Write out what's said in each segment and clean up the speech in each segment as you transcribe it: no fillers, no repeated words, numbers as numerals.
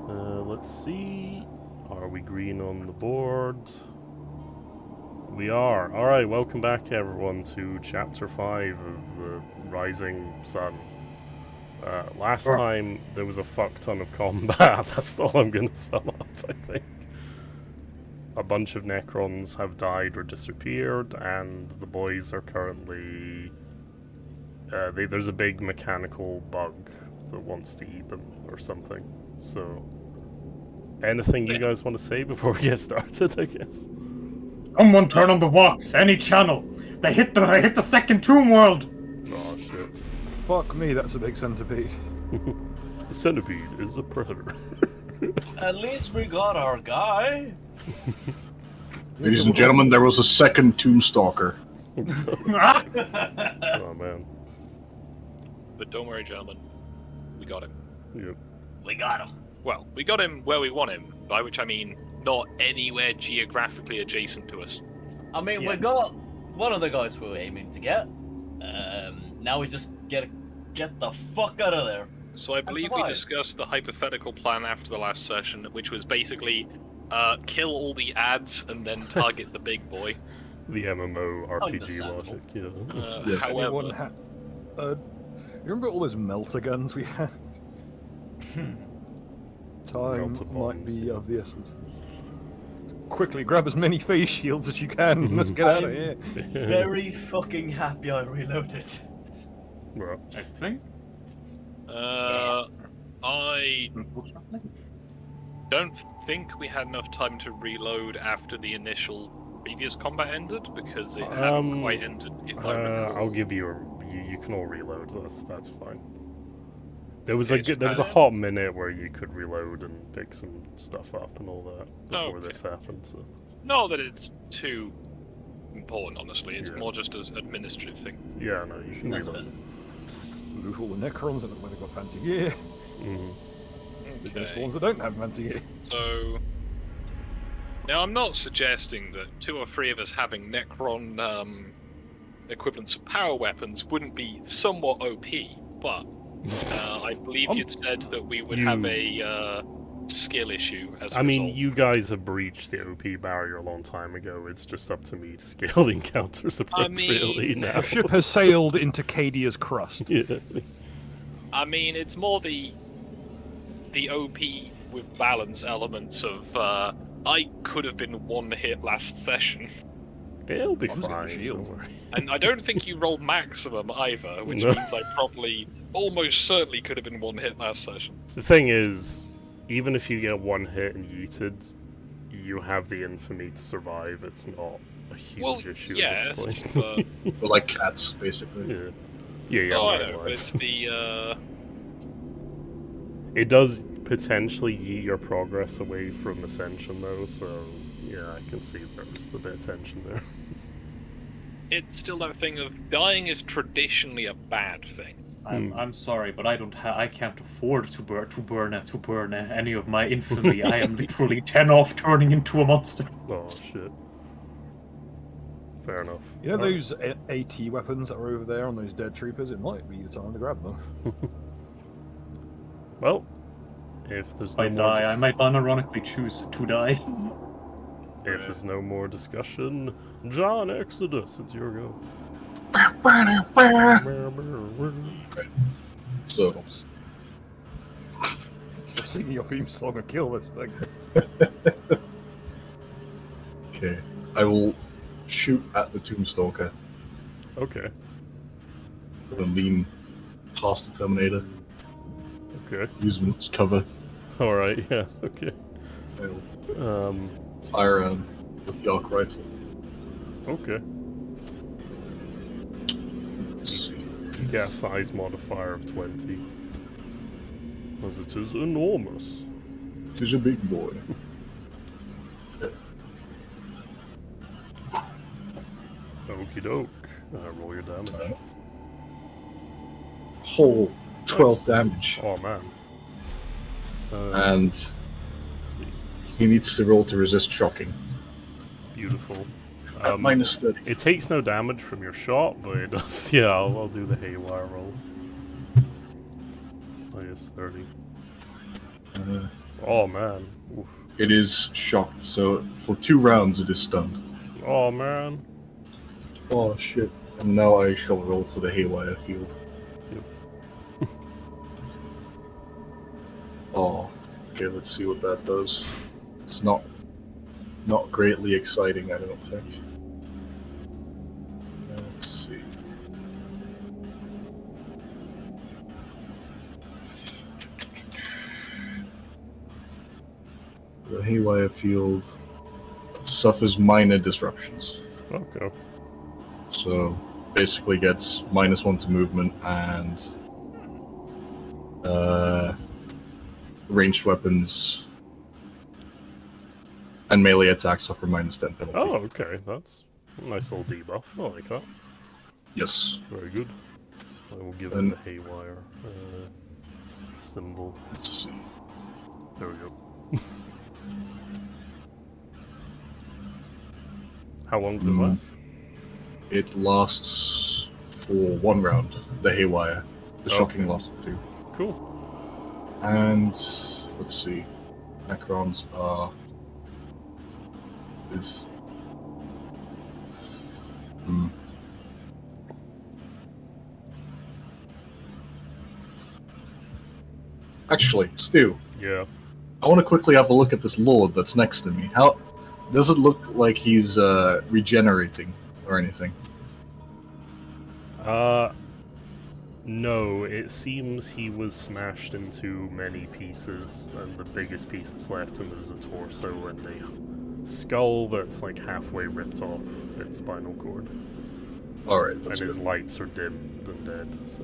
Let's see. Are we green on the board? We are. Alright, welcome back everyone to Chapter 5 of the Rising Sun. Last time there was a fuck ton of combat. That's all I'm gonna sum up, I think. A bunch of Necrons have died or disappeared, and the boys are currently... there's a big mechanical bug that wants to eat them or something. So, anything you guys want to say before we get started, I guess? Someone turn on the walks, any channel. They hit the second tomb world. Oh shit. Fuck me, that's a big centipede. The centipede is a predator. At least we got our guy. Ladies and gentlemen, there was a second Tombstalker. Oh man. But don't worry, gentlemen. We got him. Yep. We got him. Well, we got him where we want him, by which I mean not anywhere geographically adjacent to us. I mean, we got one of the guys we were aiming to get. Now we just get the fuck out of there. So I believe we discussed the hypothetical plan after the last session, which was basically kill all the ads and then target the big boy. The MMO RPG logic, Yes. However, you remember all those melter guns we have? Time Melter might bombs, be of the essence. Quickly grab as many face shields as you can and let's get out of here. Very fucking happy I reloaded. Well, I think. I don't think we had enough time to reload after the initial previous combat ended, because it hadn't quite ended, if I recall. I'll give you you can all reload. That's fine. There was a hot minute where you could reload and pick some stuff up and all that before this happened. So. Not that it's too important, honestly. It's more just an administrative thing. Yeah, no, you can reload. Loot all the Necrons and when they've got fancy gear. There's the ones that don't have fancy gear. So now I'm not suggesting that 2 or 3 of us having Necron equivalents of power weapons wouldn't be somewhat OP, but I believe you'd said that we would have a skill issue as a result. You guys have breached the OP barrier a long time ago. It's just up to me to scale the encounters appropriately now. The ship has sailed into Cadia's crust. Yeah. I mean, it's more the OP with balance elements of I could have been 1 hit last session. It'll be I'm just gonna fine. shield. Don't worry. And I don't think you rolled maximum either, which No. means I probably almost certainly could have been 1 hit last session. The thing is, even if you get 1 hit and yeeted, you have the infamy to survive. It's not a huge issue at this point. But... We're like cats, basically. Yeah. Oh, I right, know, right. it's the It does potentially yeet your progress away from Ascension, though, so yeah, I can see there's a bit of tension there. it's still that thing of dying is traditionally a bad thing. I'm sorry, but I can't afford to burn any of my infamy. I am literally 10 off turning into a monster. Oh shit. Fair enough. You know those AT weapons that are over there on those dead troopers? It might be the time to grab them. Well, if there's If I no more die, I might unironically choose to die. if there's no more discussion, John Exodus, it's your go. So, Stop singing your theme song and kill this thing. okay. I will shoot at the Tombstalker Okay. and lean past the Terminator. Okay. Use him as cover. Alright, yeah, okay. I'll fire with the arc rifle. Okay. You get a size modifier of 20. As it is enormous. It is a big boy. Okie doke. Roll your damage. Whole 12 damage. Oh man. And he needs to roll to resist shocking. Beautiful. At minus 30. It takes no damage from your shot, but it does. Yeah, I'll do the haywire roll. Minus 30. Oh man. Oof. It is shocked, so for 2 rounds it is stunned. Oh man. Oh shit. And now I shall roll for the haywire field. Yep. Oh, okay, let's see what that does. It's not greatly exciting, I don't think. Let's see. The haywire field suffers minor disruptions. Okay. So basically gets -1 to movement and ranged weapons and melee attacks suffer -10 penalty. Oh, okay. That's a nice little debuff. I like that. Yes. Very good. I will give And- it the haywire symbol. Let's see. There we go. How long does it last? It lasts for 1 round, the haywire. The shocking Okay. lasts for 2. Cool. And let's see. Necrons are is Actually, Stu, Yeah. I want to quickly have a look at this lord that's next to me. How does it look like he's regenerating or anything? No, it seems he was smashed into many pieces, and the biggest piece that's left him is a torso and a skull that's like halfway ripped off its spinal cord. Alright, And that's his good. lights are dimmed and dead, so...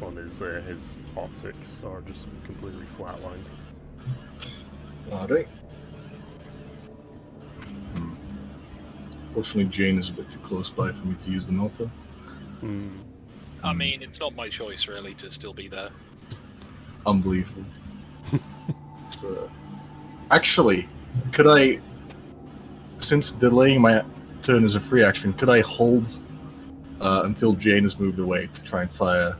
On his optics are just completely flatlined. Alright. Fortunately, Jane is a bit too close by for me to use the melter. I mean, it's not my choice really to still be there. Unbelievable. Actually, could I, since delaying my turn is a free action, could I hold until Jane has moved away to try and fire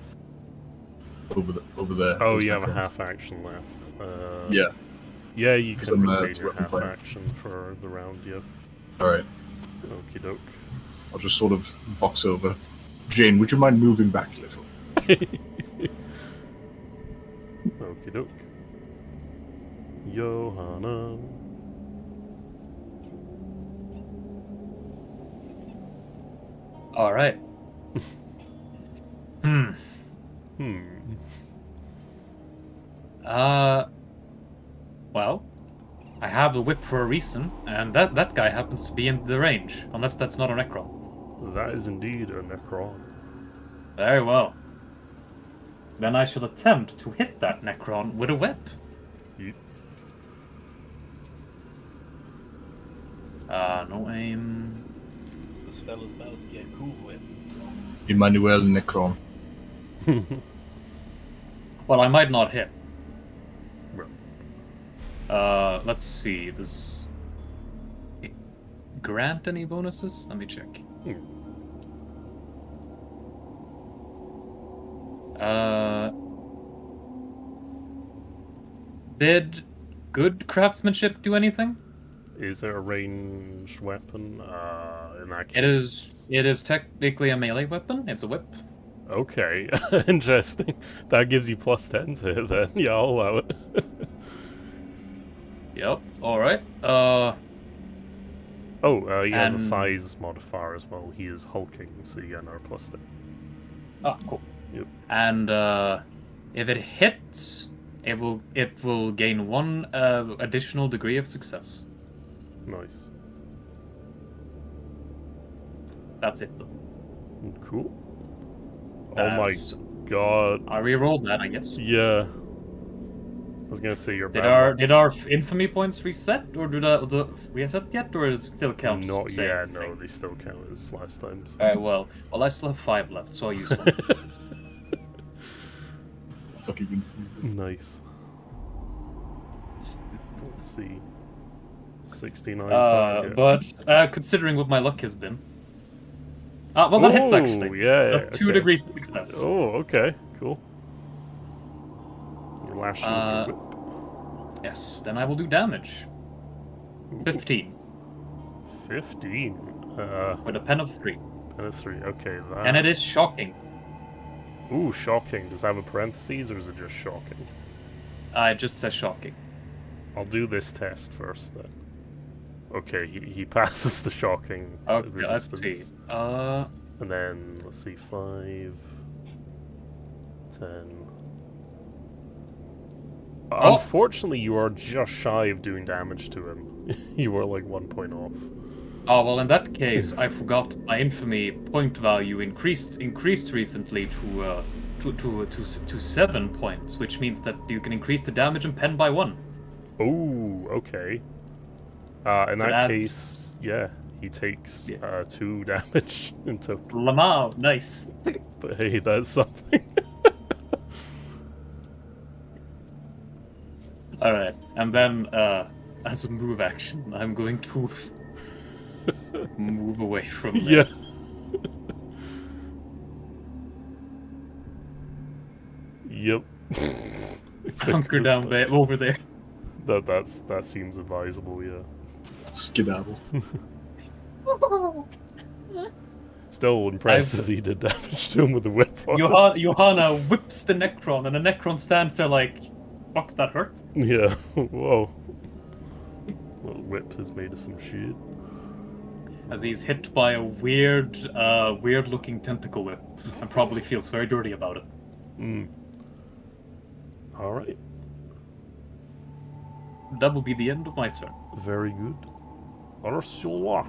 over there? Oh, you have a half action left. Yeah. Yeah, you can I'm, retain your weapon half fire. action for the round, yeah. Alright, Okie doke. I'll just sort of vox over. Jane, would you mind moving back a little? Okie doke. Johanna. All right. Well, I have the whip for a reason, and that guy happens to be in the range, unless that's not a Necron. That is indeed a Necron. Very well. Then I shall attempt to hit that Necron with a whip. Yeet. No aim. This fella's about to get cool with. Emmanuel Necron. Well, I might not hit. Right. Let's see. Does it grant any bonuses? Let me check. Did good craftsmanship do anything? Is it a ranged weapon? In that case... It is technically a melee weapon. It's a whip. Okay, interesting. That gives you +10 to it then. Yeah, I'll allow it. Yep. All right. He has a And- size modifier as well. He is hulking, so you get another +10. Oh, cool. Yep. And if it hits, it will gain 1 additional degree of success. Nice. That's it, though. Cool. That's- Oh my god. I re-rolled that, I guess. Yeah. I was gonna say you're Did our infamy points reset, or do reset yet, or does it still count? Not same yet, thing? no, they still count as last times. Alright, well, I still have 5 left, so I'll use one. Fucking infamy. Nice. Let's see. 69 target. But considering what my luck has been, well, that hits actually. Yeah, So that's 2 okay. degrees of success. Oh, okay, cool. lash you with your whip. Yes, then I will do damage. 15. 15. With a pen of 3. Pen of 3. Okay, that. And it is shocking. Ooh, shocking. Does it have a parentheses or is it just shocking? It just says shocking. I'll do this test first then. Okay, he passes the shocking resistance. Let's see. And then, let's see, 5, 10. Unfortunately, you are just shy of doing damage to him. You were like 1 point off. Oh, well, in that case, I forgot my infamy point value increased recently to 7 points, which means that you can increase the damage and pen by 1. Oh, okay. In that case, yeah, he takes 2 damage in total. Lamau, nice. But hey, that's something. Alright, and then, as a move action, I'm going to move away from there. Yeah. Yep. Hunker down over there. That seems advisable, yeah. Skedaddle. Still impressive that you did damage to him with the whip. Johanna whips the Necron, and the Necron stands there like, fuck, that hurt. Yeah, whoa. Little whip is made of some shit. As he's hit by a weird-looking tentacle whip, and probably feels very dirty about it. Alright. That will be the end of my turn. Very good. Ursula.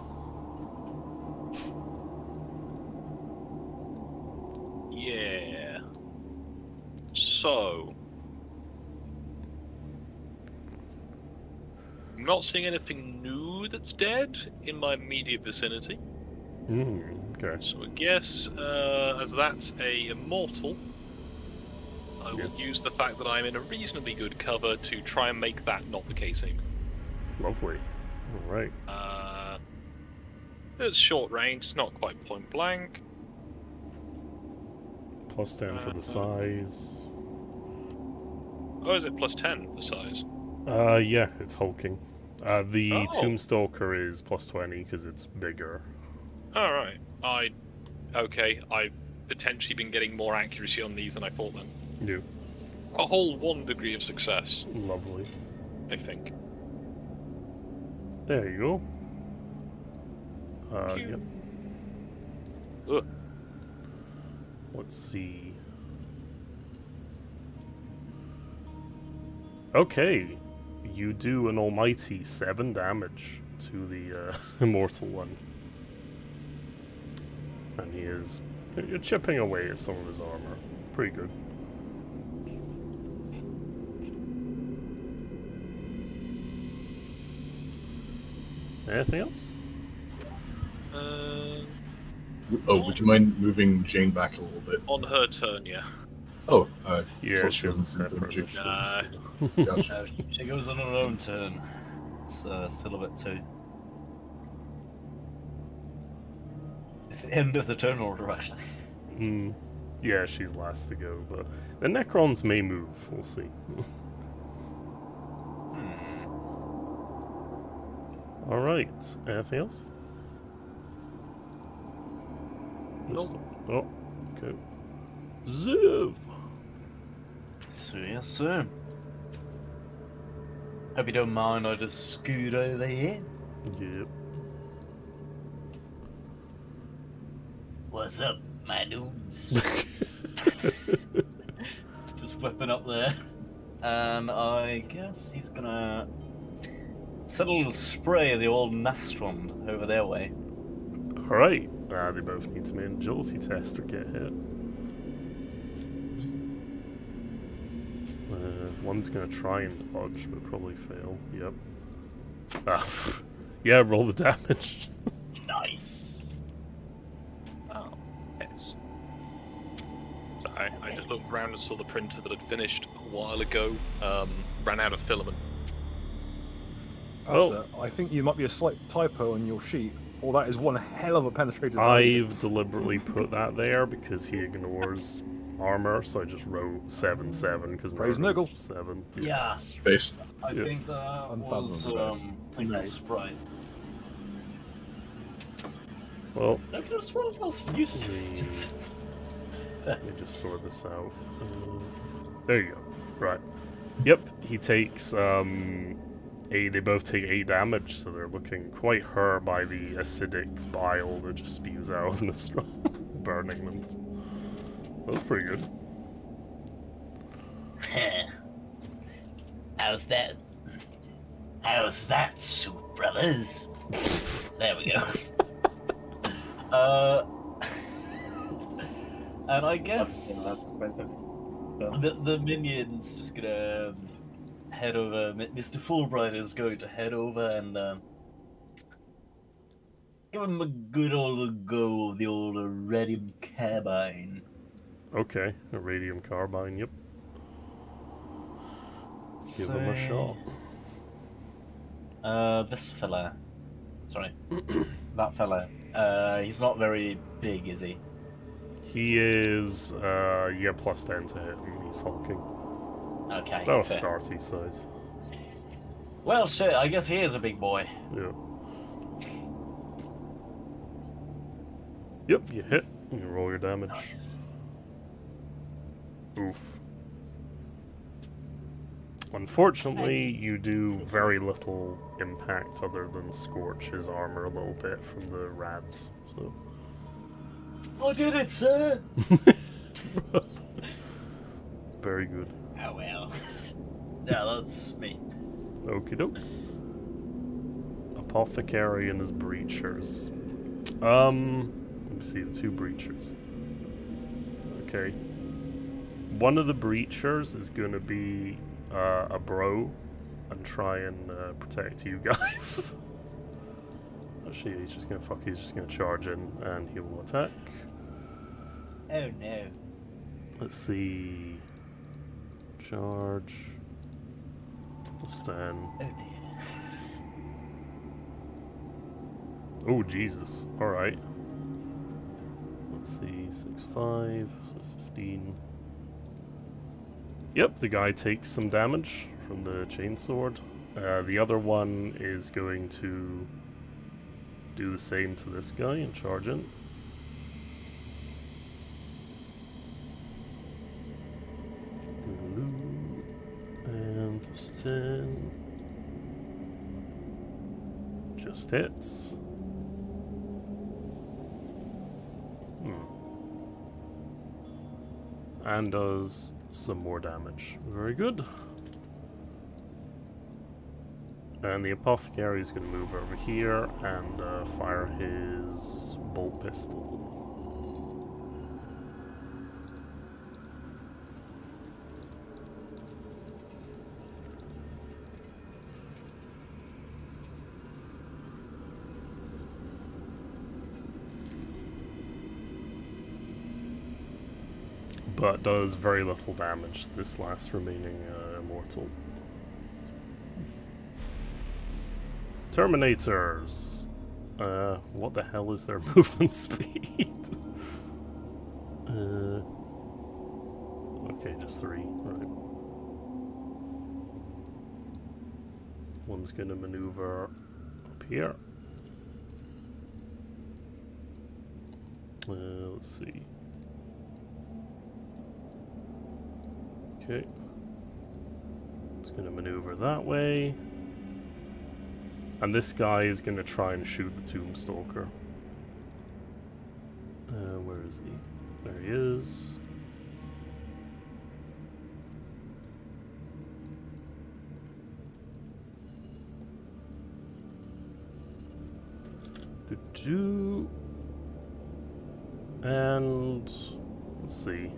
Yeah. So. I'm not seeing anything new that's dead in my immediate vicinity. Okay. So I guess, as that's a immortal, I will use the fact that I'm in a reasonably good cover to try and make that not the case anymore. Lovely. Alright. It's short range, it's not quite point blank. Plus 10 for the size. Oh, is it plus 10 for size? Yeah, it's hulking. The Tombstalker is plus 20 because it's bigger. Alright. Okay, I've potentially been getting more accuracy on these than I thought then. Yeah. A whole 1 degree of success, Lovely. I think. There you go. Yep. Ugh. Let's see. Okay. You do an almighty 7 damage to the immortal one. And you're chipping away at some of his armor. Pretty good. Anything else? Would you mind moving Jane back a little bit? On her turn, yeah. Oh, Yeah, thought she has a wasn't separate moving. initiative. Nah. Gotcha. She goes on her own turn. It's still a bit too. It's the end of the turn order, actually. Yeah, she's last to go, but the Necrons may move. We'll see. All right. Anything else? Nope. Oh, okay. Ziv. So yes, sir. Hope you don't mind. I just scoot over here. Yep. What's up, my dudes? Just whipping up there. And I guess he's gonna set a little spray of the old Nastron over their way. Alright. They both need to make an agility test or get hit. One's gonna try and dodge, but probably fail. Yep. Yeah, roll the damage. Nice. Oh, yes. So I just looked around and saw the printer that had finished a while ago ran out of filament. I think you might be a slight typo on your sheet, or that is one hell of a penetrated. I've deliberately put that there because he ignores armor, so I just wrote 7/7 because Praise Niggle. 7. Yeah, Based. I Yeah. think that was Unfathomable. Nice. Sprite. Well, I could have sworn it was used. let me just sort this out. There you go. Right. Yep, he takes they both take 8 damage, so they're looking quite hurt by the acidic bile that just spews out of the burning them. That was pretty good. How's that? How's that, soup brothers? There we go. And I guess the minion's just gonna head over. Mr. Fulbright is going to head over and give him a good old go of the old radium carbine. Okay, a radium carbine, yep. Give him a shot. This fella. Sorry. That fella. He's not very big, is he? He is, yeah, plus 10 to hit him. He's hulking. Okay. That was fair. Starty size. Well, shit, I guess he is a big boy. Yeah. Yep, you hit. You roll your damage. Nice. Oof. Unfortunately, you do very little impact other than scorch his armor a little bit from the rads. So. I did it, sir! Very good. Oh well. Yeah, that's me. Okie doke. Apothecary and his breachers. Let me see the 2 breachers. Okay. One of the breachers is going to be a bro and try and protect you guys. Actually, he's just gonna charge in and he will attack. Oh no. Let's see. Charge. Stand. Oh dear. Oh, Jesus. Alright. Let's see. 6, 5, so 15. Yep, the guy takes some damage from the chainsword. The other one is going to do the same to this guy and charge in. And plus 10. Just hits. And does some more damage. Very good. And the apothecary is going to move over here and fire his bolt pistol. But does very little damage to this last remaining immortal. Terminators. What the hell is their movement speed? Okay, just 3. Right. One's gonna maneuver up here. Let's see. Okay. It's gonna maneuver that way. And this guy is gonna try and shoot the Tombstalker. Where is he? There he is. And let's see.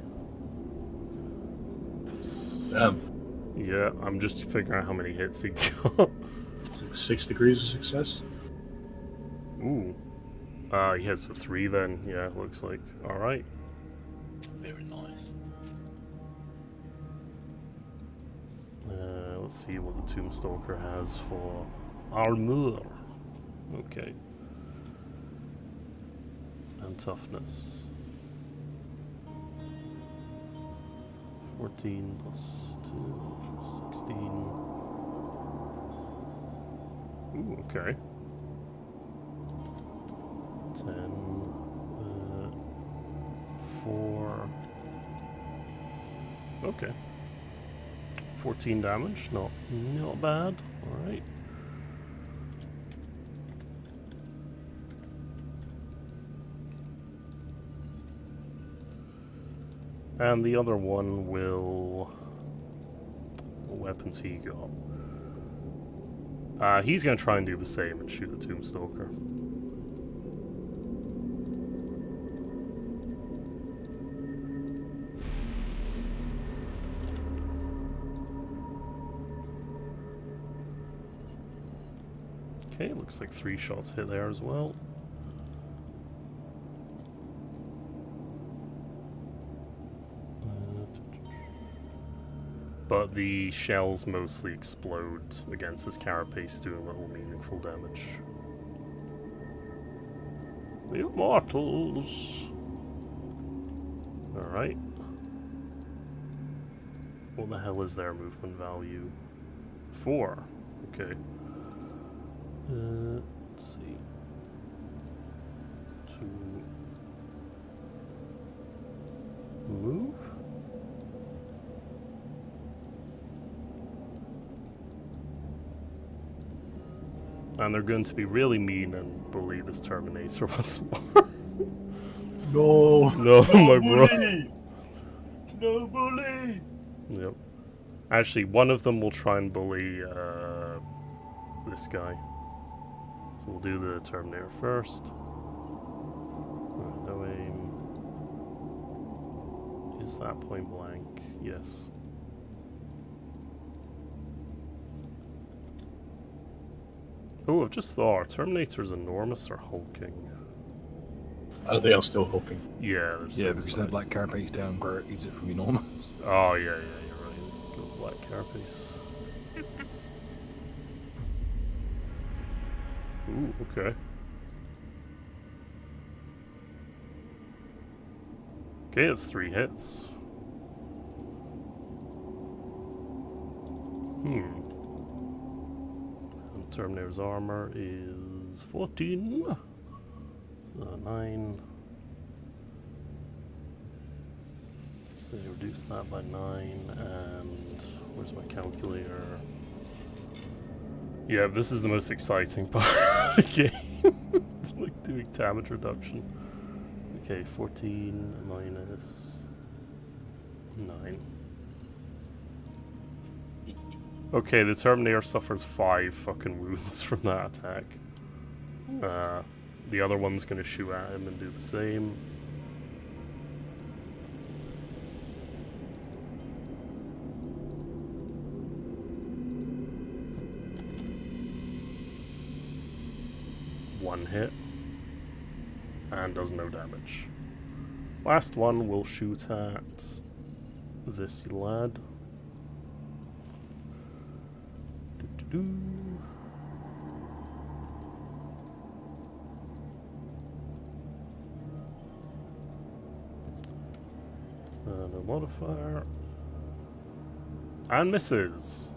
Yeah, I'm just figuring out how many hits he got. It's like 6 degrees of success. Ooh. He hits with 3 then. Yeah, it looks like. Alright. Very nice. Let's see what the Tombstalker has for armor. Okay. And toughness. 14 plus 2, 16. Ooh, okay. 10, 4. Okay. 14 damage, not bad. Alright. And the other one will... What weapons he got? He's gonna try and do the same and shoot the Tombstalker. Okay, looks like 3 shots hit there as well. But the shells mostly explode against his carapace, doing little meaningful damage. The Immortals! Alright. What the hell is their movement value? 4. Okay. Let's see. 2. Move? And they're going to be really mean and bully this Terminator once more. No. No, my bro. No bully! Yep. Actually, one of them will try and bully this guy. So we'll do the Terminator first. No aim. Is that point blank? Yes. Oh, I've just thought, are Terminators enormous or hulking? They are still hulking. Yeah, they're Yeah, because that black carapace down Gert eats it from enormous. Oh, yeah, you're right. Go black carapace. Ooh, okay. Okay, that's 3 hits. And Terminator's armor is 14. So 9. So they reduce that by 9, and where's my calculator? Yeah, this is the most exciting part of the game. It's like doing damage reduction. Okay, 14 minus 9. Okay, the Terminator suffers 5 fucking wounds from that attack. The other one's gonna shoot at him and do the same. One hit. And does no damage. Last one will shoot at this lad. Doo-doo-doo. No modifier. And misses.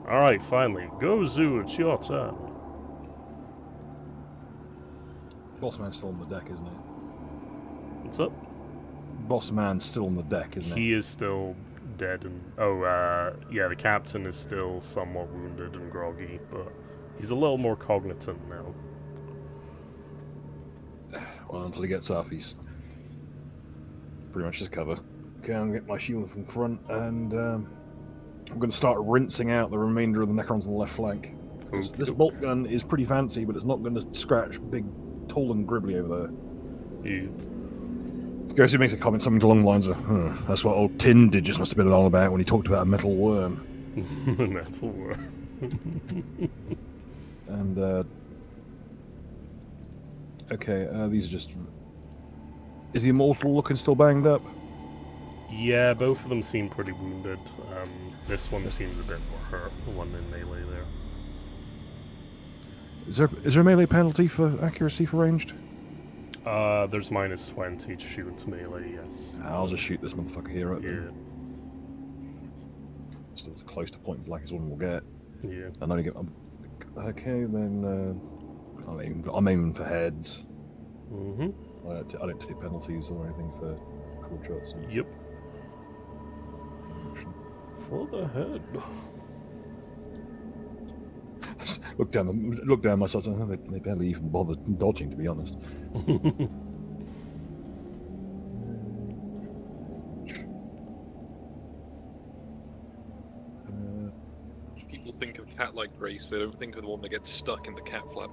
Alright, finally. Go, Zoo, it's your turn. Boss man's still on the deck, isn't he? What's up? Boss man's still on the deck, isn't he? He is still dead and... Oh, yeah, the captain is still somewhat wounded and groggy, but he's a little more cognizant now. Well, until he gets up, he's pretty much just cover. Okay, I'm going to get my shield from front, and I'm going to start rinsing out the remainder of the Necrons on the left flank. This bolt gun is pretty fancy, but it's not going to scratch big, tall and gribbly over there. Goes, he makes a comment, something along the lines of, that's what old Tin Digits must have been all about when he talked about a metal worm. Metal worm. And, okay, these are just... Is the Immortal looking still banged up? Yeah, both of them seem pretty wounded. This one seems a bit more hurt, the one in melee there. Is there a melee penalty for accuracy for ranged? There's -20 to shoot into melee, yes. I'll just shoot this motherfucker here, right? Yeah. still as close to point blank as one will get. Yeah. And only get. Okay, then I'm aiming for heads. Mm-hmm. I don't take penalties or anything for cool shots. Yep. For the head. Look down my sides. They barely even bother dodging, to be honest. People think of cat-like grace, they don't think of the one that gets stuck in the cat flap.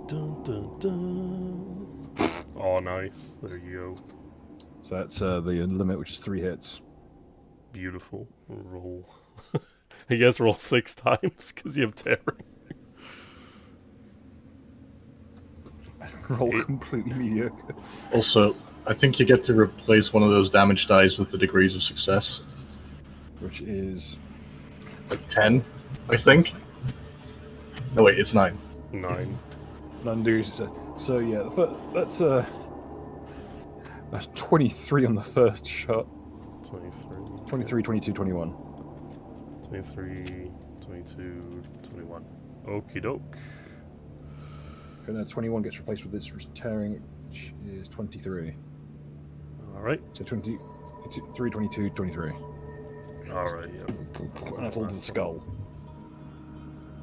Dun, dun, dun. Oh, nice. There you go. So that's the limit, which is 3 hits. Beautiful. Roll. I guess roll 6 times because you have tearing. Roll completely mediocre. Also, I think you get to replace one of those damage dice with the degrees of success. Which is Like 10, I think. No, wait, it's 9. 9. 9 degrees. So yeah, that's 23 on the first shot. 23. 23, 22, 21. 23, 22, 21. Okie doke. And then 21 gets replaced with this tearing, which is 23. Alright. So 23, 22, 23. Alright, yeah. And that's all to the skull.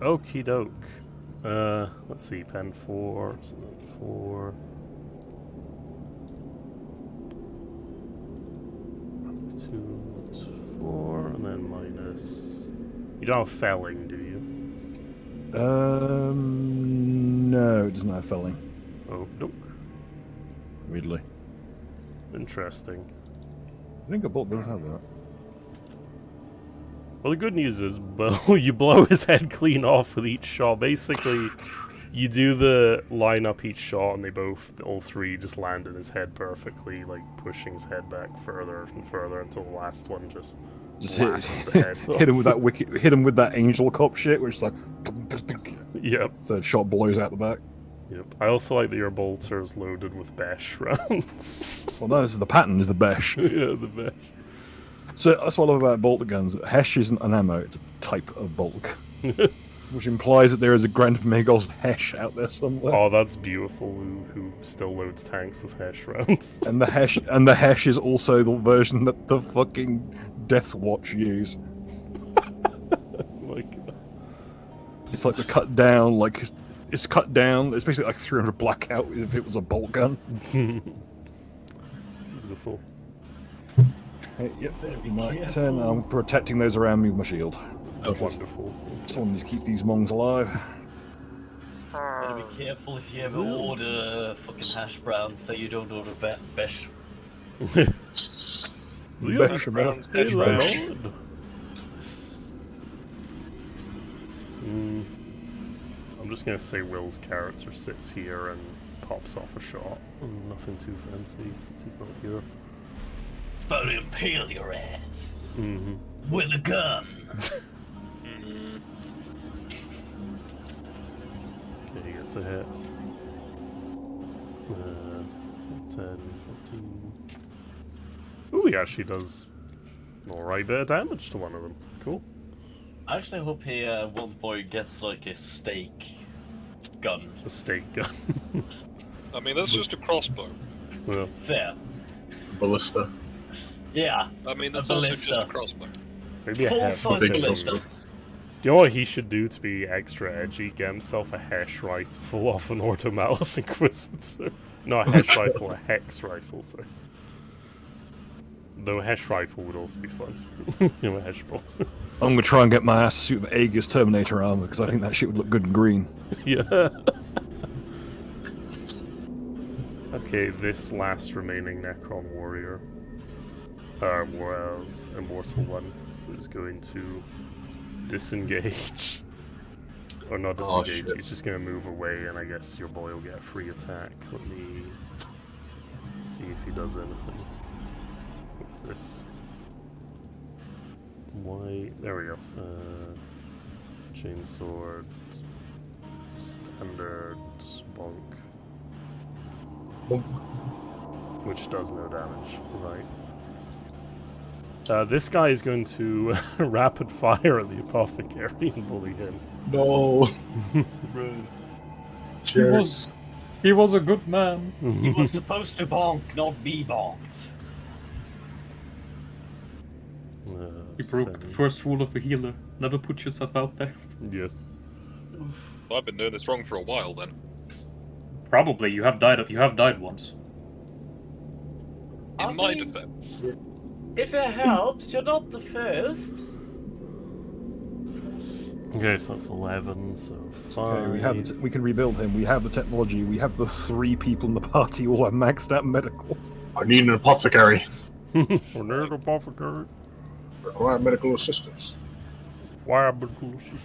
Okie doke. Let's see, pen 4, so then 4. 2, that's 4, and then minus. You don't have felling, do you? No, it doesn't have felling. Oh, nope. Weirdly. Interesting. I think a bolt doesn't have that. Well, the good news is, well, you blow his head clean off with each shot. Basically, you do the line up each shot, and all three just land in his head perfectly, like pushing his head back further and further until the last one just blasts the head. hit him with that hit him with that angel cop shit, which is like. Yep. Third shot blows out the back. Yep. I also like that your bolter is loaded with Besh rounds. Well, no, this is the pattern is the Besh. Yeah, the Besh. So that's what I love about bolter guns. Hesh isn't an ammo; it's a type of bolt gun, which implies that there is a Grand Magos Hesh out there somewhere. Oh, that's beautiful. Who still loads tanks with Hesh rounds? And the Hesh is also the version that the fucking Death Watch use. Oh my god. It's like the cut down, like it's cut down. It's basically like 300 blackout if it was a bolt gun. Beautiful. Hey, yep, my turn. I'm protecting those around me with my shield. Oh, wonderful. Someone just keeps these mongs alive. Better be careful if you ever order fucking hash browns that you don't order Besh. Besh, Browns, Hey, hash Lord. browns. I'm just gonna say Will's character sits here and pops off a shot. Nothing too fancy since he's not here. But impale your ass Mm-hmm. with a gun. Okay, he gets a hit. 10, 14. Ooh, he actually does an alright bit of damage to one of them. Cool. I actually hope he at one point gets like a stake gun. A stake gun. I mean, that's just a crossbow. Well, Fair. Ballista. Yeah. I mean, that's A also just a ballista. crossbow. maybe a Full hesh. size big ballista. crossbow. Do you know what he should do to be extra edgy? Get himself a hesh rifle off an Ordo Malus Inquisitor. Not a hesh rifle, a hex rifle, sorry. Though a hesh rifle would also be fun. You know, a hesh bolt. I'm gonna try and get my ass a suit of Aegis Terminator armor because I think that shit would look good in green. Yeah. Okay, this last remaining Necron warrior, immortal one, is going to disengage. Or not Oh, disengage, shit. he's just going to move away, and I guess your boy will get a free attack. Let me see if he does anything with this. Why? There we go. Chainsword, standard, bonk. which does no damage. Right. This guy is going to rapid fire at the apothecary and bully him. No. He was a good man. He was supposed to bonk, not be bonked. He broke the first rule of a healer. Never put yourself out there. Yes. Well, I've been doing this wrong for a while then. Probably. You have died once. In I my mean- defense. If it helps, you're not the first. Okay, so that's 11, so 5. Okay, we can rebuild him. We have the technology. We have the 3 people in the party who are maxed out medical. I need an apothecary. Nerd apothecary. Require medical assistance. Why bullshit?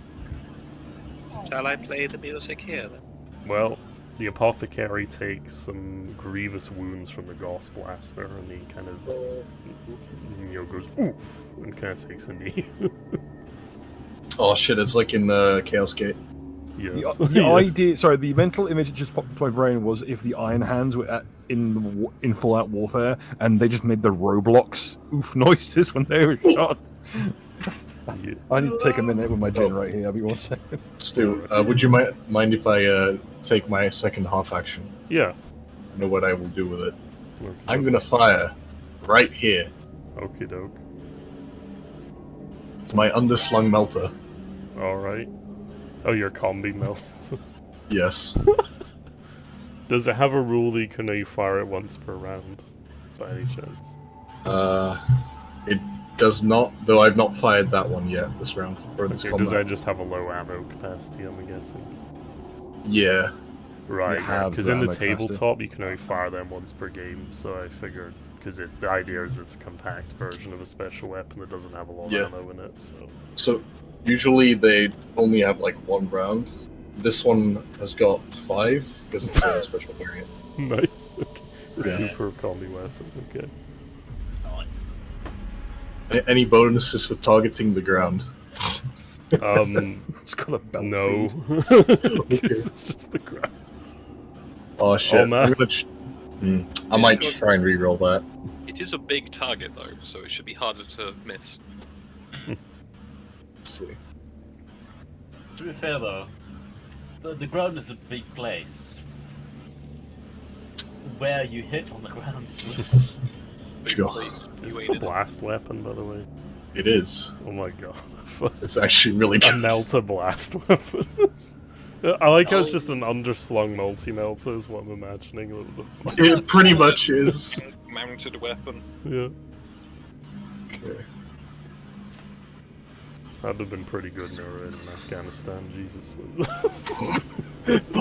Shall I play the music here then? Well, the apothecary takes some grievous wounds from the Gauss blaster, and he kind of, goes oof, and kind of takes a knee. Oh shit! It's like in Chaos Gate. Yes. The idea, sorry, the mental image that just popped into my brain was if the Iron Hands were in full-out warfare, and they just made the Roblox oof noises when they were shot. Yeah. I need to take a minute with my gin right here. I'll be 1 second. Stu, would you mind if I take my second half action? Yeah. I know what I will do with it. Okay. I'm gonna fire right here. Okie doke. It's my underslung melter. Alright. Oh, your combi melts. Yes. Does it have a rule that you can only fire it once per round, by any chance? It does not, though I've not fired that one yet this round. Or this Okay, does combat. that just have a low ammo capacity, I'm guessing? Yeah. Right, have because the in the ammo capacity. tabletop you can only fire them once per game, so I figured, because the idea is it's a compact version of a special weapon that doesn't have a lot Yeah. of ammo in it, so... So usually they only have like 1 round. This one has got 5 because it's a special variant. Nice, okay. A Yeah. super combi weapon, okay. Nice. Any bonuses for targeting the ground? It's got a belt No. feed. 'Cause it's just the ground. Oh shit! Oh, man. I'm gonna I might try and re-roll that. It is a big target though, so it should be harder to miss. Let's see. To be fair though, the ground is a big place. Where you hit on the ground. Sure. Please, Is you this a aided. blast weapon, by the way? It is. Oh my god. It's actually really A good. melter blast weapon. I like how it's just an underslung multi-melter is what I'm imagining. What the fuck? It pretty much is. Mounted weapon. Yeah. Okay. That'd have been pretty good in Afghanistan, Jesus.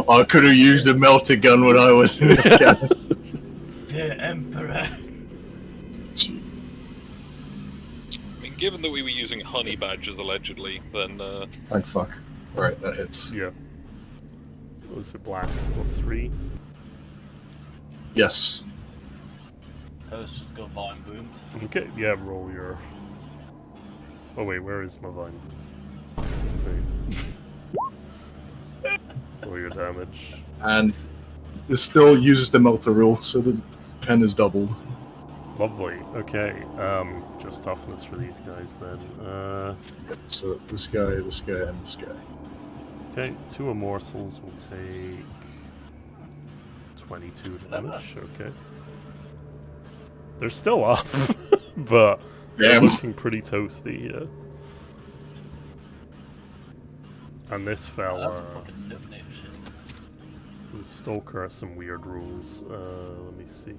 I could have used a melter gun when I was in Afghanistan. Dear Emperor. I mean, given that we were using honey badgers allegedly, then Thank fuck. Alright, that hits. Yeah. What was it, blast 3? Yes. Let's just go vine boomed. Okay, yeah, roll your... Oh wait, where is my vine? Wait. Roll your damage. And it still uses the melter rule, so the pen is doubled. Lovely, okay. Just toughness for these guys then. So this guy, and this guy. Okay, 2 immortals will take 22 damage, okay. They're still up, but they're Damn. looking pretty toasty, yeah. And this That's fella, a fucking terminator shit. the Stalker has some weird rules. Let me see.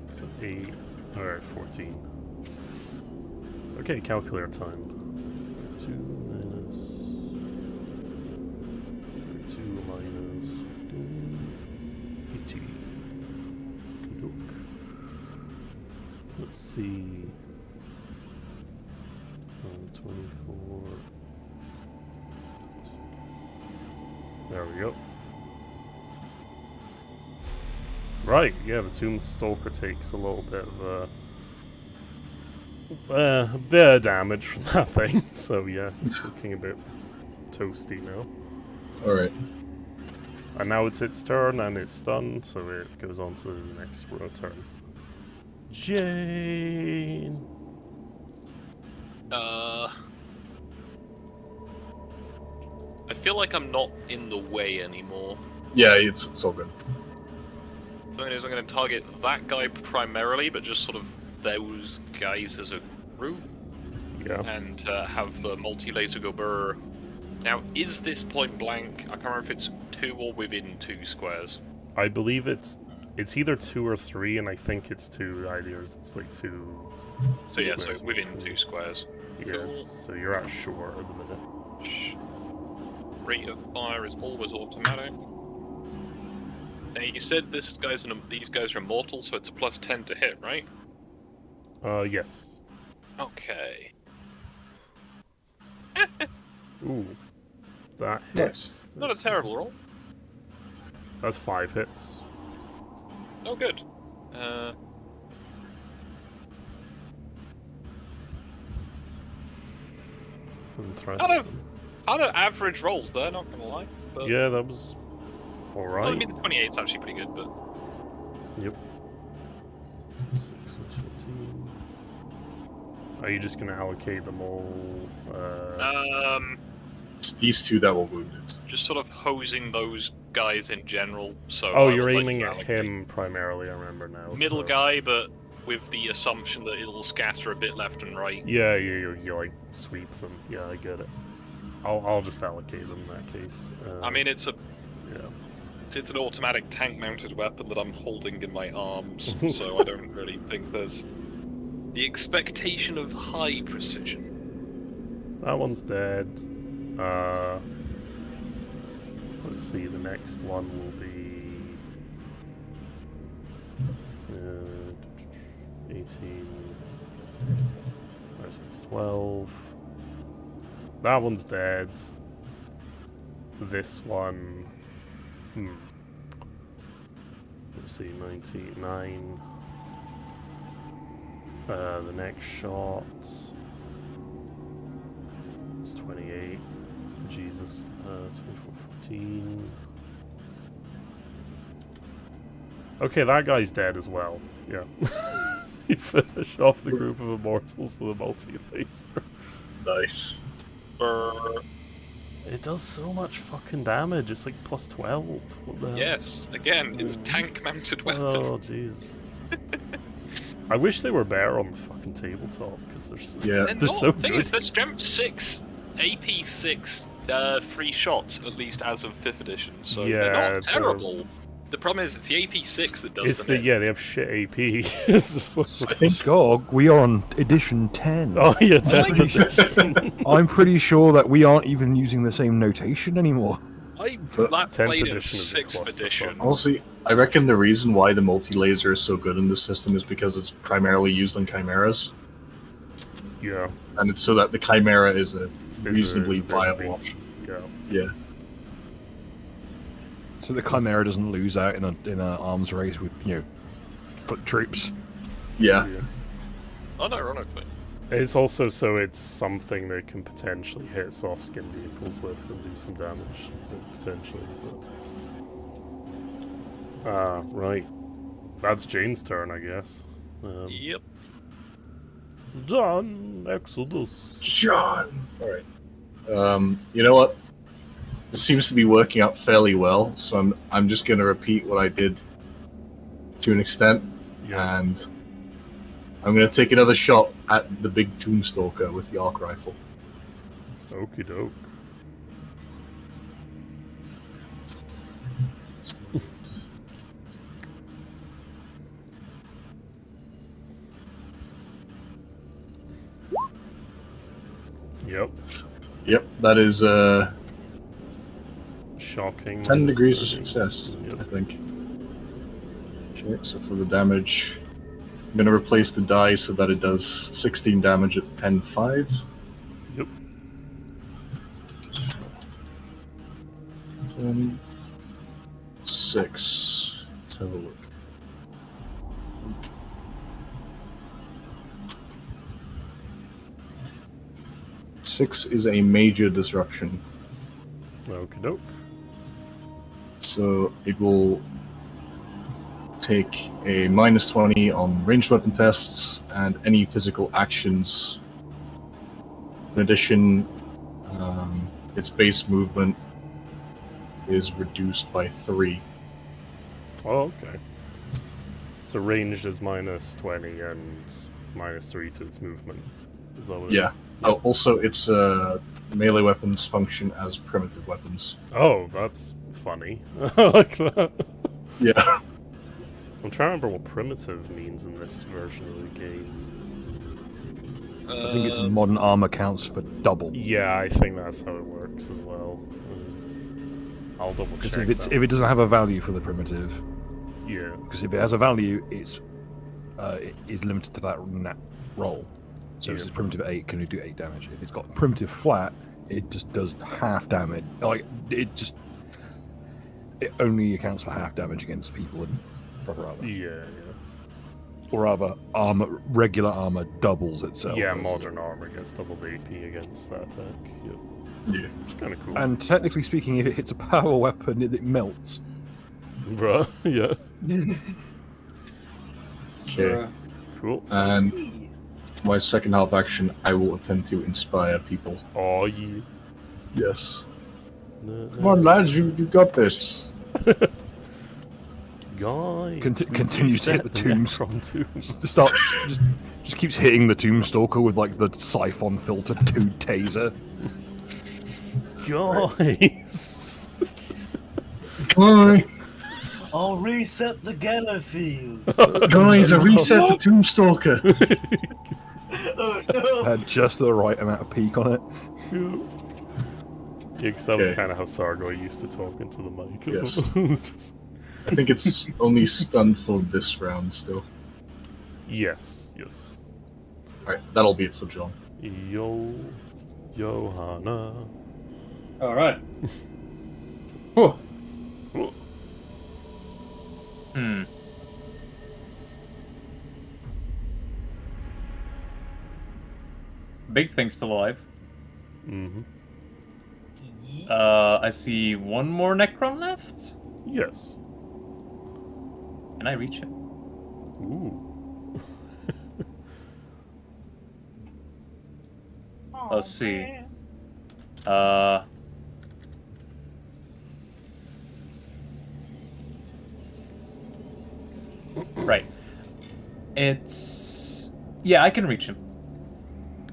So 8, alright, 14. Okay, calculator time. 2 minus 2 minus 80. Okey-doke. Let's see. 24. There we go. Right, yeah, the Tomb Stalker takes a little bit of a bit of damage from that thing. So yeah, it's looking a bit toasty now. Alright. And now it's its turn, and it's stunned, so it goes on to the next turn. Jane! I feel like I'm not in the way anymore. Yeah, it's all good. So I'm going to target that guy primarily, but just sort of those guys as a group. Yeah. And have the multi-laser go burr. Now, is this point blank? I can't remember if it's 2 or within 2 squares. I believe it's either 2 or 3, and I think it's 2 ideas. It's like 2. So yeah, so squares within more 2 squares. Yes, Cool. so you're at shore at the minute. Rate of fire is always automatic. Now you said these guys are immortal, so it's a +10 to hit, right? Yes. Okay. Ooh. That Nice. hits. Not a terrible roll. That's 5 hits. Oh, good. Interesting. Kind of average rolls there, not gonna lie. But, Yeah, that was well, alright. I mean, the 28's actually pretty good, but... Yep. 6 and 15. Are you just gonna allocate them all? It's these 2 that were wounded. Just sort of hosing those guys in general, so... Oh, I you're would like aiming to at allocate him primarily, I remember now. Middle so- guy, but with the assumption that it'll scatter a bit left and right. Yeah, you like sweep them. Yeah, I get it. I'll just allocate them in that case. I mean, it's yeah. an automatic tank-mounted weapon that I'm holding in my arms, so I don't really think there's the expectation of high precision. That one's dead. Let's see, the next one will be 18 versus 12. That one's dead. This one, let's see, 99. The next shot, it's 28. Jesus, 24, 14. Okay, that guy's dead as well. Yeah. You finish off the group of immortals with a multi-laser. Nice. It does so much fucking damage. It's like +12. What the hell? Yes, again, it's a tank-mounted weapon. Oh, jeez. I wish they were better on the fucking tabletop because Yeah. They're they're not. so The thing good. is, they're strength 6, AP 6, 3 shots, at least as of 5th edition, so Yeah, they're they're- not terrible. The problem is, it's the AP 6 that does It's the the they have shit AP. It's just like, I think Gog, we are on edition 10. oh yeah, like- 10th edition. I'm pretty sure that we aren't even using the same notation anymore. I So, played 10th in edition is a 6th clusterfuck. edition. honestly, I reckon the reason why the multi-laser is so good in this system is because it's primarily used on chimeras, Yeah, and it's so that the chimera is a it's a reasonably big viable beast. option. Yeah. Yeah. So the Chimera doesn't lose out in a arms race with, foot troops. Yeah. Yeah. Unironically. It's also so it's something that can potentially hit soft-skin vehicles with and do some damage, potentially. But... right. That's Jane's turn, I guess. Yep. Done. Exodus. John. All right. You know what? This seems to be working out fairly well, so I'm just going to repeat what I did to an extent, Yeah. and I'm going to take another shot at the big Tombstalker with the arc rifle. Okie doke. Yep. Yep, that is Shocking. 10 degrees of 30. success, Yep. I think. Okay, so for the damage, I'm going to replace the die so that it does 16 damage at pen 5. Yep. 6. Let's have a look. 6 is a major disruption. Okie doke. So it will take a -20 on ranged weapon tests and any physical actions. In addition, its base movement is reduced by 3. Oh, okay. So ranged is -20 and -3 to its movement. Is that what it Yeah. is? Oh, also, its melee weapons function as primitive weapons. Oh, that's funny. I like that. Yeah. I'm trying to remember what primitive means in this version of the game. I think it's modern armor counts for double. Yeah, I think that's how it works as well. I'll double Because check if it doesn't have a value for the primitive, yeah. because if it has a value, it is limited to that roll. So if it's primitive 8, it can only do 8 damage. If it's got primitive flat, it just does half damage. Like it only accounts for half damage against people in proper armor. Yeah. Or rather, regular armor doubles itself. Yeah, modern armor gets double AP against that attack. Yep. Yeah. It's kind of cool. And technically speaking, if it hits a power weapon, it melts. Bruh, yeah. Okay. Cool. And for my second half action, I will attempt to inspire people. Oh, yeah. Yes. No, Come on, lads, you got this. Guys. Continues to hit the Necron tomb. Just keeps hitting the Tombstalker with like the siphon filter 2 taser. Guys. I'll reset the Geller field. Guys, I reset the Tombstalker. Oh no! Had just the right amount of peak on it. Yeah, because that was Okay. kind of how Sargo used to talk into the mic as Yes. well. It's just- I think it's only stunned for this round still. yes. Alright, that'll be it for John. Johanna. All right. Whew. Oh, Big thing still alive. mm-hmm. I see one more Necron left. Yes. Can I reach it? Ooh. Let's see. Right. It's... Yeah, I can reach him.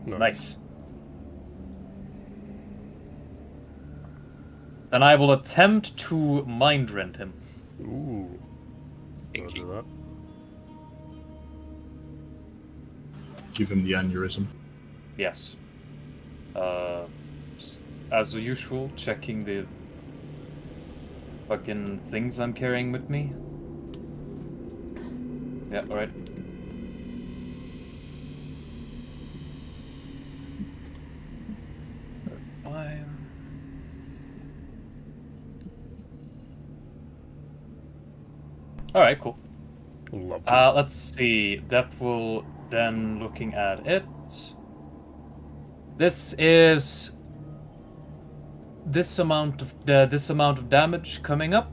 Nice. Then I will attempt to mind rend him. Ooh. I'll Inky. do that. Give him the aneurysm. Yes. As usual, checking the fucking things I'm carrying with me. Yeah, alright. Alright, cool. Lovely. Let's see. That will then looking at it. This is this amount of damage coming up.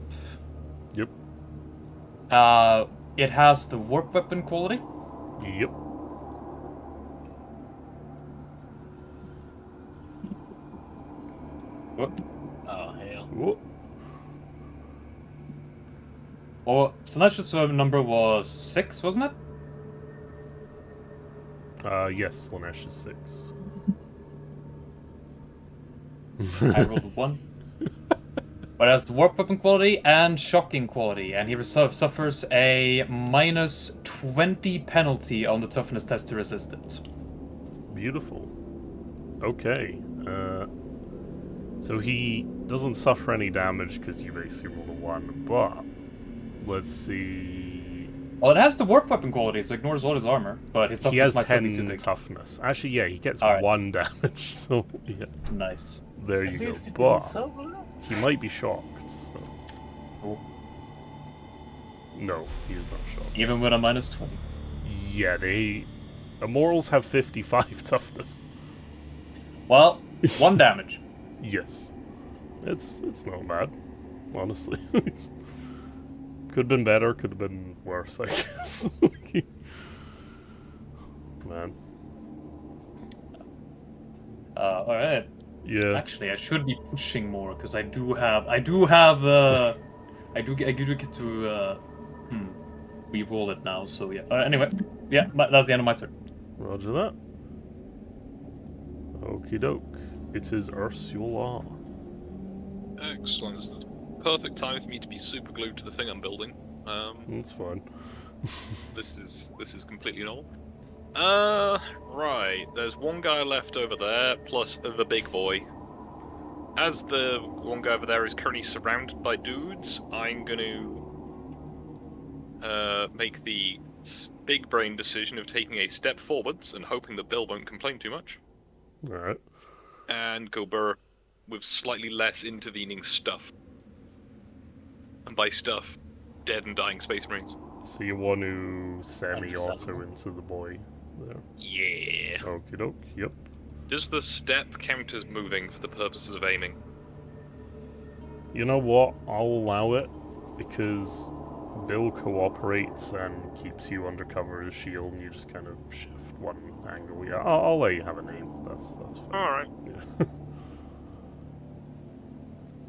Yep. It has the warp weapon quality. Yep. What? Oh hell. Whoa. Oh, Sinatras number was 6, wasn't it? Yes, Lanesh is 6. I rolled a 1. But it has the warp weapon quality and shocking quality, and he suffers a -20 penalty on the toughness test to resist it. Beautiful. Okay. So he doesn't suffer any damage because you basically rolled a 1, but let's see. Well, it has the warp weapon quality, so it ignores all his armor, but his toughness He has might still be too 10 big. toughness. Actually, yeah, he gets Alright. 1 damage, so yeah. Nice. There At you go. least it But didn't suffer. he might be shocked, so. Cool. No, he is not shocked. Even with a -20. Yeah, Immortals have 55 toughness. Well, 1 damage. Yes. It's not bad. honestly. Could have been better, could have been worse, I guess. Man. Alright. Yeah. Actually, I should be pushing more because I do get to re-roll it now. So yeah. Anyway, yeah, that's the end of my turn. Roger that. Okie doke. It is Ursula. Excellent. This is the perfect time for me to be super glued to the thing I'm building. That's fine. This is completely normal. Right. There's one guy left over there, plus the big boy. As the one guy over there is currently surrounded by dudes, I'm gonna make the big brain decision of taking a step forwards and hoping that Bill won't complain too much. Alright. And go burr with slightly less intervening stuff. And by stuff, dead and dying Space Marines. So you want to semi-auto into the boy there. Yeah. Okie doke, yep. Does the step count as moving for the purposes of aiming? You know what? I'll allow it because Bill cooperates and keeps you under cover of his shield, and you just kind of shift one angle. Yeah, I'll let you have a name. That's fine. All right. Yeah.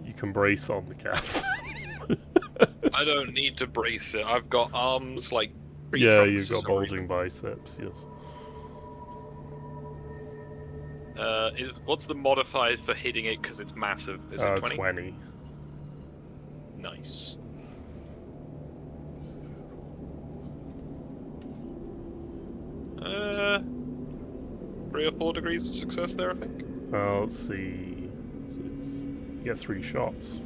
You can brace on the cast. I don't need to brace it. I've got arms like. Yeah, you've got bulging biceps. Yes. What's the modifier for hitting it because it's massive? Is it 20? 20. Nice. Uh, 3 or 4 degrees of success there, I think. Let's see. You get 3 shots.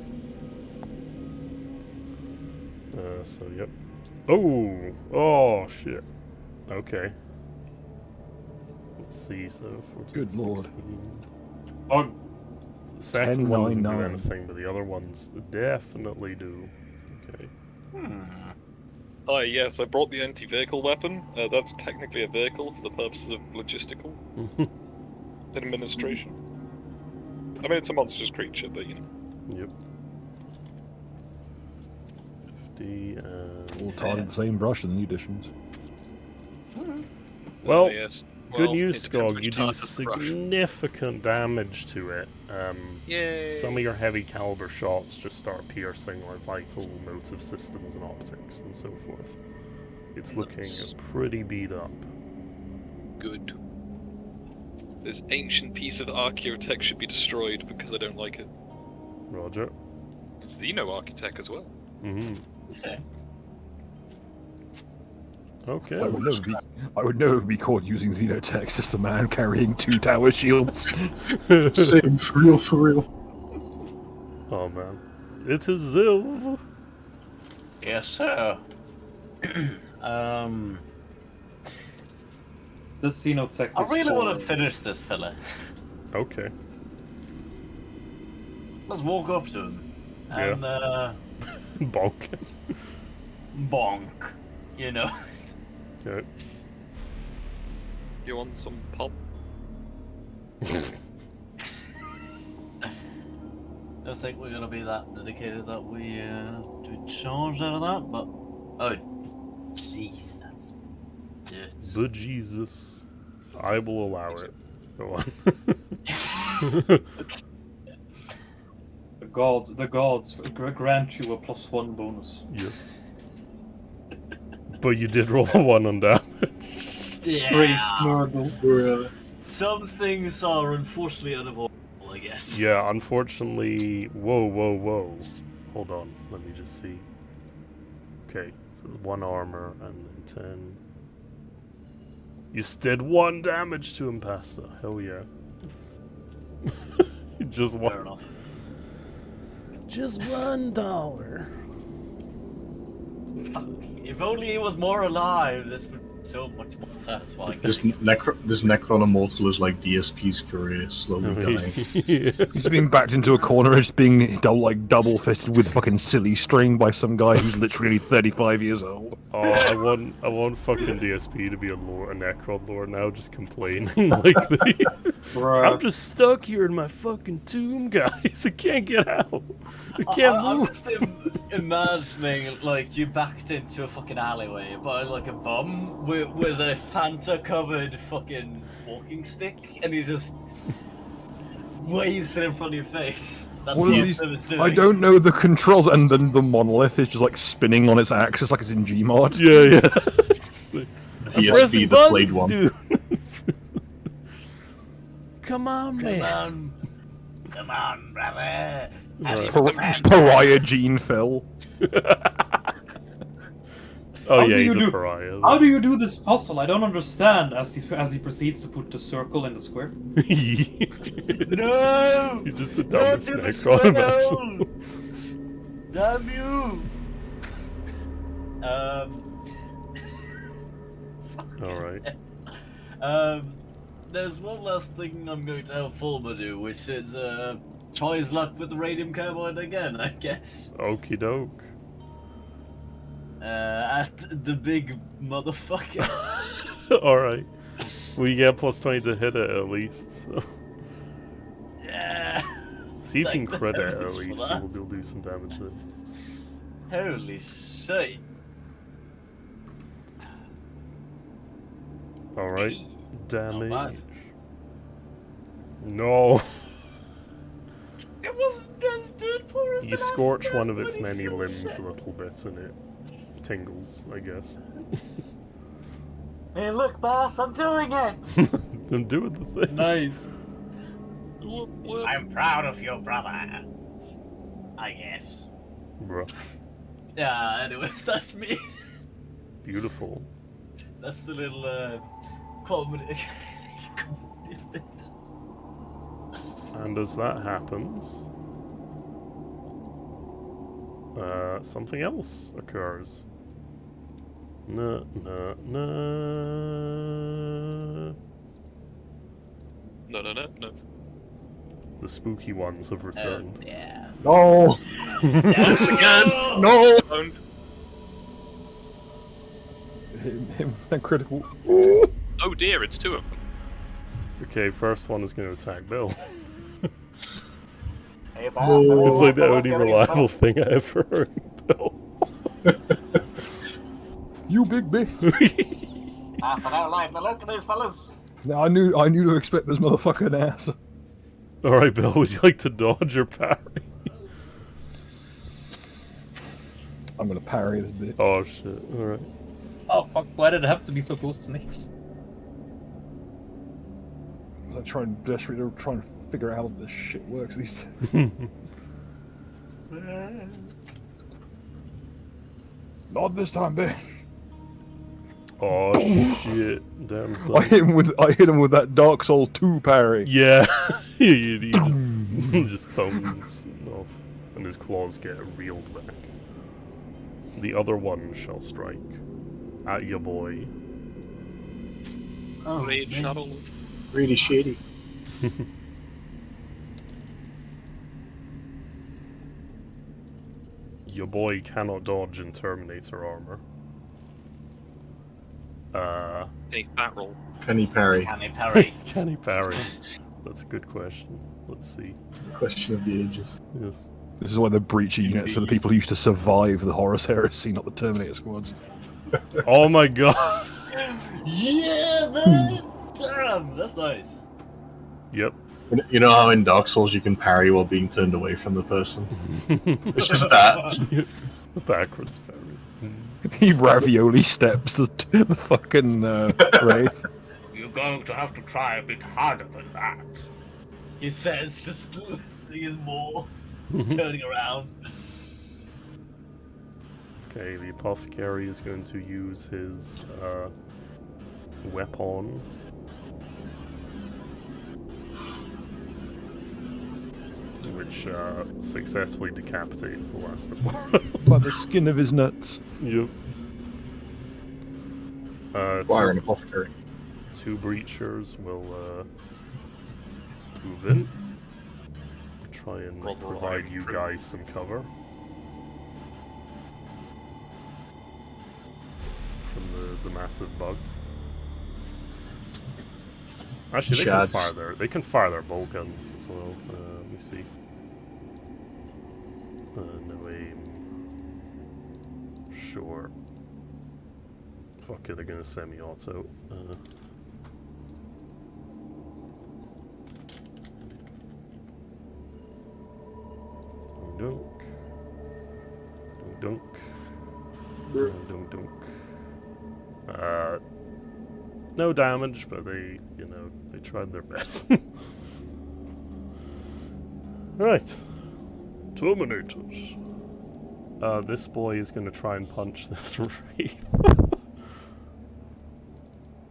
So yep. Oh shit. Okay. Let's see. So 14, Good 16. lord. Oh, The second one doesn't do 10, 9, 9. anything, but the other ones definitely do. Okay. Oh yes, I brought the anti-vehicle weapon. That's technically a vehicle for the purposes of logistical administration. I mean, it's a monstrous creature, but you know. Yep. 50 and... All target the same brush in the new editions. Well, yes. good Well, news, it depends Skog. which You do target the brush. significant damage to it. Yay! Some of your heavy caliber shots just start piercing like vital motive systems and optics and so forth. It's looking Nice. pretty beat up. Good. This ancient piece of archaeotech should be destroyed because I don't like it. Roger. It's Xeno-architect as well. Mm-hmm. Okay. Okay. I would never be caught using Xenotex as the man carrying 2 tower shields. Same, for real, for real. Oh man. It's a Zilv! Yes, sir. this Xenotech I is really want for- to finish this fella. Okay. Let's walk up to him and Bonk. bonk. You know. Okay. You want some pop? I don't think we're gonna be that dedicated that we do charge out of that, but oh, jeez, that's dirt. But Jesus. I will allow it. Go on. The gods grant you a +1 bonus. Yes. But you did roll a 1 on damage. Yeah. Some things are unfortunately unavoidable, I guess. Yeah, unfortunately... Whoa. Hold on, let me just see. Okay, so there's 1 armor and then 10. You did 1 damage to him, Pasta. Hell yeah. Just Fair 1. enough. Just $1. If only he was more alive, this would So much more satisfying. This Necron Immortal is like DSP's career, slowly dying. Yeah. He's being backed into a corner, just being double fisted with fucking silly string by some guy who's literally 35 years old. Oh, I want fucking DSP to be a Necron lord now, just complaining like I'm just stuck here in my fucking tomb, guys. I can't get out. I can't I'm move. just imagining like you backed into a fucking alleyway by like a bum with a Fanta-covered fucking walking stick, and he just waves it in front of your face. That's What what are these? it's doing. I don't know the controls, and then the monolith is just like spinning on its axis like it's in Gmod. Yeah. It's just like, I'm DSP, pressing the buttons, played one. dude. Come on, man. Come on, brother. Right. Pariah Gene Phil. Oh How yeah, do he's you a do- pariah. How do you do this puzzle? I don't understand. As he proceeds to put the circle in the square. No! He's just the Don't dumbest do the Necron imaginable. squirrel! Damn you! Alright. There's one last thing I'm going to help Fulma do, which is try his luck with the radium carbide again, I guess. Okie doke. At the big motherfucker. Alright. We get plus 20 to hit it at least. So. Yeah. See if you can Thank the crit it at heavens for least, that. and we'll do some damage then. Holy shit. Alright. Damage. bad. No. It wasn't as good for us. You scorch one of its many limbs a little bit and it tingles, I guess. Hey, look, boss, I'm doing it. Then do it the thing. Nice. I'm proud of your brother. I guess. Bruh. Yeah, anyways, that's me. Beautiful. That's the little comedy bit. And as that happens, something else occurs. No. The spooky ones have returned. Yeah. No! Once again, No! don't. That critical. Oh dear, it's two of them. Okay, first one is going to attack Bill. Hey, boss, It's like the only reliable thing I ever heard. Bill. You big bitch. I don't like the look of these fellas. Now, I knew to expect this motherfucking ass. Alright, Bill, would you like to dodge or parry? I'm gonna parry this bitch. Oh shit, alright. Oh fuck! Why did it have to be so close to me? I'm trying desperately to try and figure out how this shit works these days. Not this time, bitch. Oh shit, damn son. I hit him with that Dark Souls 2 parry. Yeah, he just thumbs off, and his claws get reeled back. The other one shall strike at your boy. Oh, Raid shuttle. Really shady. Your boy cannot dodge in Terminator armor. Any fat roll. Can he parry? Can he parry? Can he parry? That's a good question. Let's see. Question of the ages. Yes. This is why the Breacher units are the people who used to survive the Horus Heresy, not the Terminator squads. Oh my god. Yeah, man! Damn, that's nice. Yep. You know how in Dark Souls you can parry while being turned away from the person? It's just that. The backwards parry. He ravioli steps the fucking Wraith. You're going to have to try a bit harder than that. He says, just seeing more, turning around. Okay, the apothecary is going to use his weapon. Which successfully decapitates the last of them. By the skin of his nuts. Yep. Fire an apothecary. 2 breachers will move in. Try and provide you guys some cover from the massive bug. Actually, they can fire their bolt guns as well. Let me see. No aim. Sure. Fuck it, they're gonna semi-auto. Dunk. Dunk. Dunk. Dunk. No damage, but they, you know, they tried their best. Right. Terminators. This boy is gonna try and punch this wraith.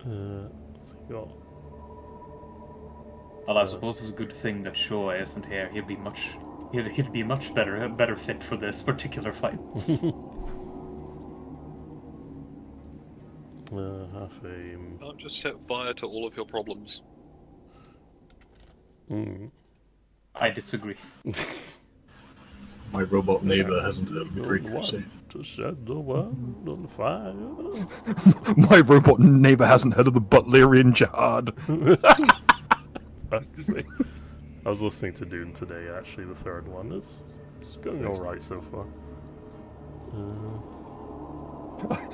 What's he got? Well, I suppose it's a good thing that Shaw isn't here. He'd be much better fit for this particular fight. Half aim. I'll just set fire to all of your problems. I disagree. My robot neighbor hasn't heard of the Great Crusade. To shed the world on fire. My robot neighbor hasn't heard of the Butlerian Jihad. Fuck's sake. I was listening to Dune today, actually, the 3rd one. It's going alright so far.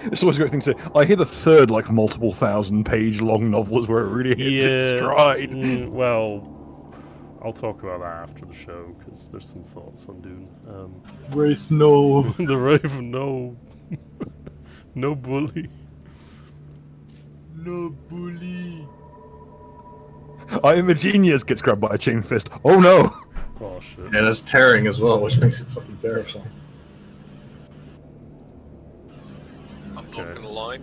It's always a great thing to say. I hear the 3rd, like, multiple 1,000-page long novel is where it really hits its stride. Well, I'll talk about that after the show, because there's some thoughts on Dune. Wraith, no. The Raven, no. No bully. No bully. I am a genius gets grabbed by a chain fist. Oh no! Oh shit. And it's tearing as well, which makes it fucking terrifying. I'm not gonna lie.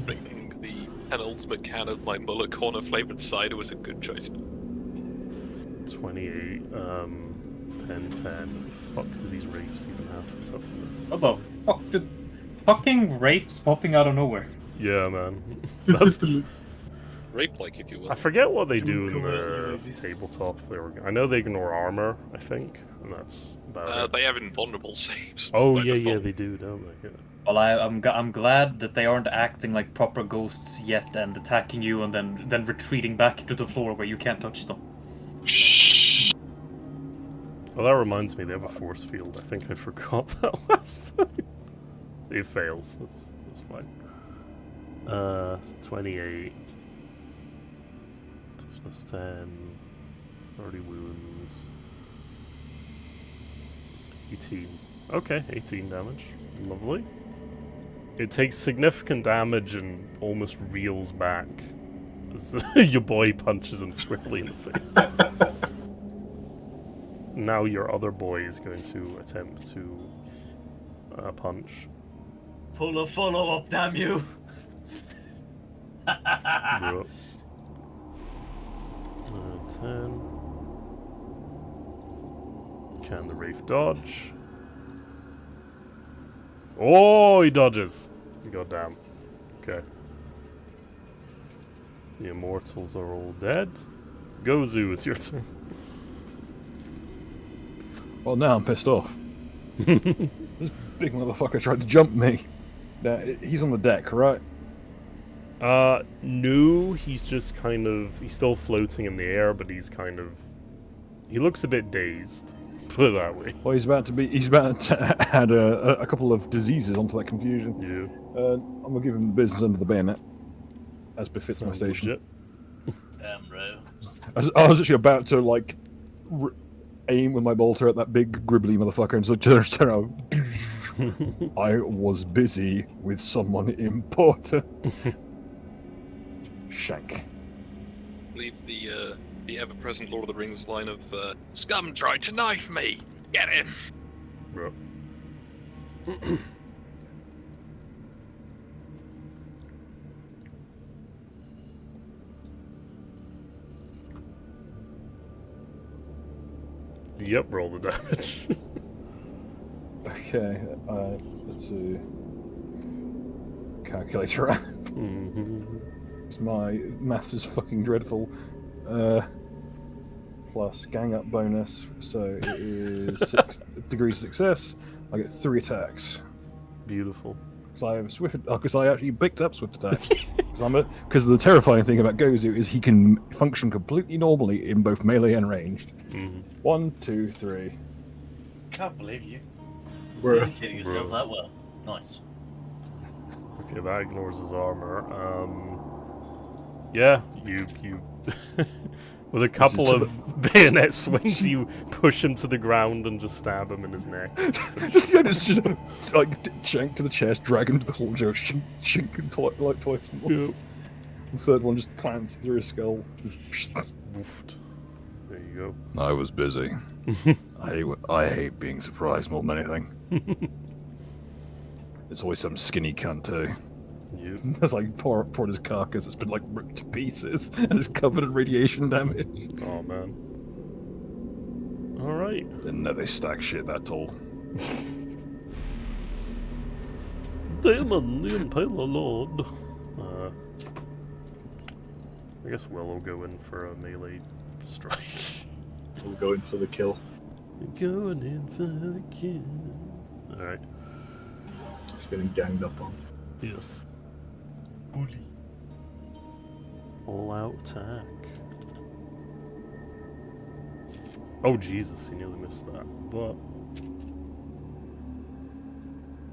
Drinking the penultimate can of my Muller Corner flavored cider was a good choice. 28, pen 10. Fuck, do these wraiths even have toughness? What the fuck? Did fucking wraiths popping out of nowhere? Yeah, man. That's, Rape-like, if you will. I forget what they do in the tabletop. I know they ignore armor, I think, and that's about it. They have invulnerable saves. Oh, by yeah, default. they do, don't they? Yeah. Well, I'm glad that they aren't acting like proper ghosts yet and attacking you and then retreating back into the floor where you can't touch them. Well, that reminds me, they have a force field. I think I forgot that last time. It fails. That's fine. 28. Toughness 10. 30 wounds. 18. Okay, 18 damage. Lovely. It takes significant damage and almost reels back as your boy punches him squarely in the face. Now your other boy is going to attempt to punch. Pull a follow-up, damn you! 10. Can the Wraith dodge? Oh, he dodges. Goddamn. Okay. The Immortals are all dead. Gozu, it's your turn. Well, now I'm pissed off. This big motherfucker tried to jump me. He's on the deck, right? No, he's just kind of... He's still floating in the air, but he's kind of... He looks a bit dazed. Put it that way. Well, he's about to add a couple of diseases onto that confusion. Yeah. I'm gonna give him the business under the bayonet, as befits my station. Legit. Damn, bro. I was actually about to, like, aim with my bolter at that big gribbly motherfucker and so just turn out. I was busy with someone important. Shank. I believe the ever-present Lord of the Rings line of "Scum tried to knife me. Get him." Bro. Yep, roll the damage. Okay, let's see. calculator out. My maths is fucking dreadful. Plus gang up bonus, so it is 6 degrees of success. I get 3 attacks. Beautiful. Because I actually picked up swift attacks. Because the terrifying thing about Gozu is he can function completely normally in both melee and ranged. 1, 2, 3. Can't believe you. Bruh. You're kidding yourself that well. Nice. Okay, that ignores his armor. Yeah, you with a couple of bayonet swings, you push him to the ground and just stab him in his neck. It's just like shank to the chest, drag him to the floor, and just shink and like twice more. Yep. The third one just plants through his skull. Woofed. There you go. I was busy. I hate being surprised more than anything. It's always some skinny cunt too. Yep. There's like poor his carcass that's been like ripped to pieces and is covered in radiation damage. Oh man. Alright. Didn't know they stack shit that tall. Damon, the Impaler Lord. I guess Will go in for a melee strike. We'll go in for the kill. Going in for the kill. Alright. He's getting ganged up on. Yes. Bully. All out attack. Oh Jesus, he nearly missed that. But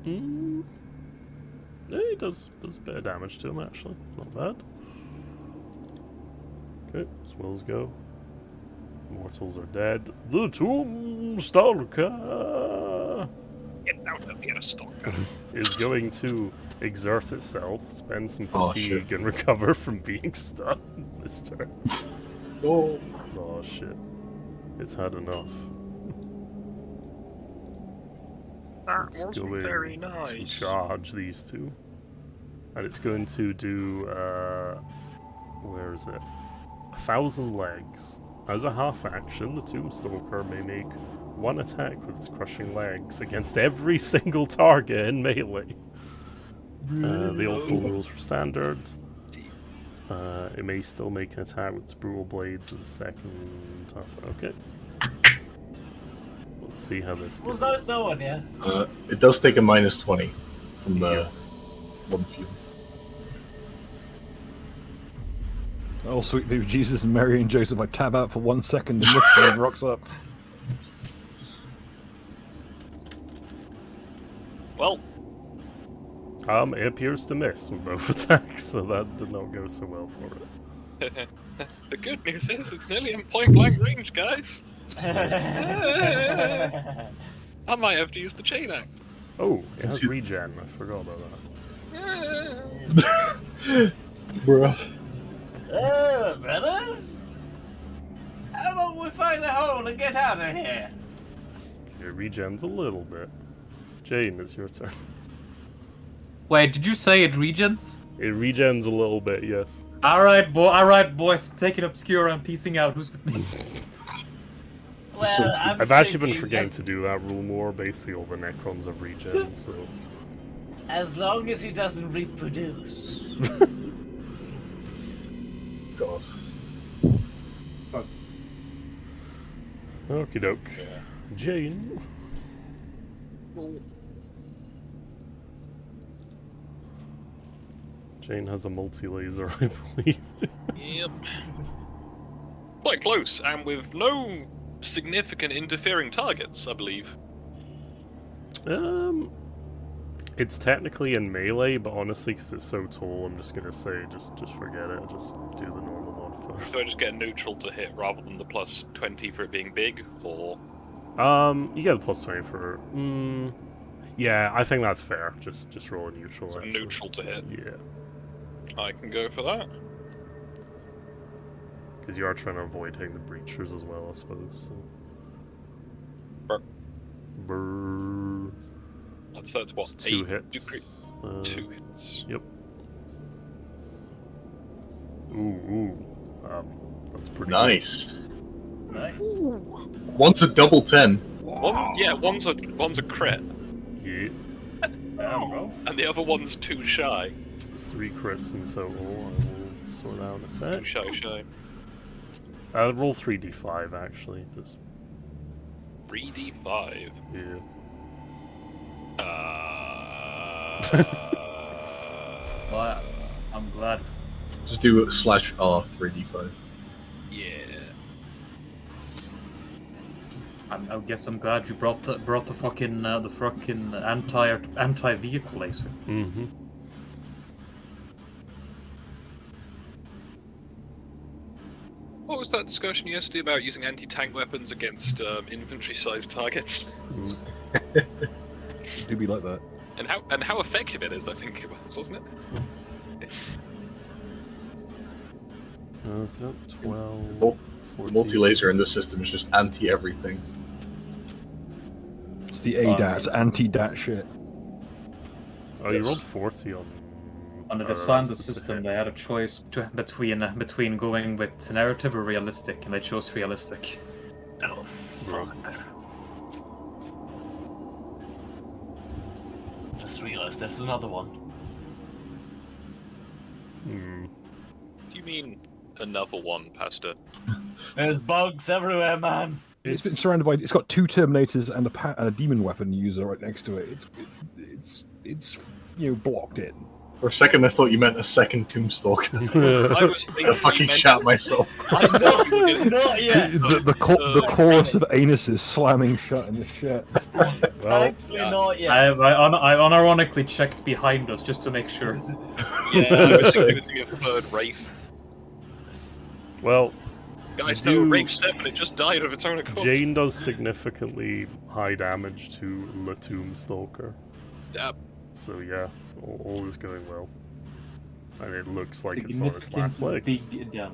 yeah, he does a bit of damage to him actually. Not bad. Okay, as Will's go. Mortals are dead. The Tomb Stalker Get out of here, stalker. is going to exert itself, spend some Oh, fatigue, shit. and recover from being stunned this turn. Oh. Oh shit. It's had enough. That It's wasn't going very to nice. charge these two. And it's going to do, where is it? 1,000 legs. As a half action, the Tombstalker may make one attack with its crushing legs against every single target in melee. The old full rules for standard. It may still make an attack with its brutal blades as a second half. Okay. Let's see how this goes. Was no one, yeah? It does take a minus 20 from the Yes. one field. Oh, sweet baby Jesus and Mary and Joseph, I tab out for 1 second and this thing rocks up. Well, It appears to miss with both attacks, so that did not go so well for it. the good news is it's nearly in point blank range, guys. I might have to use the chain axe. Oh, it has regen. I forgot about that. Bruh. Oh, brothers? How about we find a hole and get out of here? Okay, regen's a little bit. Jane, it's your turn. Wait, did you say it regens? It regens a little bit, yes. Alright, boys, I'm taking Obscura and piecing out. Who's with me? Well, I've actually been forgetting to do that rule more. Basically, all the Necrons have regen, so. As long as he doesn't reproduce. God. Okie doke. Jane. Jane has a multi-laser, I believe. Yep. Quite close, and with no significant interfering targets, I believe. It's technically in melee, but honestly, because it's so tall, I'm just gonna say just forget it. Just do the normal one first. So I just get a neutral to hit rather than the plus 20 for it being big, or... You get a plus 20 for... yeah, I think that's fair. Just roll a neutral, So actually. neutral to hit. Yeah. I can go for that. Because you are trying to avoid hitting the breachers as well, I suppose. So. Brr. Brr. That's what, It's 2 8 hits. degree- 2 hits. Yep. Ooh. That's pretty Nice. Nice. One's a double 10. One, yeah, one's a crit. good. Yeah. bro. and the other one's too shy. There's 3 crits in total. I will sort out in a sec. Too shy. Roll 3d5 actually. Just 3d5. yeah. Well, I'm glad. Just do /R 3d5. Yeah. I guess I'm glad you brought the fucking anti-vehicle laser. Mm-hmm. What was that discussion yesterday about using anti-tank weapons against infantry-sized targets? It do be like that. And how effective it is, I think it was, wasn't it? Okay, 12, The 14. multi-laser in this system is just anti-everything. It's the ADAT, anti-DAT shit. Oh, you Yes. rolled 40 on. When they that's designed the a system, hit. they had a choice between going with narrative or realistic, and they chose realistic. Oh, Bro. fuck. Just realised there's another one. Hmm. Do you mean another one, Pastor? There's bugs everywhere, man. It's been surrounded by. It's got 2 Terminators and a demon weapon user right next to it. It's blocked in. For a second, I thought you meant a second Tombstalker. I was thinking I fucking shat myself. I'm not yet. The chorus of anuses slamming shut in the shit. Well, Thankfully not yet. I unironically checked behind us just to make sure. Yeah, I was thinking a third Wraith. well, Guys, You no, do- Wraith 7, it just died of its own accord. Jane does significantly high damage to the Tombstalker. So yeah, all is going well. And it looks like it's on its last legs. Big damage.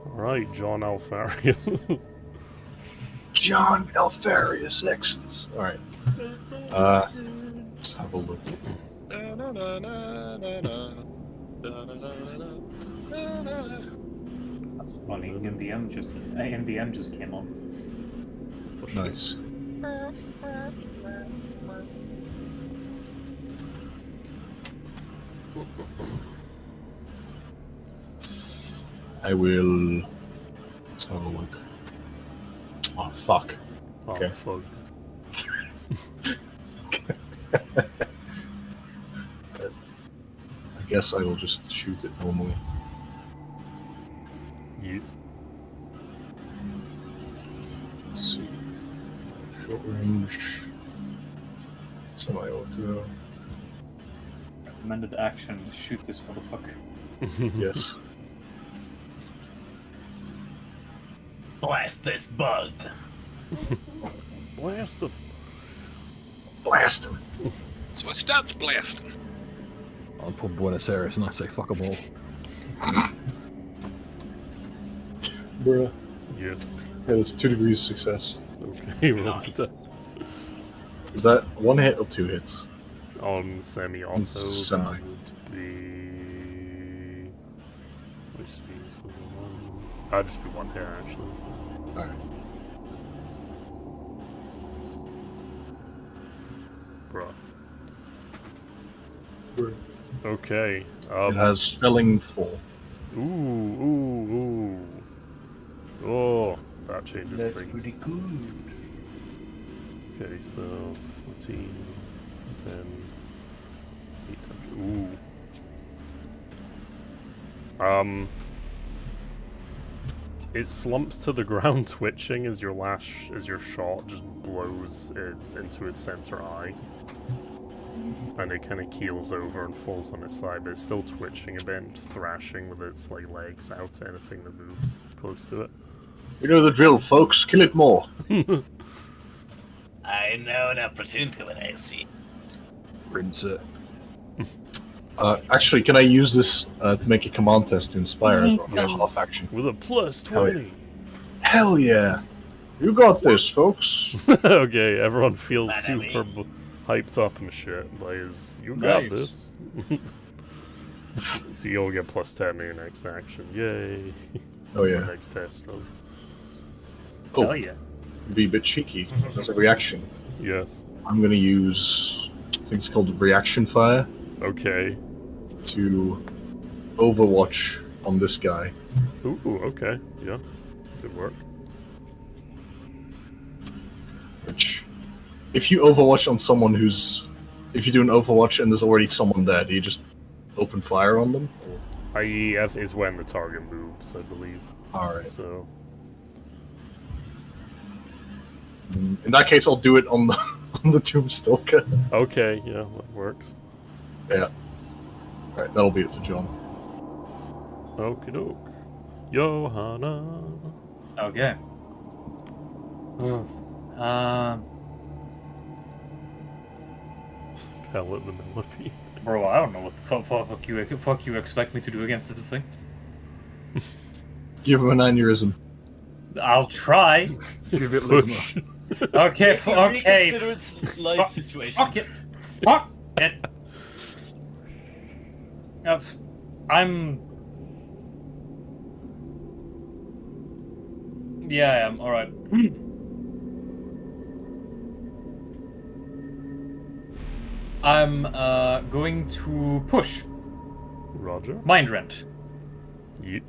Alright, John Alfarius. John Alfarius Exodus. Alright. Let's have a look. That's funny. In the end, just came on. Nice. I will. Let's have a look. Oh, fuck. Oh, Okay. fuck. I guess I will just shoot it normally. You. Let's see. Short range. Semi-auto. Recommended action: shoot this motherfucker. Yes. Blast this bug. Blast him. Blast him. So it starts blasting. I'll put Buenos Aires and I say fuck 'em all. Bruh. Yes. Yeah, that's 2 degrees of success. Okay, roll Nice. it Is that 1 hit or 2 hits? on semi-auto. Semi. That would be. Which is one. That'd just be 1 hit actually. Alright. Bruh. Okay. It has felling 4. Ooh. Oh, that changes That's things. pretty good. Okay, so 14, 10, 800. Ooh. It slumps to the ground, twitching as your shot just blows it into its center eye. And it kind of keels over and falls on its side, but it's still twitching a bit and thrashing with its legs out to anything that moves close to it. You know the drill, folks. Kill it more. I know an opportunity when I see. Rinse it. Actually, can I use this to make a command test to inspire as a Yes. half action? With a plus Hell yeah. 20. Hell yeah! You got this, folks. Okay, everyone feels Enemy. super hyped up and shit by his, you got Nice. this. So you'll get plus 10 in your next action. Yay. Oh Your yeah. next test run. Oh, Hell yeah. be a bit cheeky. As a reaction, Yes. I'm gonna use think it's called reaction fire, Okay. to Overwatch on this guy. Ooh, okay. Yeah. Good work. Which, if you Overwatch on someone who's... If you do an Overwatch and there's already someone there, do you just open fire on them? IEF is when the target moves, I believe. Alright. So, In that case, I'll do it on the, on the Tombstalker. okay, yeah, that works. Yeah. Alright, that'll be it for John. Okie doke. Johanna. Okay. Pellet the millipede. Bro, I don't know what the fuck you expect me to do against this thing. Give him an aneurysm. I'll try. Give it Push. Okay, okay. Reconsider its life situation. Fuck it. Fuck it. I'm. Yeah, I am. Alright. I'm going to push Roger. Mind Rent. Yeet.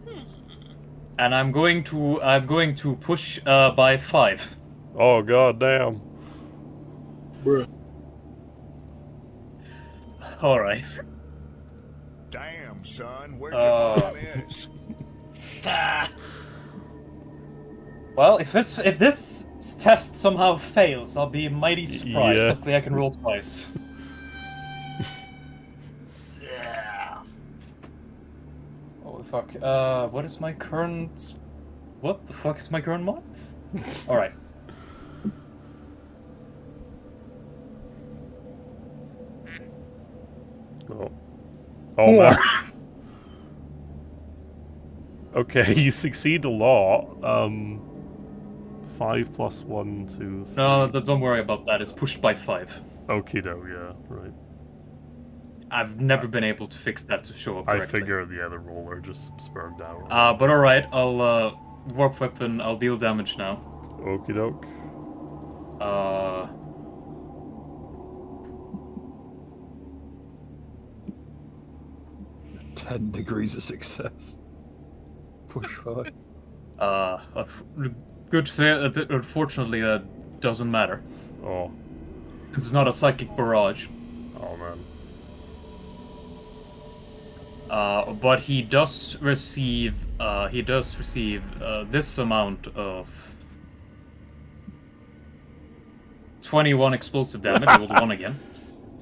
And I'm going to push by 5. Oh, god damn. Bruh. Alright. Damn, son, where'd you find this? Well, if this test somehow fails, I'll be mighty surprised. Yes. Hopefully I can roll twice. Yeah. Oh fuck. What is my current... What the fuck is my current mod? Alright. Oh. Oh, man. Okay, you succeed a lot. 5 plus 1, 2, 3. No, don't worry about that. It's pushed by 5. Okie doke, yeah, right. I've never been able to fix that to show up I correctly. figure the other roller just spurred down. But alright, I'll, warp weapon, I'll deal damage now. Okie doke. 10 degrees of success. Push 5. Good fair, unfortunately that doesn't matter. Oh. This is not a psychic barrage. Oh, man. But he does receive this amount of 21 explosive damage. I rolled 1 again.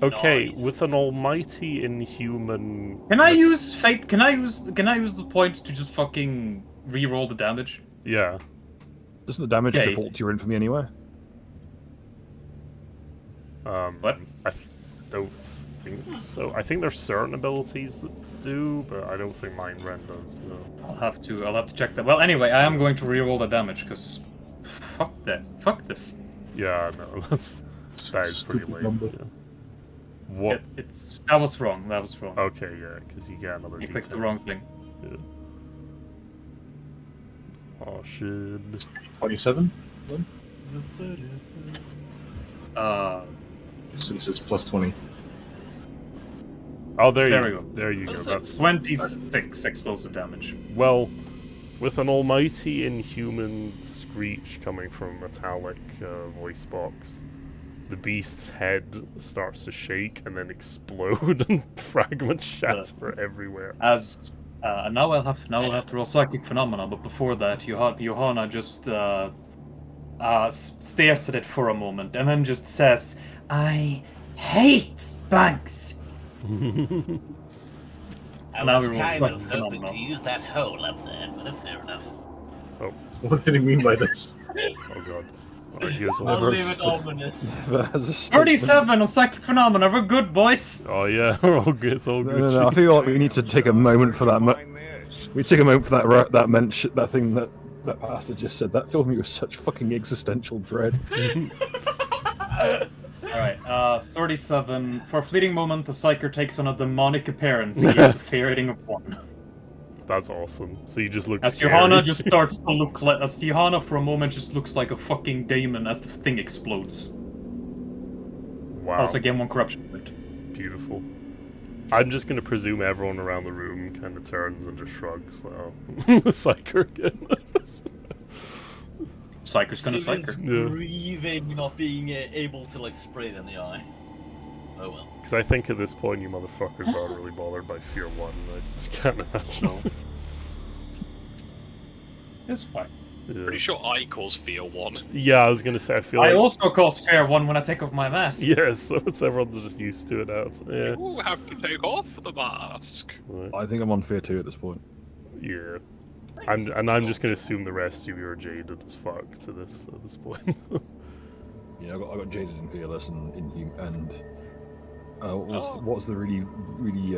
Okay, Nice. with an almighty inhuman... Can I use fate? Can I use the points to just fucking re-roll the damage? Yeah. Doesn't the damage Okay. default to your infamy anyway? What? I don't think so. I think there's certain abilities that do, but I don't think Mind Rend does, no. I'll have to check that. Well, anyway, I am going to re-roll the damage because fuck that. Fuck this. Yeah, no, that is pretty Stupid lame. number. Yeah. What? That was wrong. That was wrong. Okay, yeah, because you get another You D10. clicked the wrong thing. Yeah. Oh, shit. 27? Since it's plus 20. Oh, there There you we go. There you go. That's 26 explosive damage. well, with an almighty inhuman screech coming from a metallic voice box, the beast's head starts to shake and then explode, and fragments shatter everywhere. As now I'll have to roll psychic phenomena, but before that, Johanna just stares at it for a moment and then just says, "I hate banks." I Now was we roll kind psychic of hoping phenomena. to use that hole up there, but fair enough. What did he mean by this? Oh god. Alright, here's I'll one. leave it ominous. As a statement. 37 on psychic phenomena. We're good, boys. Oh yeah, we're all good. It's all No, good. no, no. I feel like we need to take a moment for that. Find this. We take a moment for that mention, that thing that pastor just said. That filled me with such fucking existential dread. Alright, 37. For a fleeting moment, the psyker takes on a demonic appearance and gives a fair rating of 1. That's awesome. So you just look As scary. Johanna just starts to look like... As Johanna for a moment just looks like a fucking demon as the thing explodes. Wow. Also gain 1 corruption point. Beautiful. I'm just gonna presume everyone around the room kind of turns and just shrugs. So, Psyker again. Psyker's gonna Sylvia's Psyker. Yeah. grieving not being able to like spray it in the eye. Oh well. Because I think at this point you motherfuckers aren't really bothered by Fear 1. I just can't imagine. It's fine. Yeah. Pretty sure I cause Fear 1. Yeah, I was gonna say, I feel I like... also cause Fair 1 when I take off my mask. Yes, so it's everyone's just used to it now. So, yeah. You have to take off the mask. Right. I think I'm on fear 2 at this point. Yeah. I'm just gonna assume the rest of you are jaded as fuck to this at this point. Yeah, I got jaded and fearless and what's the really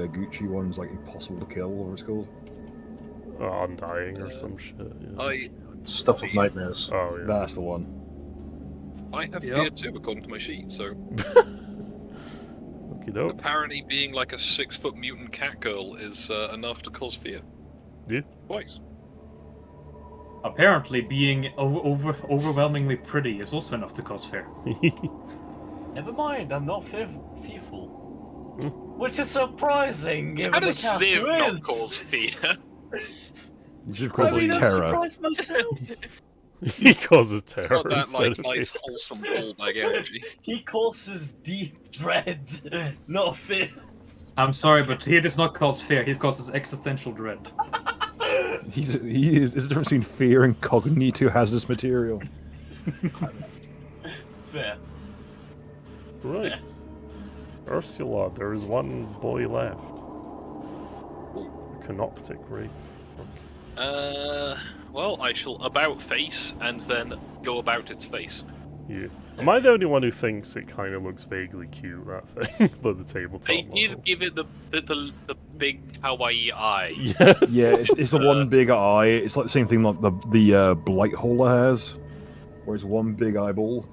Gucci ones, like impossible to kill, whatever it's called? Undying or some shit. Yeah. Stuff of nightmares. Oh yeah. That's the one. I have Yep. Fear 2 according to my sheet, so Okie doke. apparently being like a 6-foot mutant cat girl is enough to cause fear. Yeah. Twice. Apparently, being overwhelmingly pretty is also enough to cause fear. Never mind, I'm not fearful. Which is surprising, given How the does cast Ziv who not is. cause fear? You should I call mean, it I'm terror. surprised myself. He causes terror. Got that instead like of nice, fear. wholesome bull-bag energy. He causes deep dread, not fear. I'm sorry, but he does not cause fear. He causes existential dread. There's a difference between fear and cognito hazardous material. Fair. Right. Ursula, there is one boy left. A canoptic ray. Well, I shall about face and then go about its face. Yeah. Am I the only one who thinks it kind of looks vaguely cute, that thing? Like the tabletop They model? did give it the big kawaii eye. Yeah. Yeah, it's the one big eye. It's like the same thing like the blight holder has, where it's one big eyeball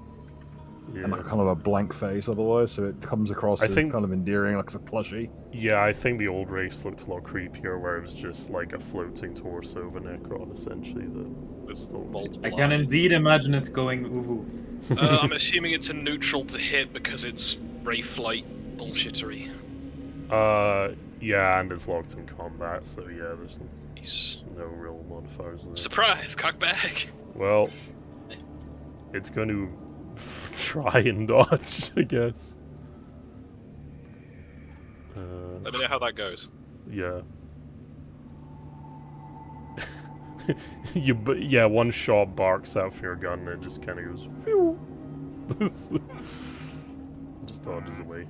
and like kind of a blank face otherwise, so it comes across I as think- kind of endearing, like it's a plushie. Yeah, I think the old race looked a lot creepier, where it was just like a floating torso of a Necron, essentially, that was not multiple I can eyes. indeed imagine it going ooh. I'm assuming it's a neutral to hit because it's ray flight bullshittery. Yeah, and it's locked in combat, so yeah, there's Nice. no real modifiers there. Surprise, cockback! Well, it's going to try and dodge, I guess. Let me know how that goes. Yeah. Yeah, one shot barks out for your gun and it just kind of goes, phew. Just dodges away.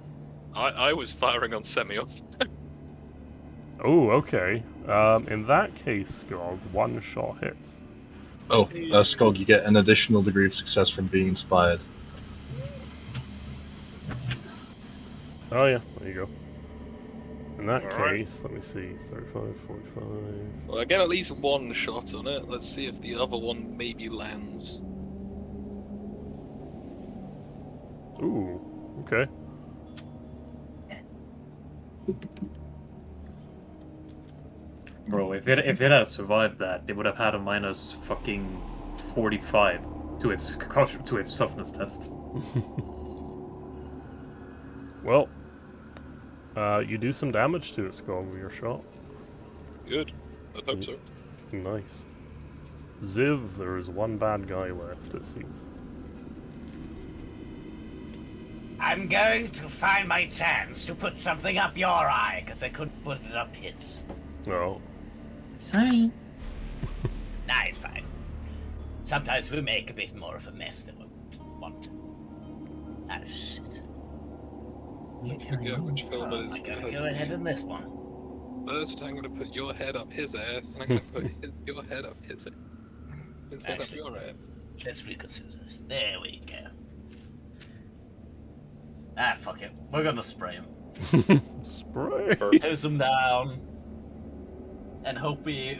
I was firing on Semyon. Oh, okay. In that case, Skog, one shot hits. Oh, Skog, you get an additional degree of success from being inspired. Oh yeah, there you go. In that Alright. case, let me see, 35, 45... Well, I get at least one shot on it. Let's see if the other one maybe lands. Ooh, okay. Bro, if it had survived that, it would have had a minus fucking 45 to its toughness test. Well, you do some damage to it, Skog, with your shot. Good. I hope so. Nice. Ziv, there is one bad guy left, it seems. I'm going to find my chance to put something up your eye, because I couldn't put it up his. Oh. Sorry. Nah, it's fine. Sometimes we make a bit more of a mess than we want. Oh, shit. I forget which film it is. I gotta go ahead in this one. First, I'm gonna put your head up his ass, and I'm gonna put your head up his head up Actually, your ass. Let's reconsider this. There we go. Ah, fuck it. We're gonna spray him. Spray! Hose him down. And hope we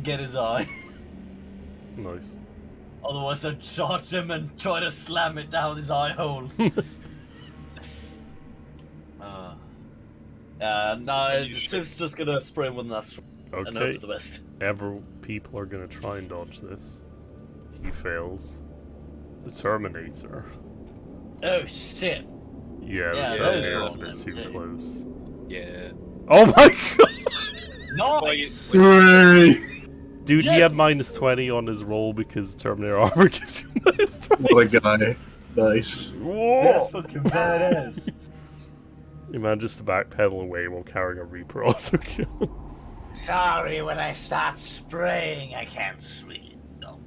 get his eye. Nice. Otherwise I'd charge him and try to slam it down his eye hole. No, Siv's just gonna spray him with that and hope Okay, for the best. people are gonna try and dodge this. He fails. The Terminator. Oh shit. Yeah, Yeah, the those Terminator's are a on bit them too too. close. Yeah. Oh my god! Nice. Hooray! Dude, he had Yes! minus 20 on his roll because Terminator armor gives you minus 20. What a guy. Nice. Whoa! That's fucking badass. You managed to backpedal away while carrying a Reaper also kill. Sorry, when I start spraying, I can't swing. No.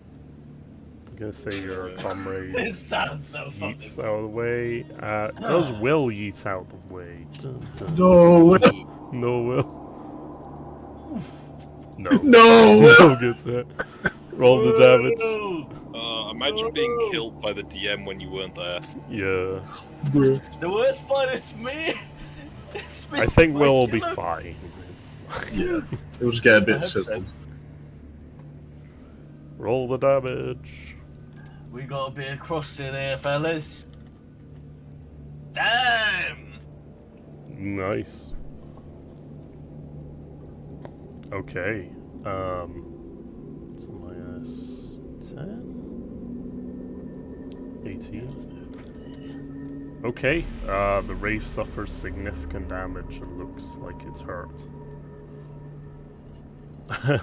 I'm gonna say your comrade This sounds so yeets fucking. out of the way. Does Will yeet out the way? Dun, dun. No. No, Will. No. No! Will gets it. Roll the damage. Imagine being killed by the DM when you weren't there. Yeah. The worst part, it's me. It's me. I think Will will be Killer. fine. It's fine. Yeah. It was get a I bit hope so. sizzled. Roll the damage. We got a bit of crossing there, fellas. Damn! Nice. Okay. So minus 10? 18? Okay. The Wraith suffers significant damage and looks like it's hurt.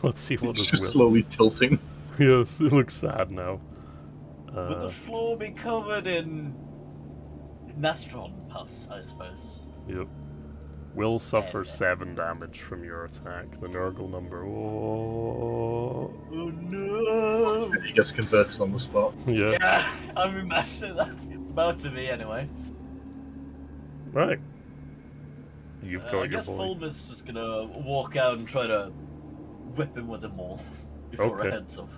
Let's see what It's this just will. slowly tilting. Yes, it looks sad now. Would the floor be covered in Nastron pus, I suppose? Yep. Will suffer 7 damage from your attack. The Nurgle number. Oh. Oh no! He gets converted on the spot. Yeah. Yeah, I'm imagining that. About to be anyway. Right. You've got I your guess boy. Fulmer's just gonna walk out and try to whip him with them all before Okay. it heads off.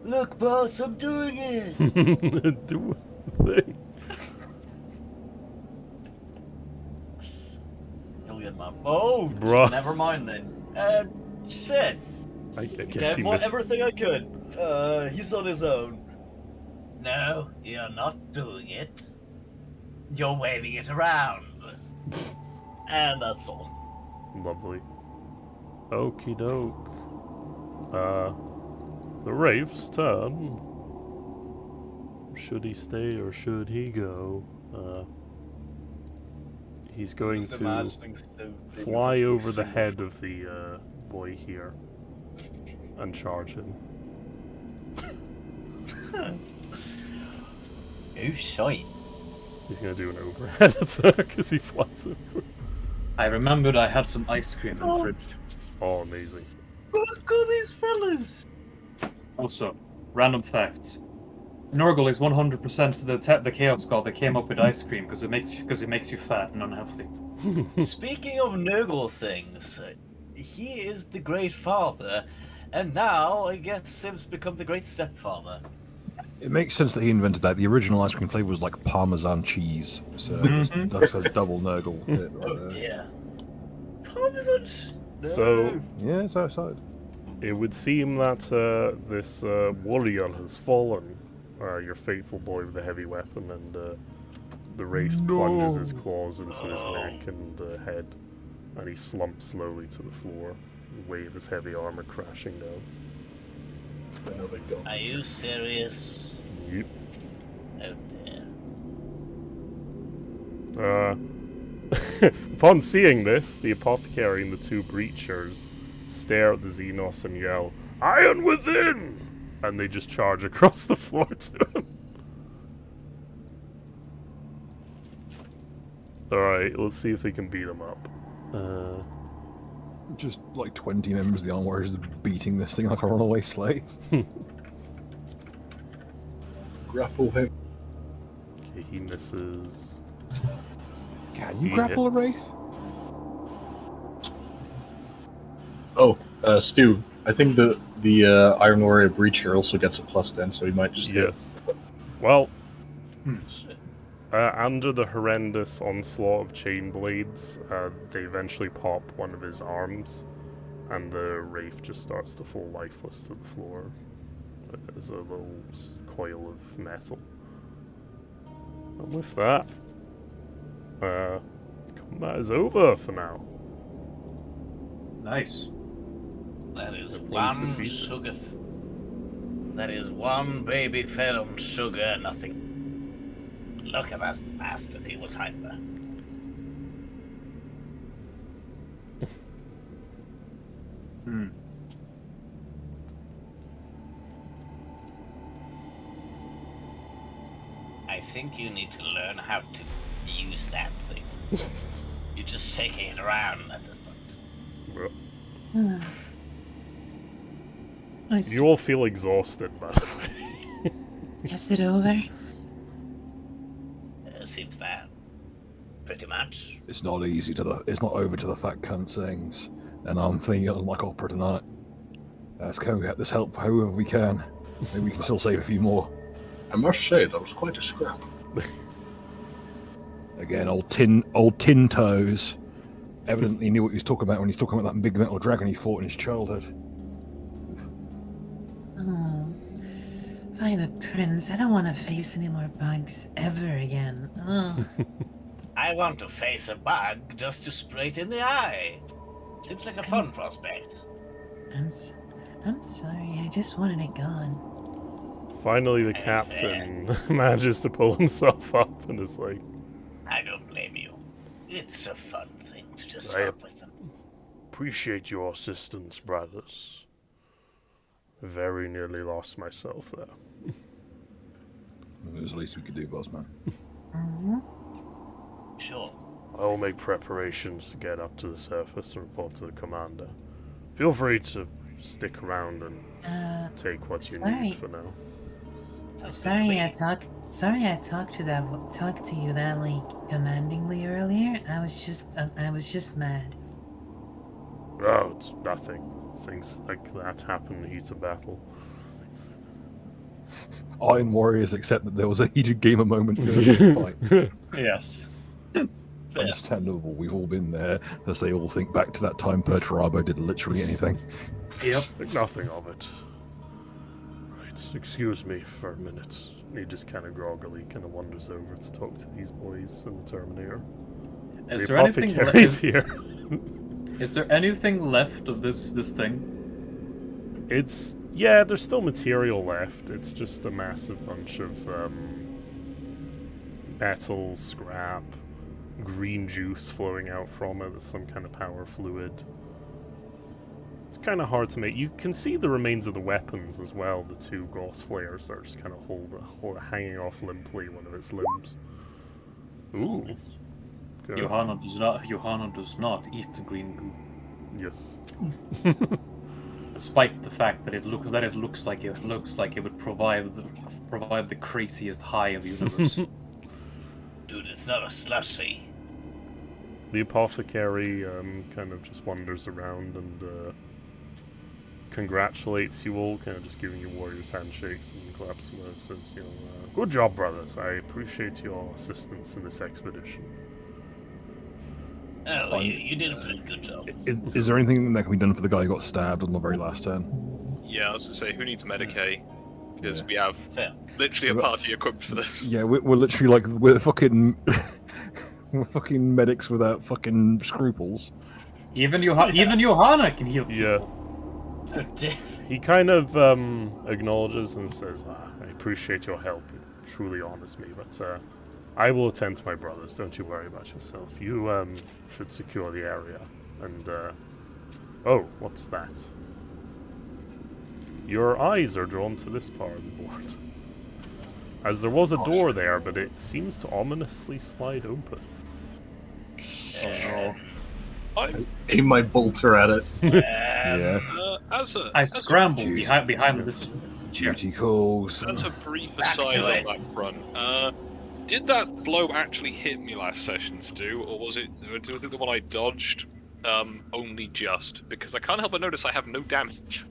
Look, boss, I'm doing it! Do a thing. He'll get my. Oh, Bruh. never mind then. Shit. I guess Okay, he more, misses. everything I could. He's on his own. No, you're not doing it. You're waving it around. And that's all. Lovely. Okie doke. The Wraith's turn. Should he stay or should he go? He's going Just to imagining so big fly of a over the suit. head of the boy here and charge him. Oh, shite. He's going to do an overhead attack as he flies over. I remembered I had some ice cream in the Oh. fridge. Oh, amazing. Look at these fellas! Also, random facts. Nurgle is 100% the Chaos God that came up with ice cream because it makes you fat and unhealthy. Speaking of Nurgle things, he is the Great Father, and now I guess Sim's become the Great Stepfather. It makes sense that he invented that. The original ice cream flavor was like Parmesan cheese, so that's a double Nurgle bit right Oh there. dear. Parmesan. No. So, Yeah, it's outside. it would seem that this warrior has fallen. Your faithful boy with the heavy weapon, and the Wraith plunges his claws into his neck and head, and he slumps slowly to the floor, the weight of his heavy armor crashing down. Another gun. Are you serious? Yep. Oh dear. Upon seeing this, the apothecary and the two breachers stare at the Xenos and yell, "Iron within!" And they just charge across the floor to him. Alright, let's see if they can beat him up. Just like 20 members of the Arm Warriors beating this thing like a runaway slave. Grapple him. Okay, he misses. Can you He grapple a hits. Wraith? Oh, Stu, I think the Iron Warrior Breacher also gets a +10, so he might just hit. Yes. Well, Shit. under the horrendous onslaught of chain blades, they eventually pop one of his arms, and the Wraith just starts to fall lifeless to the floor as a little coil of metal. And with that, combat is over for now. Nice. That is Everyone's one defeated. sugar. That is one baby fed on sugar, nothing. Look at that bastard, he was hyper. I think you need to learn how to use that thing. You're just shaking it around at this point. You all feel exhausted, by the way. Is it over? Seems that. Pretty much. It's not easy it's not over to the fat cunt sings, and I'm feeling like opera tonight. Let's go get this help however we can. Maybe we can still save a few more. I must say, that was quite a scrap. Again, old tin toes. Evidently knew what he was talking about when he's talking about that big metal dragon he fought in his childhood. Oh, by the prince, I don't want to face any more bugs ever again. Ugh. I want to face a bug just to spray it in the eye. Seems like a fun prospect. I'm sorry, I just wanted it gone. Finally, the captain manages to pull himself up and is like, I don't blame you. It's a fun thing to just fuck with them. appreciate your assistance, brothers. Very nearly lost myself there. It was the least we could do, boss man. Sure. I will make preparations to get up to the surface and report to the commander. Feel free to stick around and take what you need for now. Sorry I talked to you that like commandingly earlier. I was just mad. Oh, it's nothing. Things like that happen in the heat of battle. Iron Warriors accept that there was a heated gamer moment during the fight. Yes. Understandable, we've all been there, as they all think back to that time Perturabo did literally anything. Yep. Think nothing of it. Right, excuse me for a minute. He just kind of groggily kind of wanders over to talk to these boys in the Terminator. Is The there anything apothecary's here. Is there anything left of this thing? Yeah, there's still material left. It's just a massive bunch of metal, scrap, green juice flowing out from it. There's some kind of power fluid. It's kind of hard to make. You can see the remains of the weapons as well. The two Gauss flares that are just kind of hanging off limply one of its limbs. Ooh. Good. Johanna does not eat the green goo. Yes. Despite the fact that it looks like it would provide the craziest high in the universe. Dude, it's not a slushy. The apothecary kind of just wanders around and congratulates you all, kind of just giving you warriors handshakes and claps and says, good job, brothers. I appreciate your assistance in this expedition. Oh, you did a pretty good job. Is there anything that can be done for the guy who got stabbed on the very last turn? Yeah, I was gonna say, who needs Medicaid? Because we have literally a party equipped for this. Yeah, we're literally like, we're fucking medics without fucking scruples. Even Johanna can heal people. Yeah. He kind of acknowledges and says, I appreciate your help. It truly honors me, but I will attend to my brothers. Don't you worry about yourself. You should secure the area. And, oh, what's that? Your eyes are drawn to this part of the board. As there was a door there, but it seems to ominously slide open. I aim my bolter at it. Yeah. I scramble behind this. Duty calls. As a brief aside on that front, did that blow actually hit me last session, Stu, or was it the one I dodged? Only just because I can't help but notice I have no damage.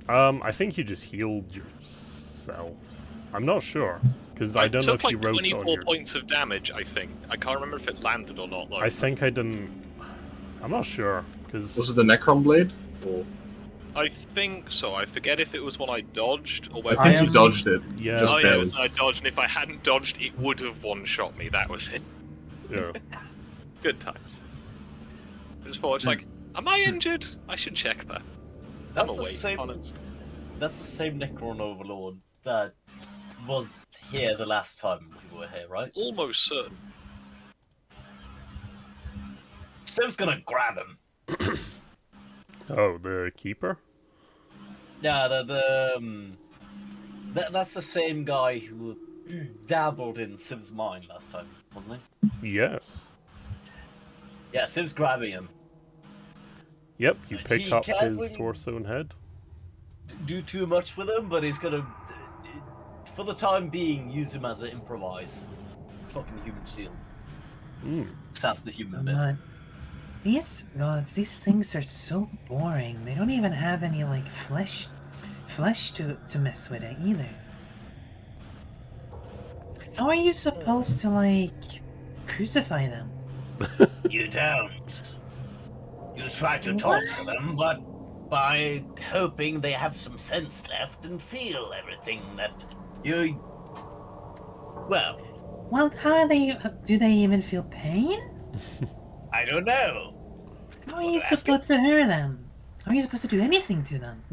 I think you just healed yourself. I'm not sure because I don't know if you wrote like 24 on your... points of damage. I think I can't remember if it landed or not. Though. I think I didn't. I'm not sure because Was it the Necron blade? Or... I think so. I forget if it was one I dodged or I whether think you dodged it. Yeah. Just I barely. dodged, and if I hadn't dodged, it would have one-shot me. That was it. Yeah. Good times. I just thought it's like, am I injured? I should check that. That's I'm the awake, same. honest. that's the same Necron Overlord that was here the last time we were here, right? Almost certain. Sim's gonna grab him. Oh, the keeper? Yeah, that's the same guy who dabbled in Sim's mind last time, wasn't he? Yes. Yeah, Sim's grabbing him. Yep, you pick He up can't his really torso and head. do too much with him, but he's gonna, for the time being, use him as an improvised fucking human shield. That's the human bit. But these gods, these things are so boring. They don't even have any like flesh to mess with it either. How are you supposed to like crucify them? You don't. You try to talk to them, but by hoping they have some sense left and feel everything that you. Well, How are they? Do they even feel pain? I don't know. How are you supposed to hurt them? How are you supposed to do anything to them?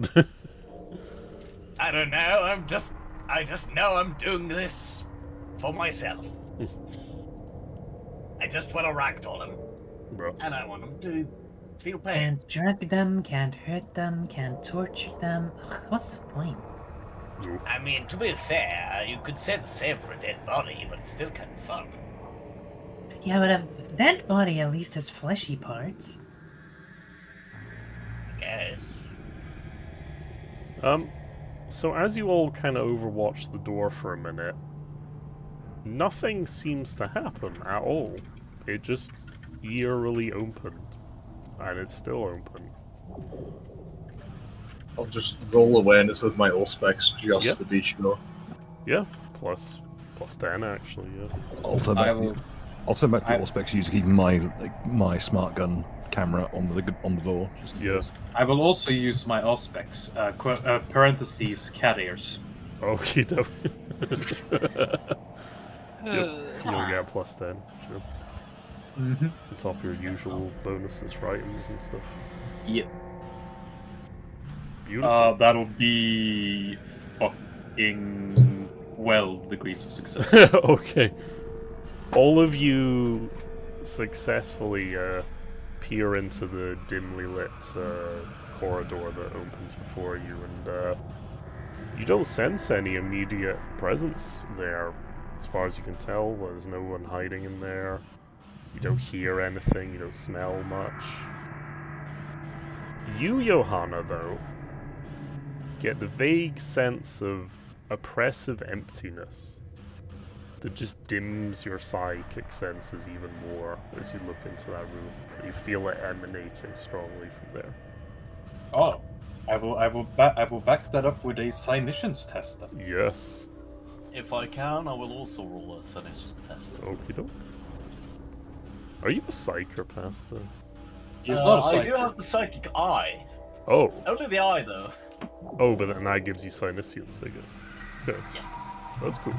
I don't know. I just know I'm doing this for myself. I just want to ragdoll them. Bro. And I want them to feel pain. Can't drug them, can't hurt them, can't torture them. Ugh, what's the point? I mean, to be fair, you could say the same for a dead body, but it's still kind of fun. Yeah, but a dead body at least has fleshy parts. I guess. So as you all kind of overwatch the door for a minute, nothing seems to happen at all. It just eerily opened, and it's still open. I'll just roll awareness with my Auspex just to be sure. Yeah, plus 10 actually, yeah. I'll turn back to the Auspex using my smart gun camera on the door. Yeah. I will also use my Auspex, parentheses, cat ears. Okay, you'll get plus 10, sure. On top of your usual bonuses for items and stuff. Yep. Beautiful. That'll be fucking 12 degrees of success. Okay. All of you successfully peer into the dimly lit corridor that opens before you, and you don't sense any immediate presence there. As far as you can tell, there's no one hiding in there. You don't hear anything, you don't smell much. You, Johanna, though, get the vague sense of oppressive emptiness that just dims your psychic senses even more as you look into that room. You feel it emanating strongly from there. Oh, I will back that up with a Cynicians test then. Yes. If I can, I will also roll a Cynicians test. Okie doke. Are you a psyker, Pastor? He's not a I psychic. do have the psychic eye. Oh. Only the eye, though. Oh, but then that gives you Cynicians, I guess. Okay. Yes. That's cool.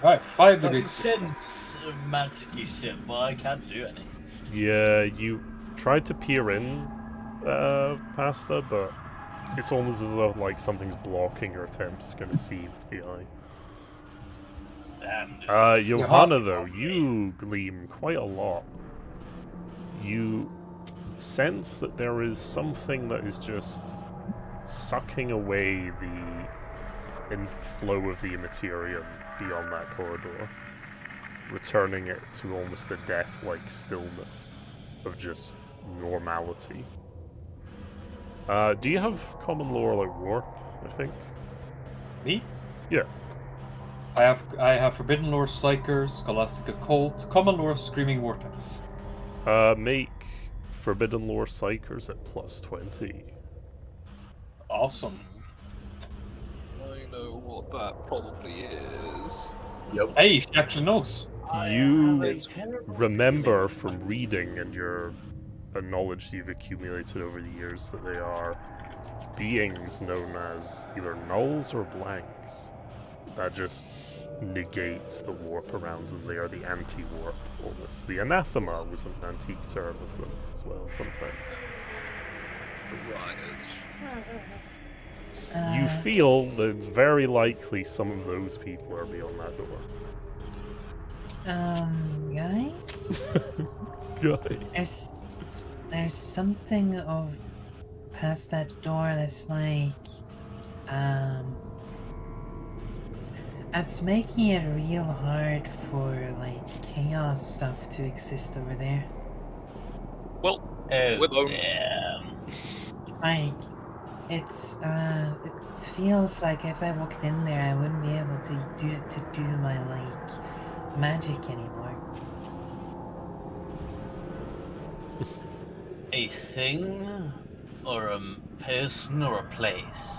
Alright, 5 So I can degrees. sense magic-y shit, but I can't do any. Yeah, you tried to peer in, Pasta, but it's almost as though like something's blocking your attempts to kind of see with the eye. Johanna, though, you gleam quite a lot. You sense that there is something that is just sucking away the inflow of the Immaterium beyond that corridor, returning it to almost a death-like stillness of just normality. Do you have common lore like warp, I think? Me? Yeah. I have Forbidden Lore Psyker, Scholastic Occult, Common Lore Screaming Vortex. Make Forbidden Lore Psykers at plus 20. Awesome. I know what that probably is. Yep. Hey, she actually knows. You remember from reading and your knowledge you've accumulated over the years that they are beings known as either nulls or blanks that just negate the warp around them. They are the anti-warp, almost. The anathema was an antique term of them as well, sometimes. Right. You feel that it's very likely some of those people are beyond that door. Guys? Guys. There's something past that door that's like, that's making it real hard for, like, chaos stuff to exist over there. Well, Like, it feels like if I walked in there, I wouldn't be able to do my, like, magic anymore. A thing, or a person, or a place?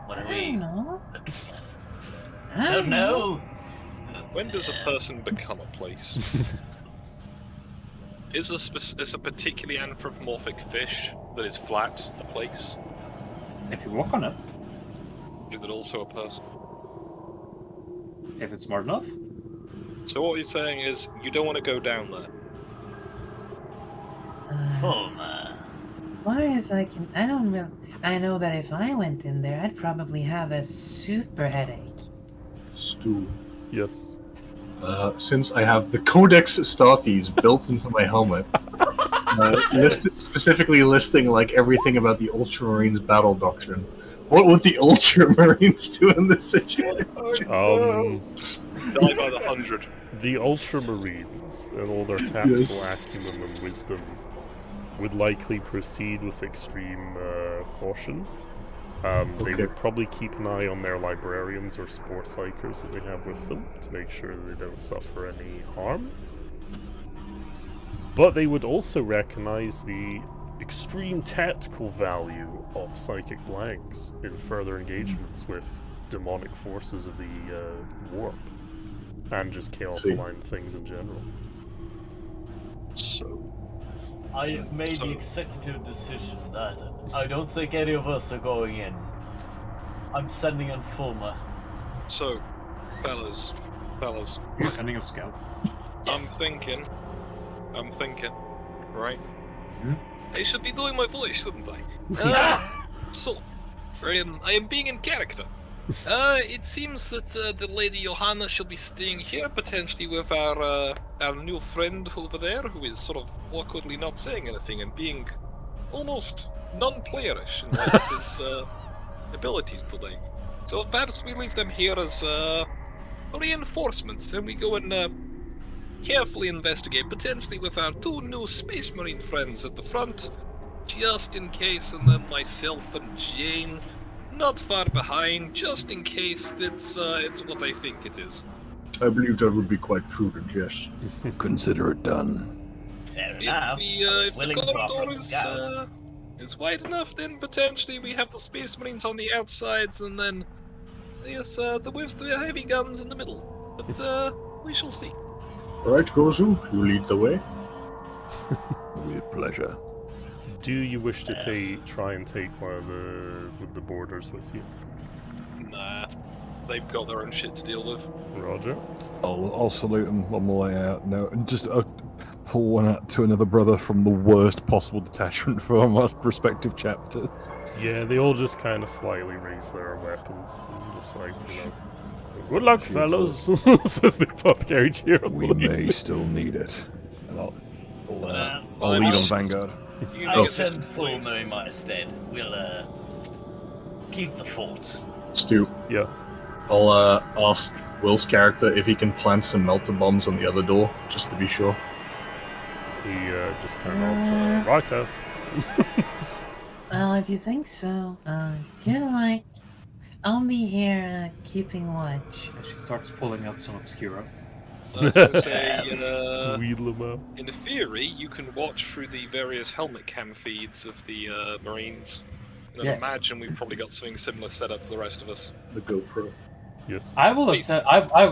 What are I we don't know. looking at? I don't know. when does a person become a place? Is a particularly anthropomorphic fish that is flat a place? If you walk on it, Is it also a person? if it's smart enough. So what you're saying is you don't want to go down there. Fulmer. Far as I can, I know that if I went in there, I'd probably have a super headache. Stu. Yes. Since I have the Codex Astartes built into my helmet, specifically listing like everything about the Ultramarines battle doctrine, what would the Ultramarines do in this situation? Die by the 100. The Ultramarines and all their tactical acumen and wisdom would likely proceed with extreme caution. They would probably keep an eye on their librarians or sports hikers that they have with them to make sure that they don't suffer any harm. But they would also recognize the extreme tactical value of psychic blanks in further engagements with demonic forces of the warp and just chaos-aligned things in general. So, I have made the executive decision that I don't think any of us are going in. I'm sending in Fulmer. so, fellas, You're sending a scout. Yes. I'm thinking, right? Hmm? I should be doing my voice, shouldn't I? So, I am being in character. It seems that the Lady Johanna shall be staying here, potentially with our new friend over there, who is sort of awkwardly not saying anything and being almost non-playerish in light of his abilities today. So perhaps we leave them here as reinforcements, and we go and carefully investigate, potentially with our two new Space Marine friends at the front, just in case, and then myself and Jane not far behind, just in case it's what I think it is. I believe that would be quite prudent, yes. Consider it done. Fair enough. If the willing to offer corridor a scout. is wide enough, then potentially we have the Space Marines on the outsides, and then with the heavy guns in the middle. But we shall see. Alright, Gozu, you lead the way. With pleasure. Do you wish to try and take one of the boarders with you? Nah, they've got their own shit to deal with. Roger. I'll salute them on my way out now, and just pull one out to another brother from the worst possible detachment from our respective chapters. Yeah, they all just kind of slightly raise their weapons. And just like, good luck, fellows, says the apothecary cheerfully. We may still need it. And I'll I lead on must- Vanguard. You I'll get this send Fulmer in my stead. We'll keep the fort. Stu, Yeah. I'll ask Will's character if he can plant some melter bombs on the other door, just to be sure. He just kind of nods, righto. Well, if you think so, good luck. I'll be here keeping watch. She starts pulling out some Obscura. I was going to say, Wheedle 'em up. in theory, you can watch through the various helmet cam feeds of the Marines. And Yeah. I imagine we've probably got something similar set up for the rest of us. The GoPro. Yes. I will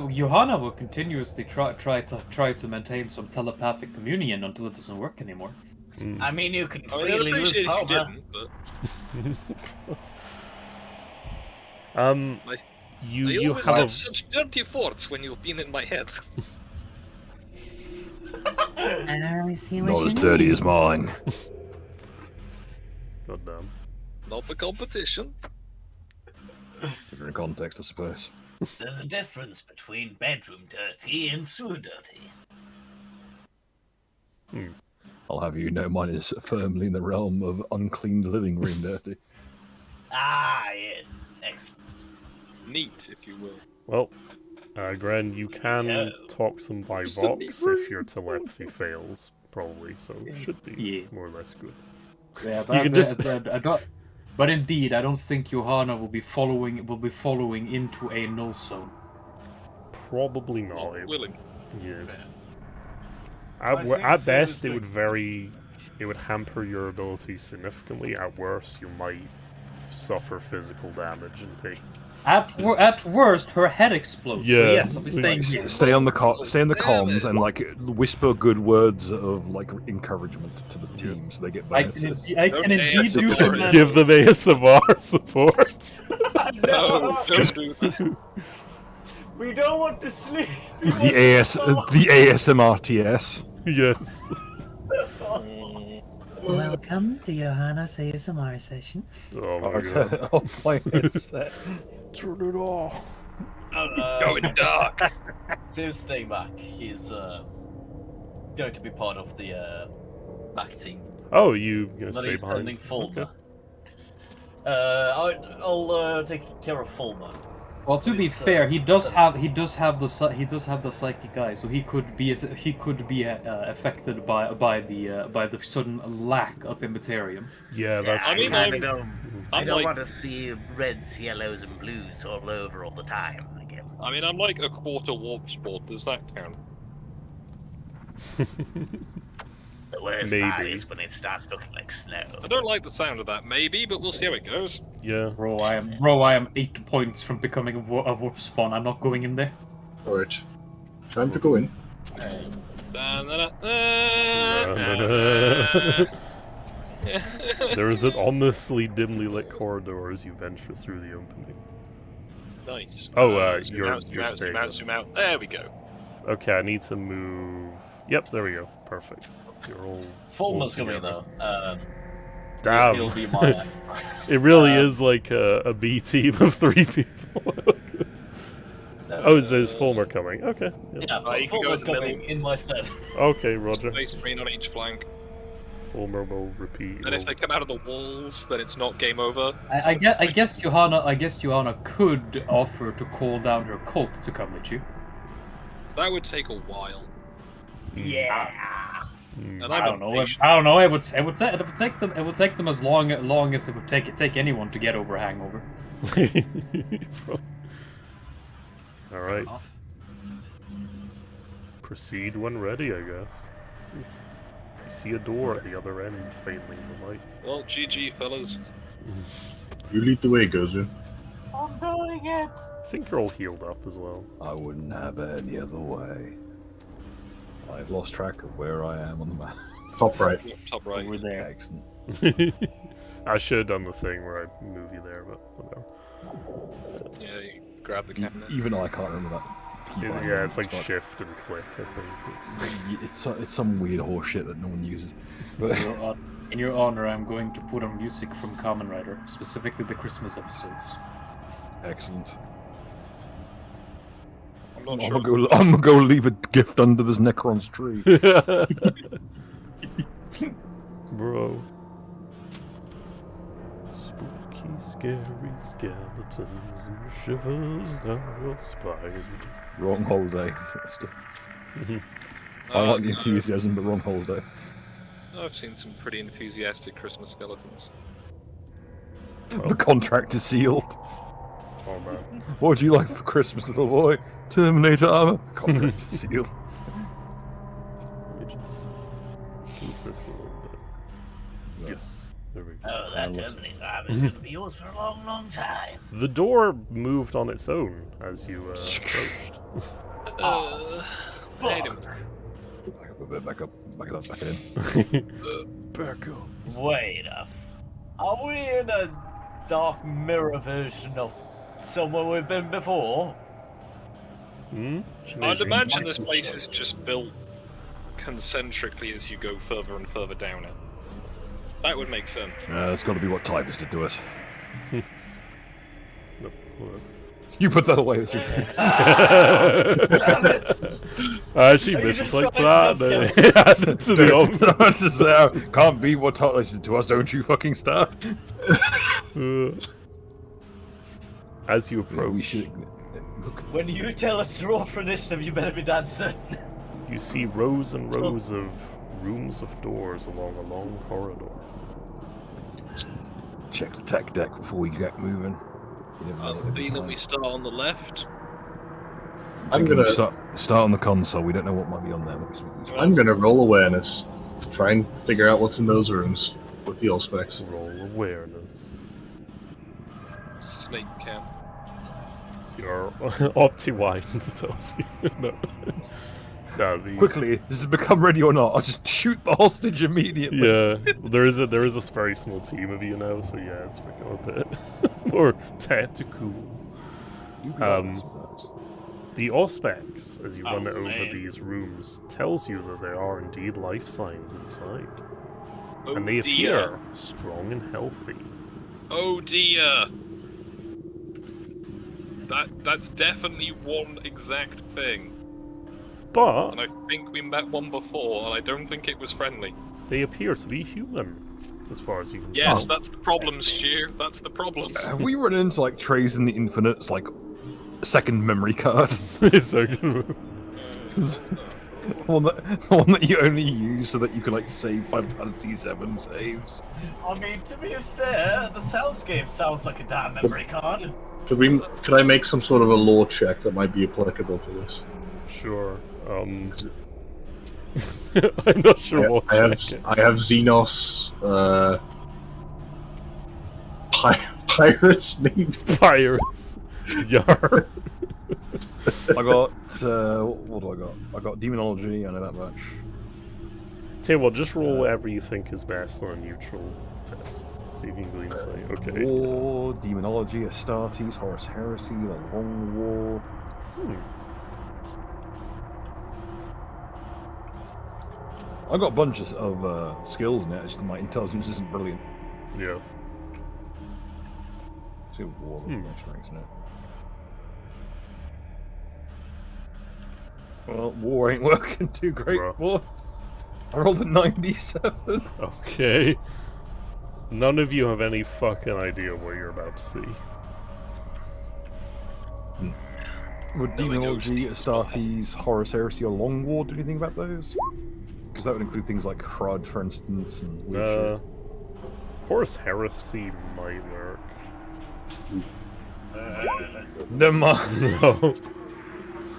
Johanna will continuously try to maintain some telepathic communion until it doesn't work anymore. Mm. I mean, you can I would freely lose appreciate if you Fulmer. didn't, but You I always have have such dirty forts when you've been in my head. I don't really see what Not you as dirty mean. as mine. Goddamn. Not a competition. Different context, I suppose. There's a difference between bedroom dirty and sewer dirty. I'll have you know mine is firmly in the realm of uncleaned living room dirty. Ah, yes. Excellent. Neat, if you will. Well, Gren, you can talk some by vox if your telepathy fails, probably, so it should be more or less good. Yeah, You can just... But indeed, I don't think Johanna will be following into a null zone. Probably not. Not willing. Yeah. think At so best, as it would hamper your abilities significantly. At worst, you might suffer physical damage and pain. At worst, her head explodes. Yeah. So yes, I'll be staying here. Stay on the comms and like whisper good words of like encouragement to the team so they get bonuses. I can indeed do that. Give them ASMR support. No, don't do that. We don't want to sleep. The ASMRTS. Yes. Welcome to Johanna's ASMR session. Oh my god. Off my headset. Turn it off. Going dark. Tim's staying back. He's going to be part of the back team. Oh, you gonna But stay he's behind? sending Fulmer. Okay. I'll take care of Fulmer. Well, to be fair, he does have the psychic eye, so he could be affected by the sudden lack of immaterium. Yeah, that's I true. mean, I I'm don't like, want to see reds, yellows, and blues all over all the time again. I mean, I'm like a quarter warp sport. Does that count? The worst Maybe. part is when it starts looking like snow. I don't like the sound of that. Maybe, but we'll see how it goes. Yeah. Bro, I am 8 points from becoming a warp spawn. I'm not going in there. Alright. Time to go in. There is an ominously dimly lit corridor as you venture through the opening. Nice. Oh, Zoom you're out, zoom out, staying zoom out, with- zoom out. There we go. Okay, I need to move. Yep, there we go. Perfect. You're all. Fulmer's all coming together. though. Damn. He'll be my. It really is like a B team of 3 people. Oh, is Fulmer coming? Okay. Yeah, You can go Fulmer's in the coming in my stead. Okay, Roger. Space marine on each flank. Fulmer will repeat. And if they come out of the walls, then it's not game over. I guess Johanna could offer to call down her cult to come with you. That would take a while. Yeah. And I don't know. It would take them as long as it would take anyone to get over a hangover. All right. Proceed when ready, I guess. You see a door at the other end, faintly in the light. Well, GG, fellas. You lead the way, Gozu. I'm doing it. I think you're all healed up as well. I wouldn't have it any other way. I've lost track of where I am on the map. Top right. Top right. Over there. Excellent. I should have done the thing where I move you there, but whatever. Yeah, you grab the cabinet. Even I can't remember that. Yeah, it's like shift and click, I think. It's some weird horse shit that no one uses. But In your honor, I'm going to put on music from Kamen Rider, specifically the Christmas episodes. excellent. I'm not I'm sure. gonna go leave a gift under this Necron's tree. Bro. Spooky, scary skeletons and shivers down your spine. Wrong holiday. I like the enthusiasm, but wrong holiday. I've seen some pretty enthusiastic Christmas skeletons. The contract is sealed. Oh man. What would you like for Christmas, little boy? Terminator armor. Contract is sealed. Let me just move this a little bit. Yes. There we go. Oh, that Terminator armor is going to be yours for a long, long time. The door moved on its own as you approached. Wait a minute. Back up, back it up, back it in. Back up. Wait up. Are we in a dark mirror version of somewhere we've been before? Hmm? I'd imagine this place is just built concentrically as you go further and further down it. That would make sense. It's got to be what Typhus did to us. You put that away. This is... I actually misclicked that. Add it to the oven. Can't be what taught to us. Don't you fucking start. As you approach, We should... When you tell us to roll for initiative, you better be dancing. you see rows and rows of rooms of doors along a long corridor. Check the tech deck before we get moving. Feeling we start on the left. I'm gonna start on the console. We don't know what might be on there. I'm gonna roll awareness to try and figure out what's in those rooms with the specs. Roll awareness. Snake camp. Your Opti-Wind tells you. No, Quickly, does it become ready or not? I'll just shoot the hostage immediately. Yeah, there is a very small team of you now, so yeah, it's become a bit more tactical. The auspex, as you run over these rooms, tells you that there are indeed life signs inside. And they appear strong and healthy. Oh dear! That's definitely one exact thing. But and I think we met one before, and I don't think it was friendly. They appear to be human, as far as you can tell. Yes, that's the problem, Stu. That's the problem. Have we run into like Trays in the Infinites, like second memory card? one that you only use so that you can like save Final Fantasy VII saves. I mean, to be fair, the soundscape sounds like a damn memory card. Could I make some sort of a lore check that might be applicable to this? Sure. I'm not sure what I have Xenos, pirates named pirates. Yar. I got what do I got? I got demonology. I know that much. Tell you what, just roll whatever you think is best on a neutral test. See if you can glean insight. Okay. War, demonology, Astartes, Horus Heresy, the Long War. I got bunches of skills in it. Just my intelligence isn't brilliant. Yeah. See what war next ranks in it. Well, war ain't working too great, boys. I rolled a 97. Okay. None of you have any fucking idea what you're about to see. Would demonology, Astartes, Horus Heresy, or Long War do anything about those? Because that would include things like Crud, for instance, and weird shit. Horus Heresy might work. Never mind. No.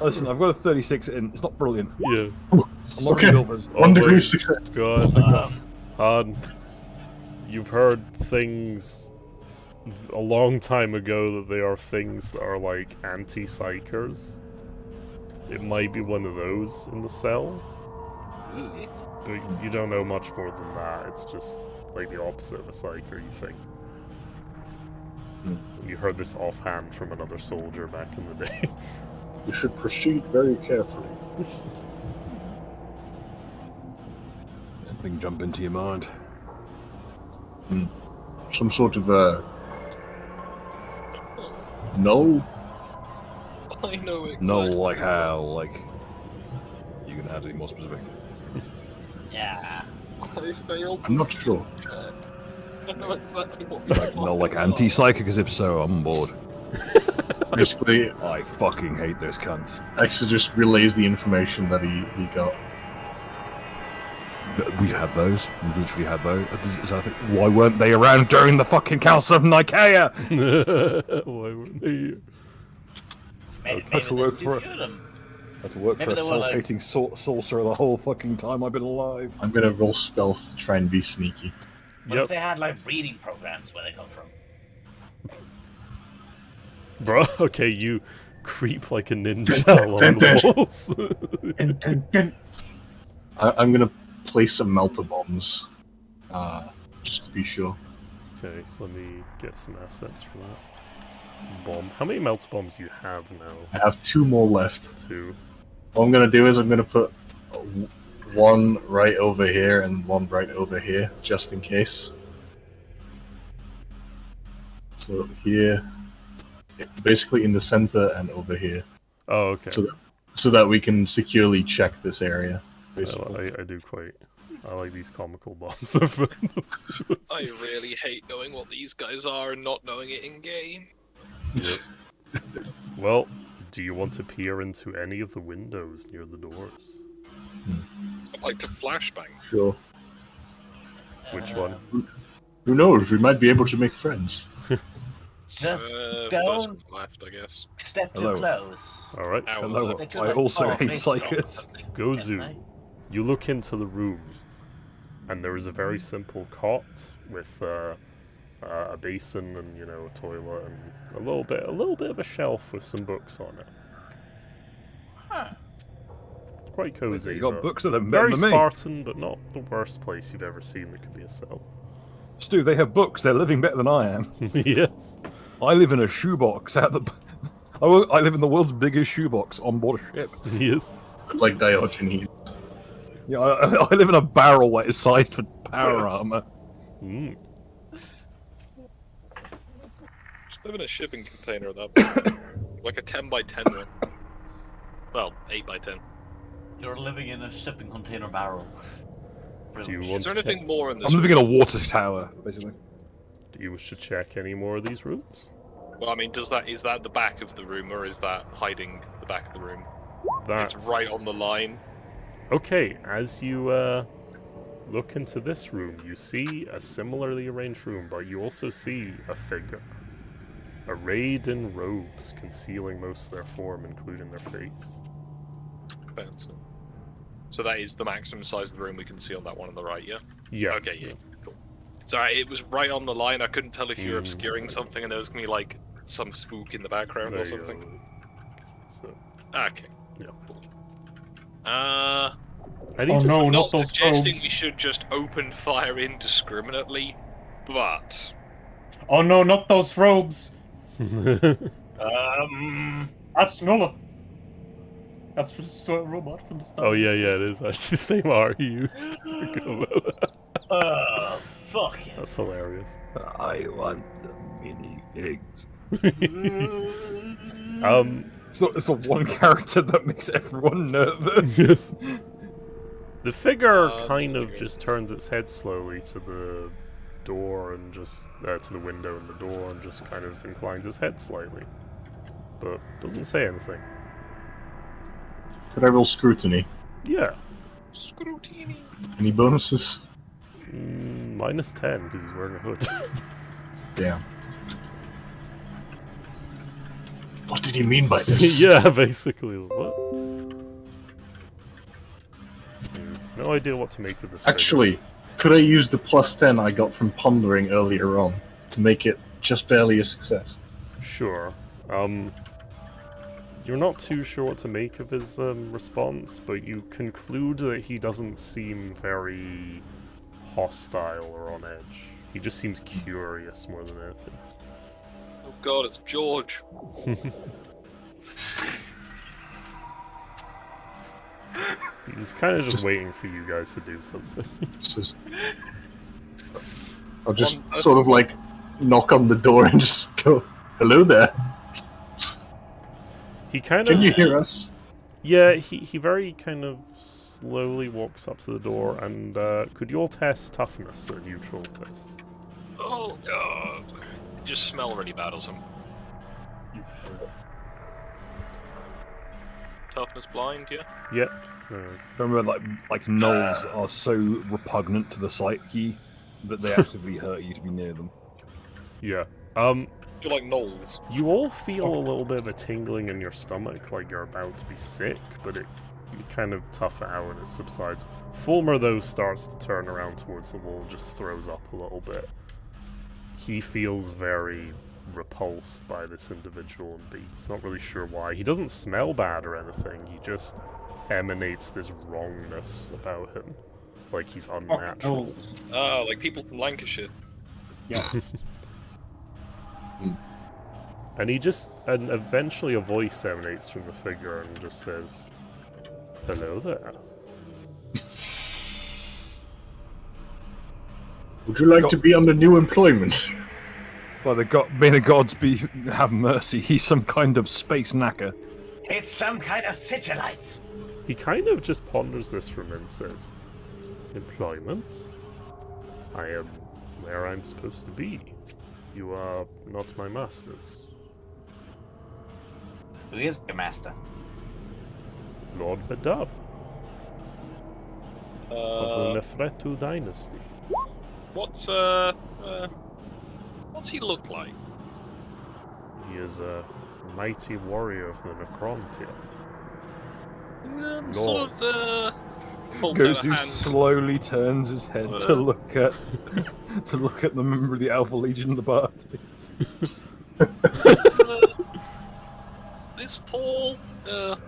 Listen, I've got a 36 in. It's not brilliant. Yeah. I'm not Okay. 1 degree of success. God. You've heard things a long time ago that they are things that are like anti-psychers. It might be one of those in the cell. But you don't know much more than that. It's just like the opposite of a psyker, you think. You heard this offhand from another soldier back in the day. You should proceed very carefully. Anything jump into your mind? Some sort of no. I know exactly. No, like how? Like you can add any more specific? Yeah. I failed. I'm not sure. I know exactly what. Like no, like anti-psychic? Because if so, I'm bored. Basically, I fucking hate this cunt. Exa just relays the information that he got. We've had those. We've literally had those. Why weren't they around during the fucking Council of Nicaea? Why weren't they here? Maybe had to work for them. Had to work Maybe for a they were, like- self-hating sorcerer the whole fucking time I've been alive. I'm gonna roll stealth to try and be sneaky. What if they had like reading programs where they come from? Bro, okay, you creep like a ninja along the walls. I'm gonna place some melter bombs, just to be sure. Okay, let me get some assets for that. Bomb. How many melter bombs do you have now? I have 2 more left. 2. What I'm gonna do is I'm gonna put one right over here and one right over here, just in case. So here, basically in the center and over here, Oh, okay. so that we can securely check this area. Basically. I do quite. I like these comical bombs. I really hate knowing what these guys are and not knowing it in game. Yep. Well, do you want to peer into any of the windows near the doors? I'd like to flashbang. Sure. Which one? Who knows? We might be able to make friends. Just First don't one left, I guess. step too Hello. close. All right. Ow, Hello. look. They could, I like, also pull our hate faces off or psychers. something, Gozu, can't you look into the room, and there is a very simple cot with a basin and a toilet and a little bit of a shelf with some books on it. Huh. Quite cozy. You got but books of them very better than me. Spartan, but not the worst place you've ever seen that could be a cell. Stu, they have books. They're living better than I am. Yes. I live in a shoebox out the. I live in the world's biggest shoebox on board a ship. Yes. Like Diogenes. Yeah, I live in a barrel that is sized for power armor. Mm. Just live in a shipping container, that like a 10 by 10 one. Well, 8 by 10. You're living in a shipping container barrel. Do you Brilliant. want Is there to anything more in this? I'm living in a water tower, basically. Do you wish to check any more of these rooms? Well, I mean, is that the back of the room, or is that hiding the back of the room? That's It's right on the line. Okay, as you look into this room, you see a similarly arranged room, but you also see a figure. Arrayed in robes, concealing most of their form, including their face. Fancy. So that is the maximum size of the room we can see on that one on the right, yeah? Yeah. Okay, yeah, cool. Sorry, it was right on the line. I couldn't tell if you were obscuring something and there was going to be, like, some spook in the background There or you something. go. So, Okay. yeah. Uh, I need Oh to no, I'm not not those suggesting robes. we should just open fire indiscriminately, but... Oh no, not those robes. That's Nulla. That's just a robot from the start. Oh yeah, it is actually the same art he used. I forgot about that. oh, fuck it. That's hilarious. I want the minifigs. It's the one character that makes everyone nervous. Yes. The figure the kind of figure. just turns its head slowly to the door and just to the window and the door and just kind of inclines its head slightly, but doesn't say anything. Could I roll scrutiny? Yeah. Scrutiny. Any bonuses? -10 because he's wearing a hood. Damn. What did he mean by this? Yeah, basically. What? I've no idea what to make of this. figure. Actually, could I use the +10 I got from pondering earlier on to make it just barely a success? Sure. You're not too sure what to make of his response, but you conclude that he doesn't seem very hostile or on edge. He just seems curious more than anything. Oh god, it's George. He's kind of just waiting for you guys to do something. I'll just sort of like knock on the door and just go, "Hello there. He kind Can of... you hear us?" Yeah, he very kind of slowly walks up to the door, and could you all test toughness, a neutral test? Oh god. They just smell really bad or something. Toughness blind, yeah? Yep. Remember, like gnolls are so repugnant to the psyche that they actively hurt you to be near them. Yeah. You're like gnolls. You all feel a little bit of a tingling in your stomach, like you're about to be sick, but you kind of tough it out and it subsides. Fulmer, though, starts to turn around towards the wall, just throws up a little bit. He feels very repulsed by this individual, and he's not really sure why. He doesn't smell bad or anything, he just emanates this wrongness about him. Like he's unnatural. Oh, like people from Lancashire. Yeah. And and eventually a voice emanates from the figure and just says, "Hello there." Would you like to be under new employment? By the god, may the gods have mercy. He's some kind of space knacker. It's some kind of sigilite. He kind of just ponders this for a minute and says, employment? I am where I'm supposed to be. You are not my masters. Who is your master? Lord Badab of the Neferetu dynasty. What's he look like? He is a mighty warrior of the Necrontia. Sort of holds Goes out who a hand. slowly turns his head to look at the member of the Alpha Legion of the party. This tall,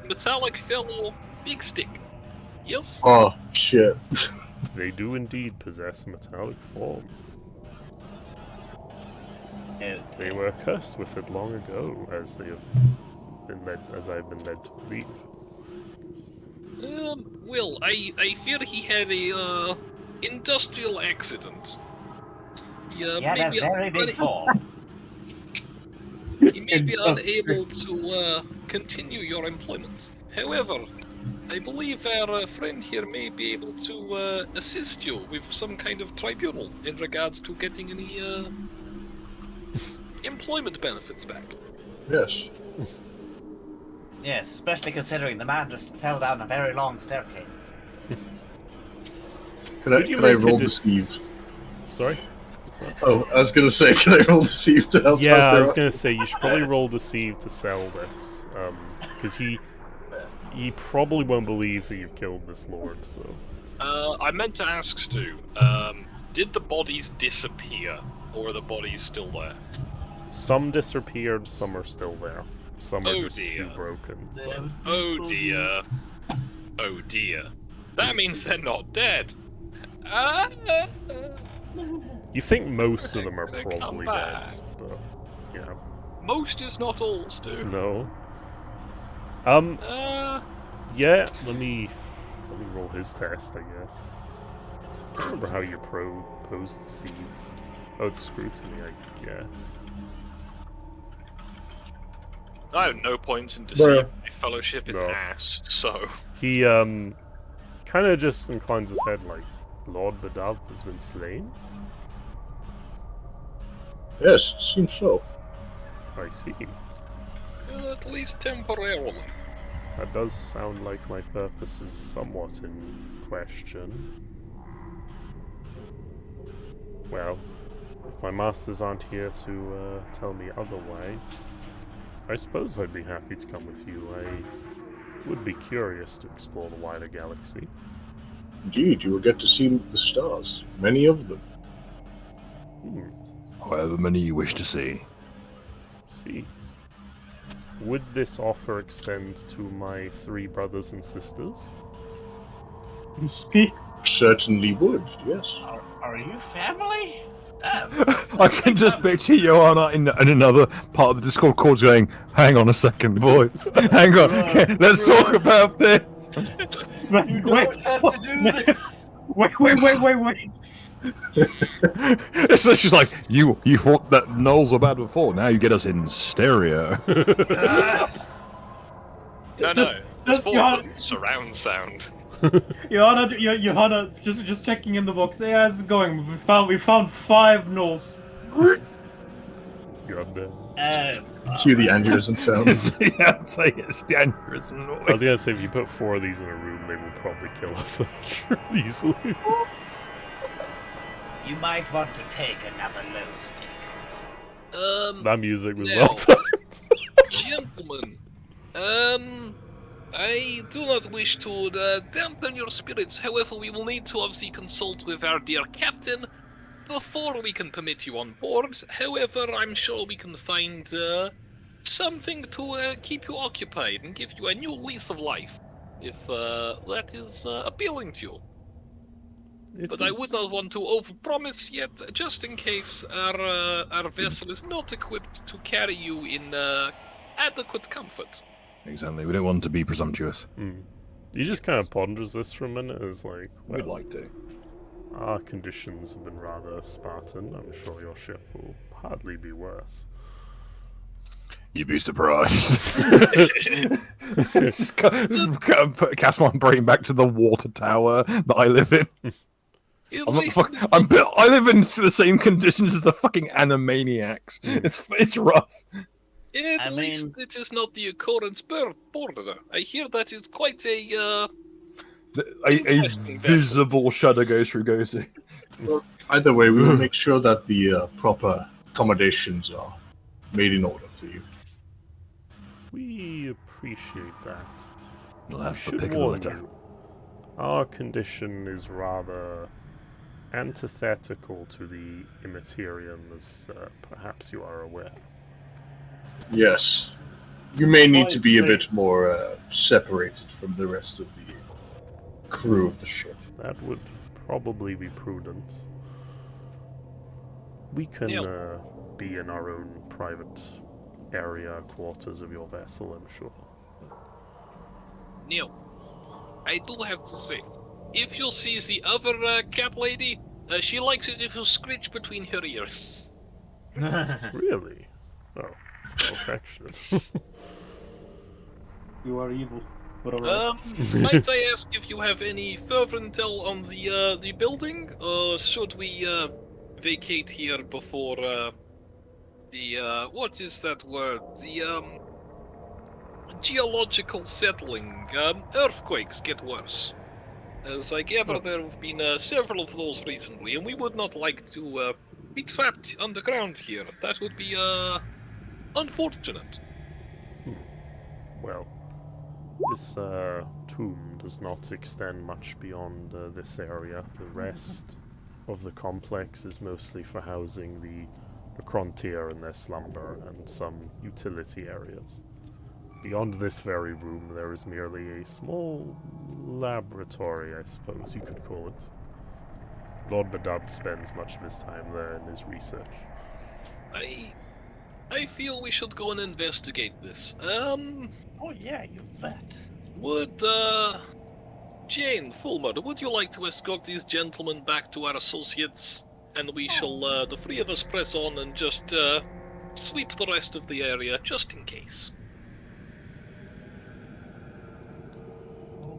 metallic fellow, big stick. Yes? Oh, shit. They do indeed possess metallic form. They were cursed with it long ago, as they have been led, as I've been led to believe. Well, I fear he had a industrial accident. He had a very big fall. He may be unable to continue your employment. However, I believe our friend here may be able to assist you with some kind of tribunal in regards to getting any employment benefits back. Yes. Yes, especially considering the man just fell down a very long staircase. Can I roll deceive? Sorry? Oh, I was gonna say, can I roll deceive to help? Yeah, I was gonna say you should probably roll deceive to sell this, because he probably won't believe that you've killed this lord. So. I meant to ask Stu. Did the bodies disappear, or are the bodies still there? Some disappeared, some are still there. Some are Oh just dear. too broken. So. Oh dear. Oh dear. That means they're not dead. You think most of them are They come probably back. dead, but yeah. Most is not all, Stu. No. Yeah. Let me roll his test, I guess. I don't remember how you pose deceive. Oh, it's scrutiny, I guess. I have no points in deceive. Bruh. My fellowship is No. ass, so... He kind of just inclines his head like, Lord Badav has been slain. Yes, it seems so. I see. At least temporarily. That does sound like my purpose is somewhat in question. Well, if my masters aren't here to tell me otherwise, I suppose I'd be happy to come with you. I would be curious to explore the wider galaxy. Indeed, you will get to see the stars. Many of them. However many you wish to see. See. Would this offer extend to my 3 brothers and sisters? Certainly would, yes. Are you family? I can just picture Joanna in another part of the Discord call going, hang on a second, boys. Hang on. Okay, let's talk about this. You don't have to do this. Wait. It's just like, you thought that Knolls were bad before, now you get us in stereo. No, Just it's Johanna- surround sound. Johanna, just checking in the box. Yeah, it's going. We found 5 Knolls. Goddamn. Cue the aneurysm sound. Yeah, I'd say it's the aneurysm I was noise. gonna say, if you put 4 of these in a room, they will probably kill us easily. You might want to take another low stick. That music was No. well timed. Gentlemen, I do not wish to dampen your spirits. However, we will need to obviously consult with our dear captain before we can permit you on board. However, I'm sure we can find something to keep you occupied and give you a new lease of life, if that is appealing to you. But I would not want to overpromise yet, just in case our vessel is not equipped to carry you in adequate comfort. Exactly, we don't want to be presumptuous. He just kind of ponders this for a minute. It's like, We'd like to. our conditions have been rather Spartan. I'm sure your ship will hardly be worse. You'd be surprised. Just cast my brain back to the water tower that I live in. I live in the same conditions as the fucking Animaniacs. It's rough. At least it is not the occurrence border. I hear that is quite a visible shudder goes through Gosu. Well, either way, we will make sure that the proper accommodations are made in order for you. We appreciate that. We'll I have to should pick the warn litter. you, our condition is rather antithetical to the Immaterium, as perhaps you are aware. Yes. You may need to be a bit more separated from the rest of the crew of the ship. That would probably be prudent. We can be in our own private area, quarters of your vessel, I'm sure. Neil, I do have to say, if you see the other cat lady, she likes it if you scratch between her ears. Really? Oh, affectionate. You are evil. Might I ask if you have any further intel on the building, or should we vacate here before the what is that word? The geological settling earthquakes get worse. As I gather, there have been several of those recently, and we would not like to be trapped underground here. That would be unfortunate. Well, this tomb does not extend much beyond this area. The rest of the complex is mostly for housing the Necrontyr in their slumber and some utility areas. Beyond this very room, there is merely a small laboratory, I suppose you could call it. Lord Badab spends much of his time there in his research. I feel we should go and investigate this. Oh yeah, you bet. Would, Jane, Fulmer, would you like to escort these gentlemen back to our associates? And we shall, the three of us press on and just, sweep the rest of the area, just in case.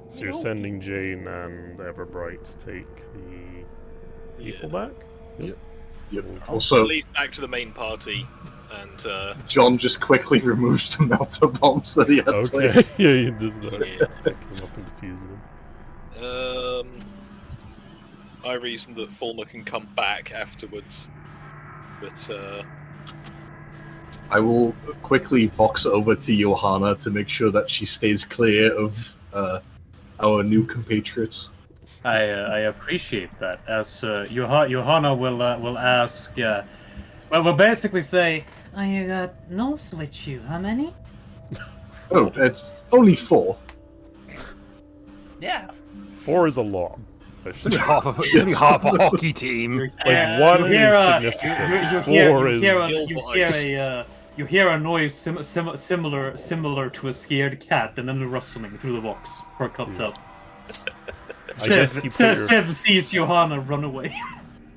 So you're sending Jane and Everbright to take the people back? Yep. Also, at least back to the main party, and John just quickly removes the melter bombs that he had placed. Yeah, he does that. Pick them up and defuse them. I reason that Fulmer can come back afterwards, but I will quickly vox over to Johanna to make sure that she stays clear of our new compatriots. I appreciate that. As Johanna will ask, we'll basically say, Oh, you got nose with you. How many? Oh, it's only 4. Yeah. 4 is a lot. It's only half a hockey team. Like, 1 is significant. 4 is... You hear a noise similar to a scared cat, and then a rustling through the box before it cuts out. Sev sees Johanna run away.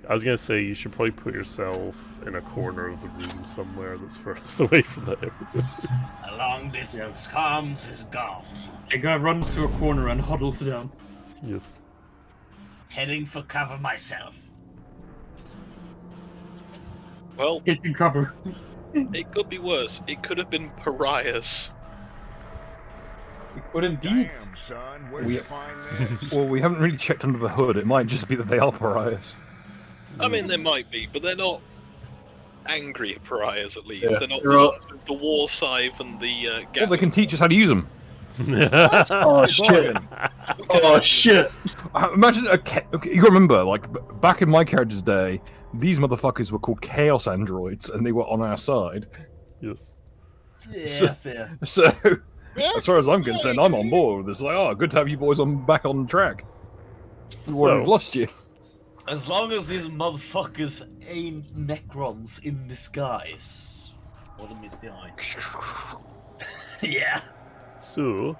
I was gonna say, you should probably put yourself in a corner of the room somewhere that's furthest away from that area. A long distance comes is gone. The guy runs to a corner and huddles down. Yes. Heading for cover myself. well, Taking cover. it could be worse. It could have been pariahs. It could indeed. Damn, son, where'd you find this? Well, we haven't really checked under the hood. It might just be that they are pariahs. I mean, there might be, but they're not angry pariahs, at least. Yeah, They're not they're the all- ones with the war scythe and the Well, gatling. they can teach us how to use them. Oh shit! Oh shit! Imagine okay, you gotta remember, like back in my character's day, these motherfuckers were called Chaos Androids, and they were on our side. Yes. Yeah, fair. So, as far as I'm concerned, I'm on board with this. Like, oh, good to have you boys back on track. We would have lost you. As long as these motherfuckers ain't Necrons in disguise. What a missed the eye. Yeah. So,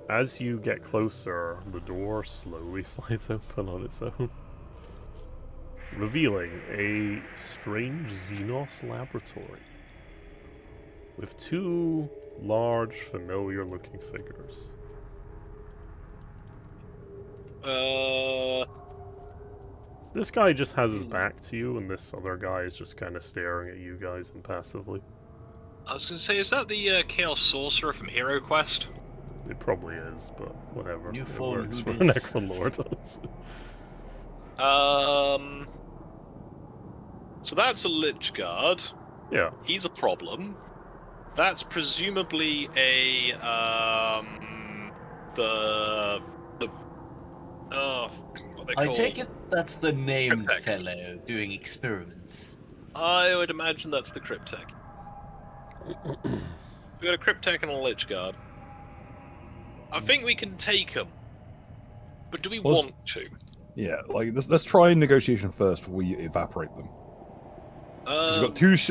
as you get closer, the door slowly slides open on its own. revealing a strange Xenos laboratory with two large, familiar-looking figures. This guy just has his back to you, and this other guy is just kind of staring at you guys impassively. I was gonna say, is that the Chaos Sorcerer from Hero Quest? It probably is, but whatever. New It phone, works who for a dis? Necron Lord. So that's a Lich Guard. Yeah. He's a problem. That's presumably a what they I called? take it that's the named Cryptech. fellow doing experiments. I would imagine that's the Cryptech. We got a Cryptech and a Lich Guard. I think we can take them, but do we want to? Yeah, like let's try negotiation first before we evaporate them. 'Cause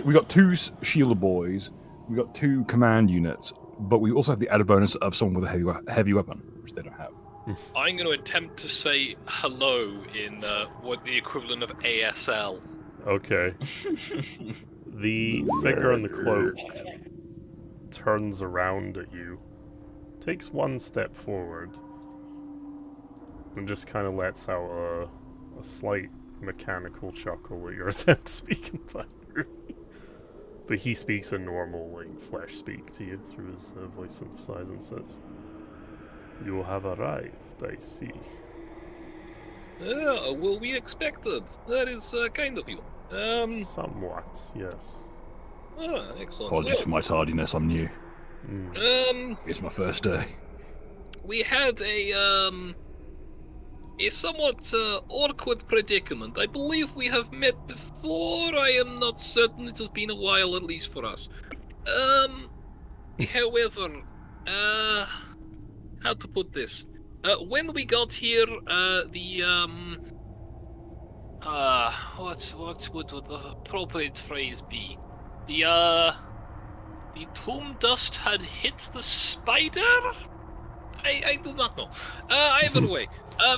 we got two Shield Boys, we got two command units, but we also have the added bonus of someone with a heavy weapon, which they don't have. I'm going to attempt to say hello in what the equivalent of ASL. Okay. The figure in the cloak turns around at you, takes one step forward, and just kind of lets out a slight mechanical chuckle at your attempt to speak in Fire. But he speaks a normal, like, flesh speak to you through his voice synthesizer and says, "You have arrived, I see." Yeah, well, we expected. That is kind of you. Somewhat, yes. Excellent. Apologies for my tardiness, I'm new. It's my first day. We had a somewhat awkward predicament. I believe we have met before. I am not certain. It has been a while, at least for us. However, how to put this? When we got here, what would the appropriate phrase be? The tomb dust had hit the spider? I do not know. Either way,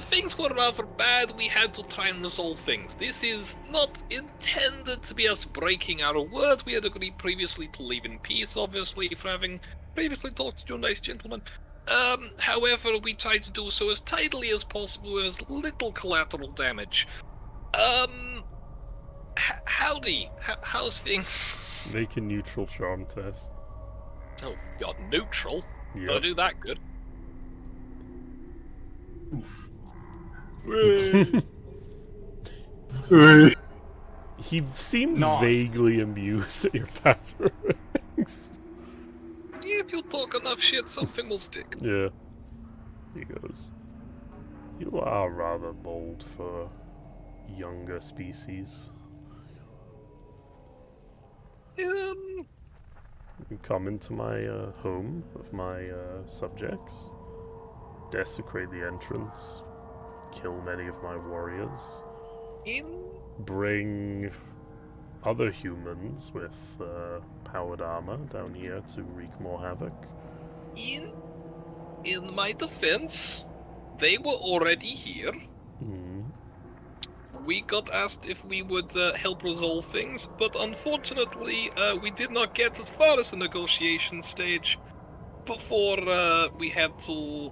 things were rather bad. We had to try and resolve things. This is not intended to be us breaking our word. We had agreed previously to leave in peace, obviously, for having previously talked to you nice gentlemen. However, we tried to do so as tidily as possible with as little collateral damage. Howdy. How's things? Make a neutral charm test. Oh, God, neutral? Yep. Don't do that good. He seems Not. vaguely amused at your patterns. If you talk enough shit, something will stick. Yeah. He goes, "You are rather bold for younger species. You come into my home of my subjects, desecrate the entrance, kill many of my warriors, bring other humans with powered armor down here to wreak more havoc." In my defense, they were already here. We got asked if we would help resolve things, but unfortunately, we did not get as far as the negotiation stage before we had to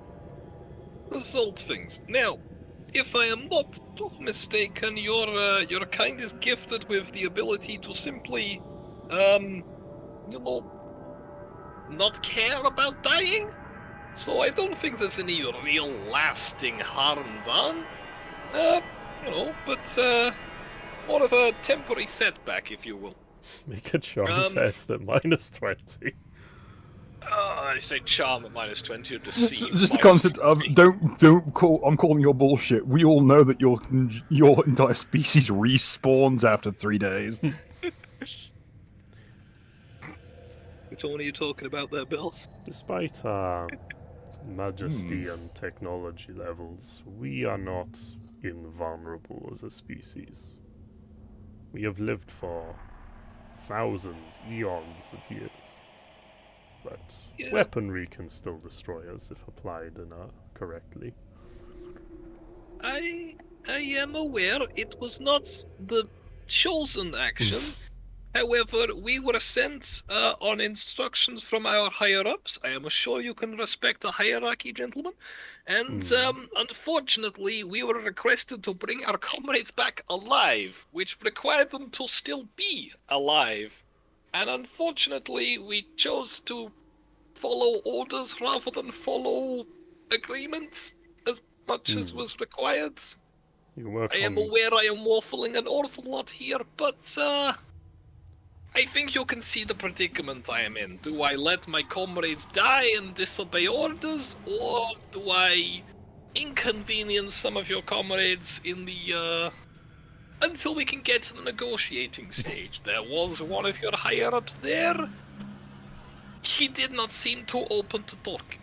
resolve things. Now, if I am not too mistaken, your kind is gifted with the ability to simply, not care about dying. So I don't think there's any real lasting harm done. But more of a temporary setback, if you will. Make a charm test at -20. I say charm at -20 or deceive. Just the concept of don't call. I'm calling your bullshit. We all know that your entire species respawns after 3 days. Which one are you talking about there, Bill? Despite our majesty and technology levels, we are not invulnerable as a species. We have lived for thousands, eons of years. But weaponry can still destroy us if applied correctly. I I am aware it was not the chosen action. However, we were sent on instructions from our higher-ups. I am sure you can respect a hierarchy, gentlemen. And unfortunately, we were requested to bring our comrades back alive, which required them to still be alive. And unfortunately, we chose to follow orders rather than follow agreements as much as was required. You're welcome. I am aware I am waffling an awful lot here, but I think you can see the predicament I am in. Do I let my comrades die and disobey orders, or do I inconvenience some of your comrades in the, until we can get to the negotiating stage? There was one of your higher-ups there. He did not seem too open to talking.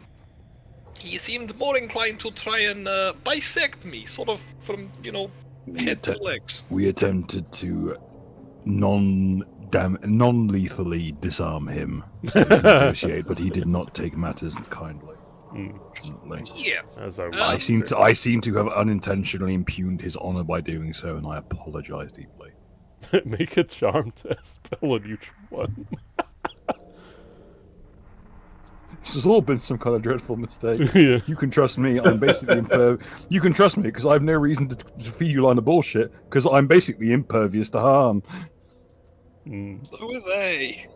He seemed more inclined to try and bisect me, sort of from, head to legs. We attempted to non-lethally disarm him to negotiate, but he did not take matters kindly. Unfortunately. Yeah. As I seem to have unintentionally impugned his honor by doing so, and I apologize deeply. Make a charm test, spell a neutral one. This has all been some kind of dreadful mistake. Yeah. You can trust me. I'm basically impervious. You can trust me because I have no reason to feed you a line of bullshit. Because I'm basically impervious to harm. So are they.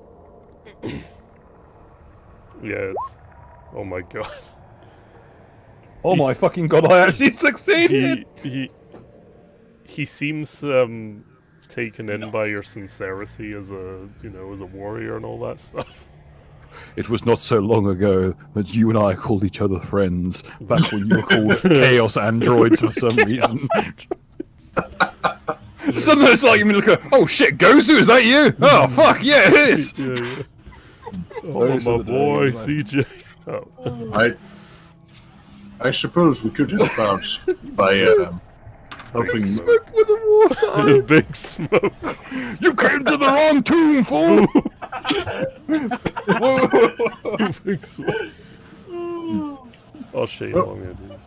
Yeah, it's... Oh my god. Oh my fucking god, I actually succeeded! He seems taken in by your sincerity as a, as a warrior and all that stuff. It was not so long ago that you and I called each other friends, back when you were called Chaos Androids for some reason. Suddenly it's like, oh shit, Gozu, is that you? Oh fuck, yeah, it is! Yeah. Oh, my boy, CJ. Oh. I suppose we could help out by helping. Smoke with a war sign. Big smoke. You came to the wrong tomb, fool! Big smoke. I'll show you how long I do.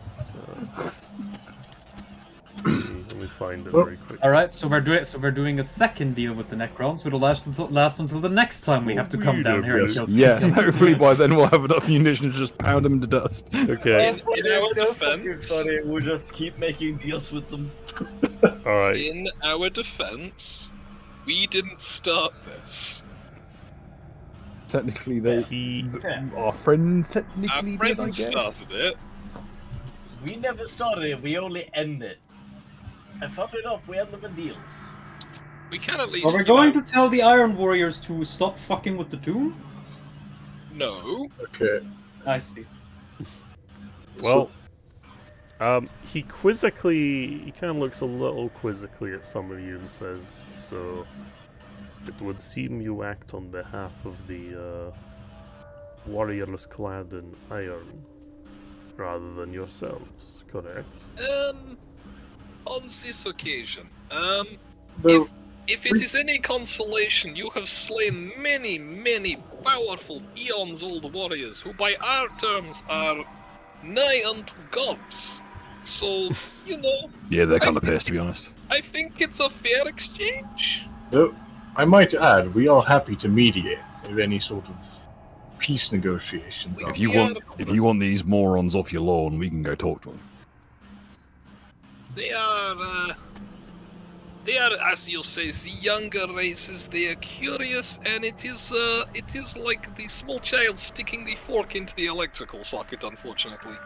Let me find it very quick. All right, so we're doing a second deal with the Necrons, which will last until the next time we have to come down here and kill. Yes, hopefully by then we'll have enough munition to just pound them to dust. Okay. In our defense, we'll just keep making deals with them. Alright. In our defense, we didn't start this. Technically, our friends technically Our did, I friends guess. started it. We never started it, we only end it. And fuck it up, we end them in deals. We can at least. Are we going to tell the Iron Warriors to stop fucking with the tomb? No. Okay. I see. Well, he kind of looks a little quizzically at some of you and says, so, it would seem you act on behalf of the, warriors clad in iron, rather than yourselves, correct? On this occasion, No, if it is any consolation, you have slain many, many powerful eons-old warriors, who by our terms are nigh unto gods. So, Yeah, they're kind of pissed, to be honest. I think it's a fair exchange. no, I might add, we are happy to mediate in any sort of peace negotiations. If you want these morons off your lawn, we can go talk to them. They are, as you say, the younger races. They are curious, and it is like the small child sticking the fork into the electrical socket, unfortunately.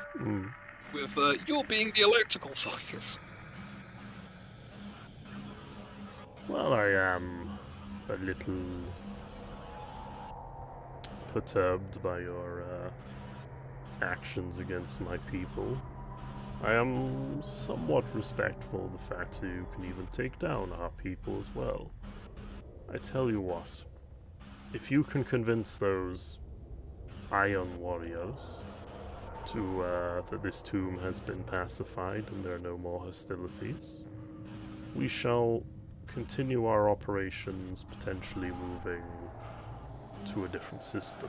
With you being the electrical socket. Well, I am a little perturbed by your actions against my people. I am somewhat respectful of the fact that you can even take down our people as well. I tell you what, if you can convince those Iron Warriors to that this tomb has been pacified and there are no more hostilities, we shall continue our operations, potentially moving to a different system,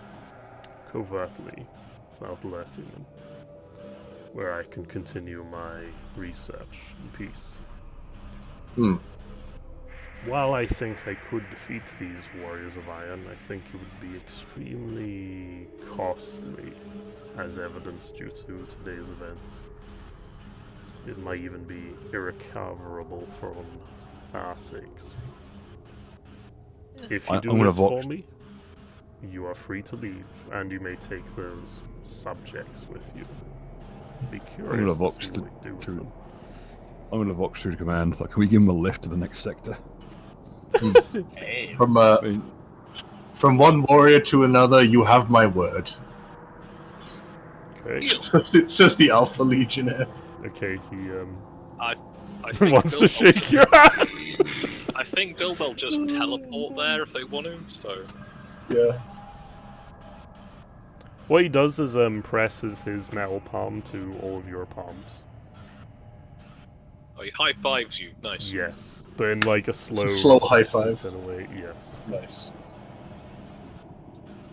covertly, without alerting them. where I can continue my research in peace. While I think I could defeat these warriors of iron, I think it would be extremely costly, as evidenced due to today's events. It might even be irrecoverable for our sakes. If you do this for me, you are free to leave, and you may take those subjects with you. Be curious to see what you do with them. I'm going to vox through to command. Like, can we give him a lift to the next sector? Hey. From one warrior to another, you have my word. Okay. Says the Alpha Legionnaire. Okay, he I think wants to shake your hand. I think they'll just teleport there if they want to. So Yeah. what he does is presses his metal palm to all of your palms. oh, he high fives you. Nice. Yes, but in like a slow, slow high five. kind of way. Yes. Nice.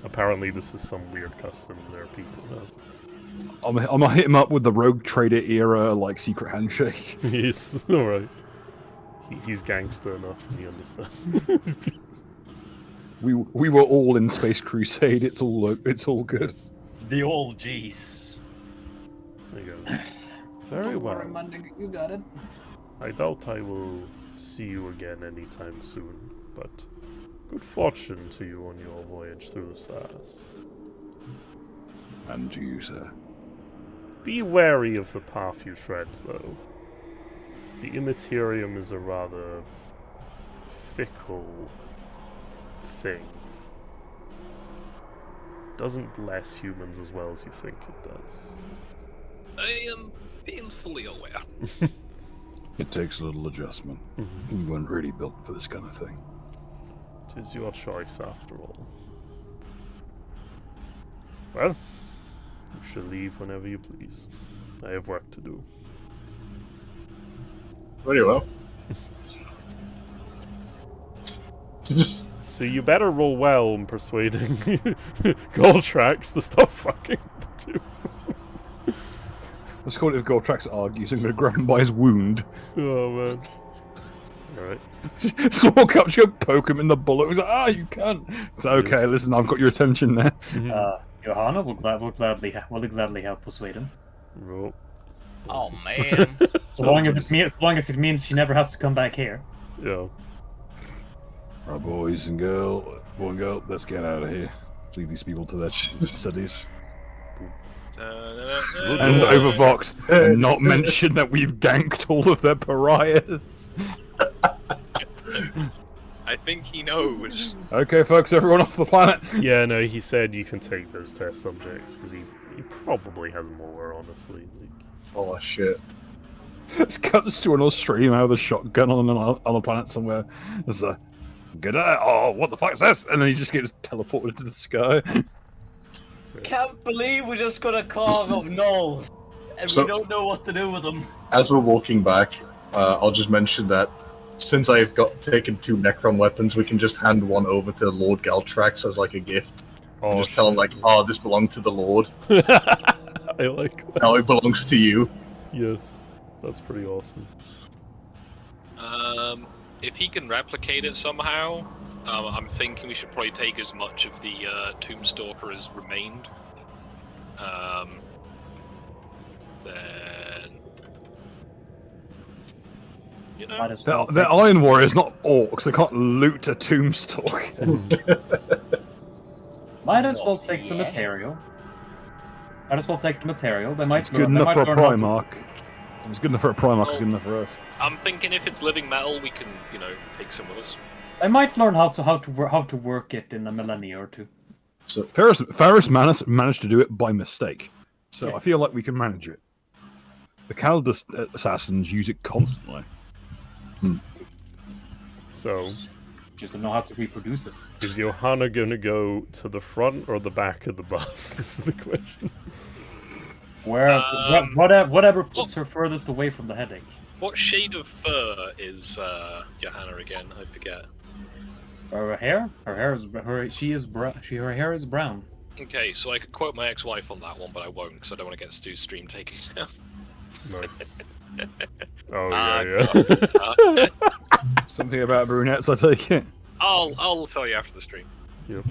Apparently, this is some weird custom there people have. I'm gonna hit him up with the Rogue Trader era, like, secret handshake. Yes, alright. He's gangster enough, and he understands. We were all in Space Crusade. It's all good. The old G's. There you go. Very well. You got it. I doubt I will see you again anytime soon, but good fortune to you on your voyage through the stars. And to you, sir. Be wary of the path you tread, though. The Immaterium is a rather fickle thing. Doesn't bless humans as well as you think it does. I am painfully aware. It takes a little adjustment. We weren't really built for this kind of thing. It is your choice, after all. Well, you shall leave whenever you please. I have work to do. Very well. So you better roll well in persuading Goldtrax to stop fucking the two. Let's call it if Goldtrax argues. I'm going to grab him by his wound. Oh man. Alright. So walk up, go poke him in the bullet. He's like, you can't. So okay, listen, I've got your attention now. Johanna will gladly help persuade him. Roll. Oh man. As long as it means she never has to come back here. Yeah. Right, boys and girl, let's get out of here. Let's leave these people to their studies. And overvox, and not mention that we've ganked all of their pariahs. I think he knows. Okay, folks, everyone off the planet. Yeah, no, he said you can take those test subjects because he probably has more, honestly. Like, Oh shit. It cuts to an Australian out with a shotgun on a planet somewhere. There's a good eye. Oh, what the fuck is this? And then he just gets teleported into the sky. Can't believe we just got a carve of gnolls and we don't know what to do with them. As we're walking back, I'll just mention that since I've taken 2 Necron weapons, we can just hand one over to Lord Galtrax as like a gift. And just tell him like, oh, this belonged to the Lord. I like that. Now it belongs to you. Yes, that's pretty awesome. If he can replicate it somehow, I'm thinking we should probably take as much of the Tombstalker as remained. Then, you know, They're Iron Warriors, not orcs. They can't loot a Tombstalker. Might as well take the material. They might. It's good enough for a Primarch. If it's good enough for a Primarch, it's good enough for us. I'm thinking if it's living metal, we can, take some with us. I might learn how to work it in a millennia or two. So Ferris managed to do it by mistake. So I feel like we can manage it. The Kaldus assassins use it constantly. So, just don't know how to reproduce it. Is Johanna going to go to the front or the back of the bus? This is the question. Whatever puts her furthest away from the headache. What shade of fur is Johanna again? I forget. Her hair? Her hair is brown. Okay, so I could quote my ex-wife on that one, but I won't because I don't want to get Stu's stream taken down. Nice. Oh yeah. Something about brunettes, I take it. I'll tell you after the stream. Yep.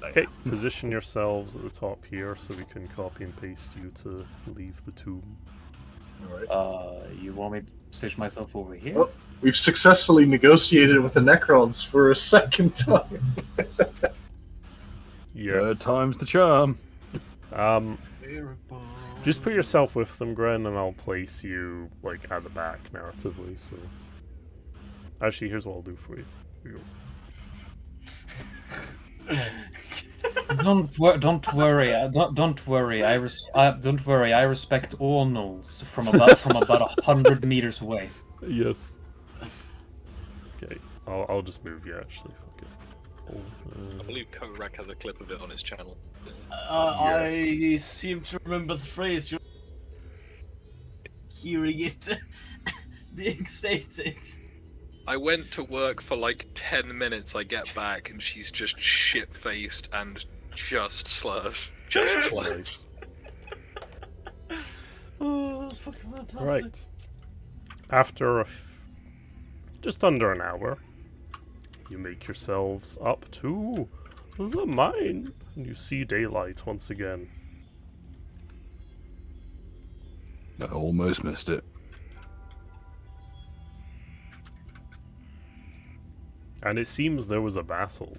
Okay, position yourselves at the top here so we can copy and paste you to leave the tomb. You want me to position myself over here? Well, we've successfully negotiated with the Necrons for a second time. Yes. Third time's the charm. Just put yourself with them, Gren, and I'll place you like at the back narratively. So, actually, here's what I'll do for you. Here you go. Don't worry. Don't worry. Don't worry. I respect all gnolls from about 100 meters away. Yes. Okay, I'll just move you actually. Fuck it. I believe Korak has a clip of it on his channel. I seem to remember the phrase. You're hearing it being stated. I went to work for like 10 minutes. I get back and she's just shit-faced and just slurs. Just slurs. Oh, that's fucking fantastic. Right. After just under an hour, you make yourselves up to the mine, and you see daylight once again. I almost missed it. And it seems there was a battle,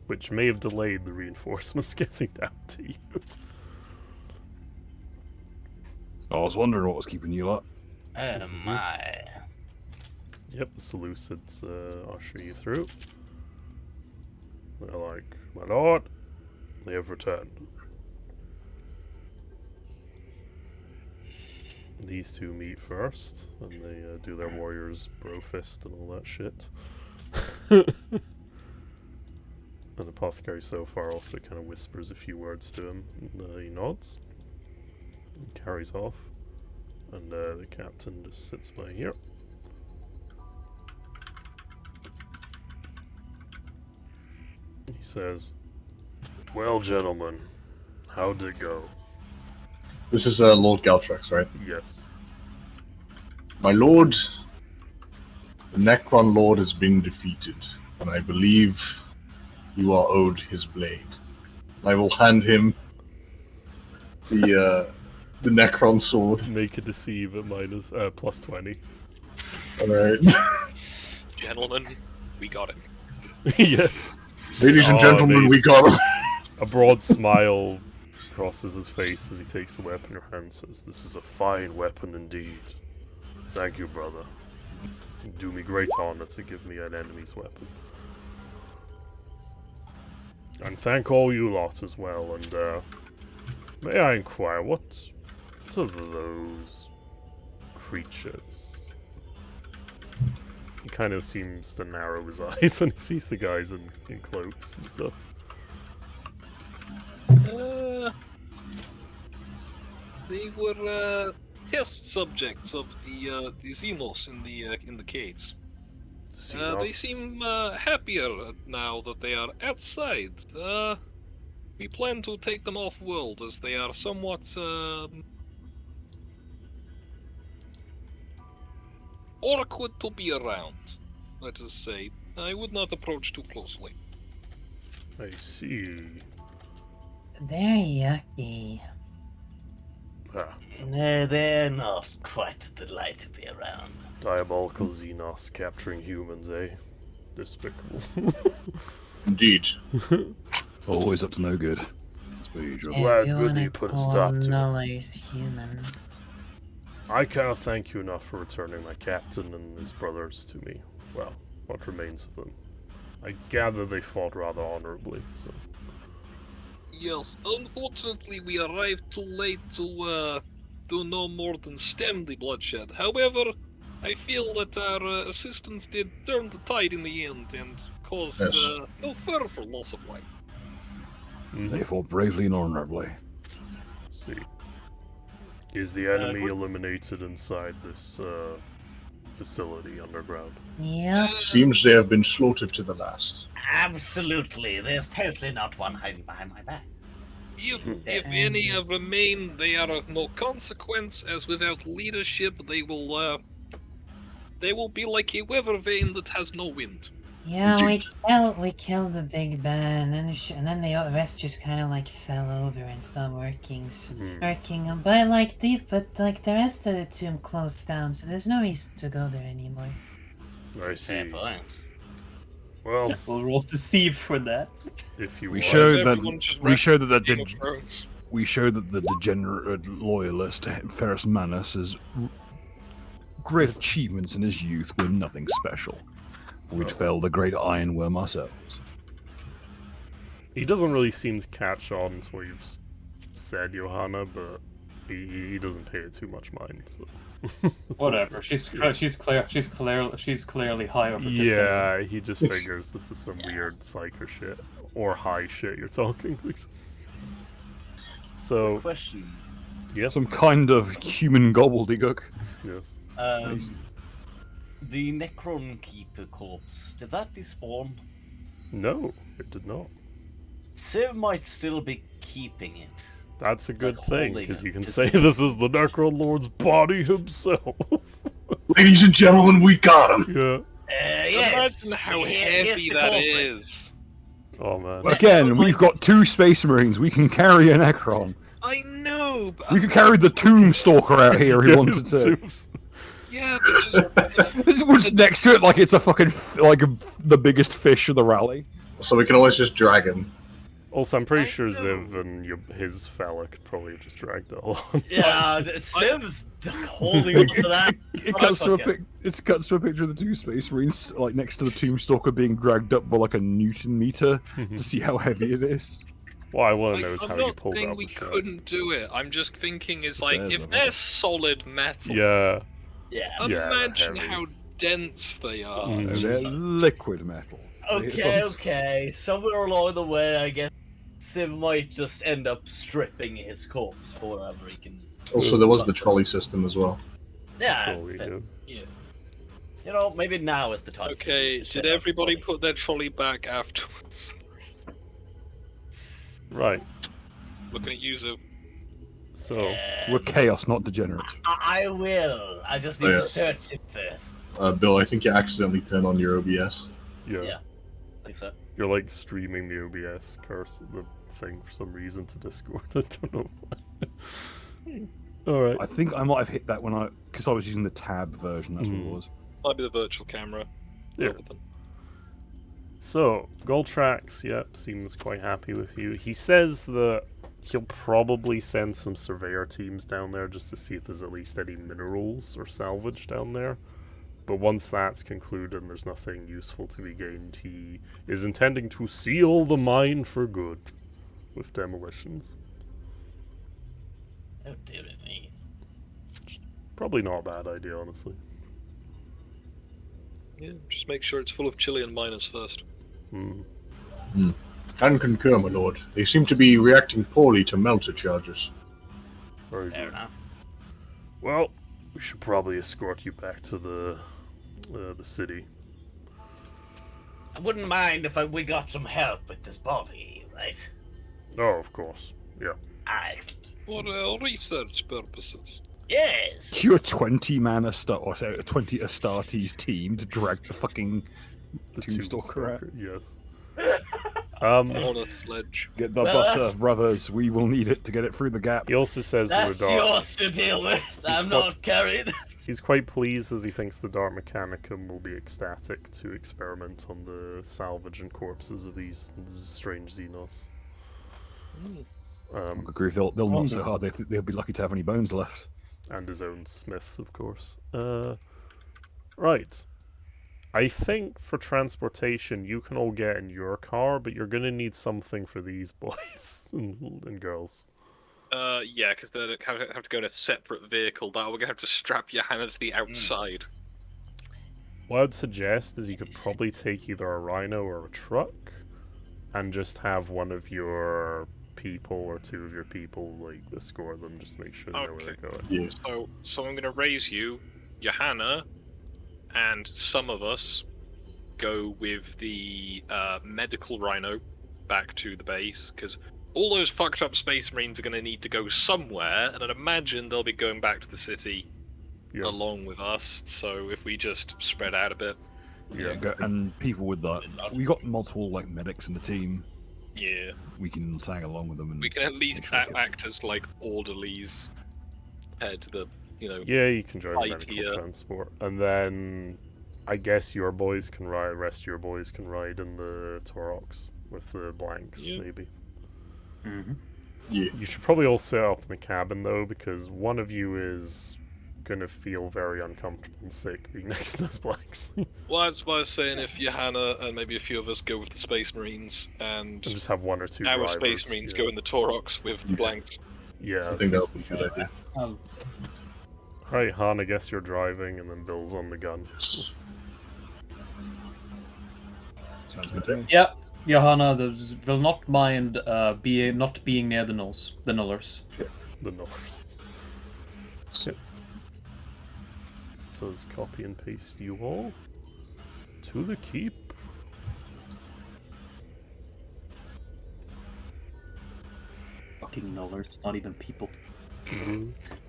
which may have delayed the reinforcements getting down to you. I was wondering what was keeping you up. Oh my. Yep, the Seleucids usher you through. They're like, my lord, they have returned. These two meet first, and they do their warriors bro fist and all that shit. And Apothecary so far also kind of whispers a few words to him, and he nods, and carries off, and the captain just sits by here. He says, well, gentlemen, how'd it go? This is Lord Galtrax, right? Yes. My lord, the Necron Lord has been defeated, and I believe you are owed his blade. I will hand him the Necron sword. Make a deceive at minus plus 20. Alright. Gentlemen, we got him. Yes. Ladies and gentlemen, amazing. we got him. A broad smile crosses his face as he takes the weapon in your hand and says, this is a fine weapon indeed. Thank you, brother. You do me great honor to give me an enemy's weapon. And thank all you lot as well, and may I inquire, what are those creatures? He kind of seems to narrow his eyes when he sees the guys in cloaks and stuff. They were test subjects of the Xenos in the caves. They Xenos? seem happier now that they are outside. We plan to take them off-world as they are somewhat awkward to be around. Let us say, I would not approach too closely. I see. They're yucky. Ah, No, they're not quite a delight to be around. diabolical Xenos capturing humans, eh? Despicable. Indeed. Always up to no good. That's my usual. Glad you good that wanna you put a call stop to it. Nullers human. I cannot thank you enough for returning my captain and his brothers to me. Well, what remains of them. I gather they fought rather honorably, so... Yes, unfortunately we arrived too late to do no more than stem the bloodshed. However, I feel that our assistance did turn the tide in the end and caused no further loss of life. They fought bravely and honorably. See. Is the enemy eliminated inside this facility underground. Yep. Seems they have been slaughtered to the last. Absolutely. There's totally not one hiding behind my back. If any have remained, they are of no consequence, as without leadership they will be like a weather vane that has no wind. Yeah, Indeed. we killed the big bad, and then the rest just kind of like fell over and stopped working. But like the rest of the tomb closed down, so there's no reason to go there anymore. I see. Fair point. Well, We'll roll deceive for that. if you We want. showed everyone just we showed that the degenerate loyalist Ferris Manus' great achievements in his youth were nothing special, for which fell the great ironworm ourselves. He doesn't really seem to catch on to what you've said, Johanna, but he doesn't pay it too much mind. So. Whatever. She's clearly high over. Yeah, he just figures this is some weird psycho shit or high shit you're talking. So, Question. yeah, Some kind of human gobbledygook. yes. The Necron Keeper corpse, did that despawn? No, it did not. Civ might still be keeping it. That's a good Like thing, holding because it, you can just- say this is the Necron Lord's body himself. Ladies and gentlemen, we got him. Yeah. Yes. Imagine how Here's heavy the that culprit. is. Oh, man. Again, we've got 2 Space Marines. We can carry an Necron. I know, but We could carry the Tomb Stalker out here if he wanted to. yeah, but just We're just next to it like it's a fucking the biggest fish of the rally. So we can always just drag him. Also, I'm pretty I sure know. Ziv and his fella could probably have just dragged it along. Yeah, Civ's holding on to that. It cuts to a picture of the 2 Space Marines like next to the Tomb Stalker being dragged up by like a Newton meter to see how heavy it is. What I want to know is I'm how you not pulled saying out we the shot. couldn't do it. I'm just thinking It's is a like fair if level. they're solid metal. Yeah. Yeah. Imagine heavy. how dense they are. Mm. They're liquid metal. Okay. Somewhere along the way, I guess Civ might just end up stripping his corpse for whatever he can. Also, there was the trolley system as well. Yeah. Surely, but, yeah. Yeah. You know, maybe now is the time. Okay, to shut did up, everybody Bobby. put their trolley back afterwards? Right. Looking at you, Zoo. So, We're chaos, not degenerates. I will. I just need Oh, yeah. to search it first. Bill, I think you accidentally turned on your OBS. yeah. Yeah. I think so. You're like streaming the OBS the thing for some reason to Discord. I don't know why. Alright. I think I might have hit that because I was using the tab version. That's what it was. Might be the virtual camera. Yeah. rather than- So, Goldtrax, yep, seems quite happy with you. He says that he'll probably send some surveyor teams down there just to see if there's at least any minerals or salvage down there. But once that's concluded and there's nothing useful to be gained, he is intending to seal the mine for good with demolitions. Oh dear me. Probably not a bad idea, honestly. Yeah, just make sure it's full of Chilean miners first. Hmm. Can concur, my lord. They seem to be reacting poorly to melter charges. Very Fair good. enough. Well, we should probably escort you back to the city. I wouldn't mind if we got some help with this body, right? Oh, of course. Yeah. Ah, excellent. For research purposes. Yes. You're a 20-man a 20 Astartes team to drag the fucking Tomb Stalker out. Yes. On a sledge. Get the Well, butter, that's- brothers. We will need it to get it through the gap. He also says That's the Dart. yours to deal with. I'm quite- not carried. He's quite pleased as he thinks the Dart Mechanicum will be ecstatic to experiment on the salvage and corpses of these strange Xenos. I agree. They'll not so hard. They'll be lucky to have any bones left. And his own smiths, of course. Right. I think for transportation, you can all get in your car, but you're going to need something for these boys and girls. Yeah, because they have to go in a separate vehicle. That we're gonna have to strap Johanna to the outside. What I'd suggest is you could probably take either a rhino or a truck and just have one of your people or two of your people like escort them just to make sure they know where they're going. Yeah. So I'm gonna raise you, Johanna, and some of us go with the medical rhino back to the base, because all those fucked up space marines are going to need to go somewhere, and I'd imagine they'll be going back to the city along with us. So if we just spread out a bit. And people with that, we got multiple like medics in the team. Yeah. We can tag along with them, and we can at least act as like orderlies head to the, Yeah, you can drive medical transport, and then I guess your boys can ride. The rest of your boys can ride in the Torox with the blanks, maybe. Mm-hmm. Yeah. You should probably all set up in the cabin though, because one of you is gonna feel very uncomfortable and sick being next to those blanks. Well, that's why I was saying if Johanna and maybe a few of us go with the Space Marines and just have one or two our drivers, Space Marines go in the Torox with the blanks. Yeah, I think that was a good idea. Right, Han, I guess you're driving, and then Bill's on the gun. Sounds good to me. Yeah, Johanna will not mind not being near the nullers. The nullers. Yep. So let's copy and paste you all to the keep. Fucking nullers, not even people.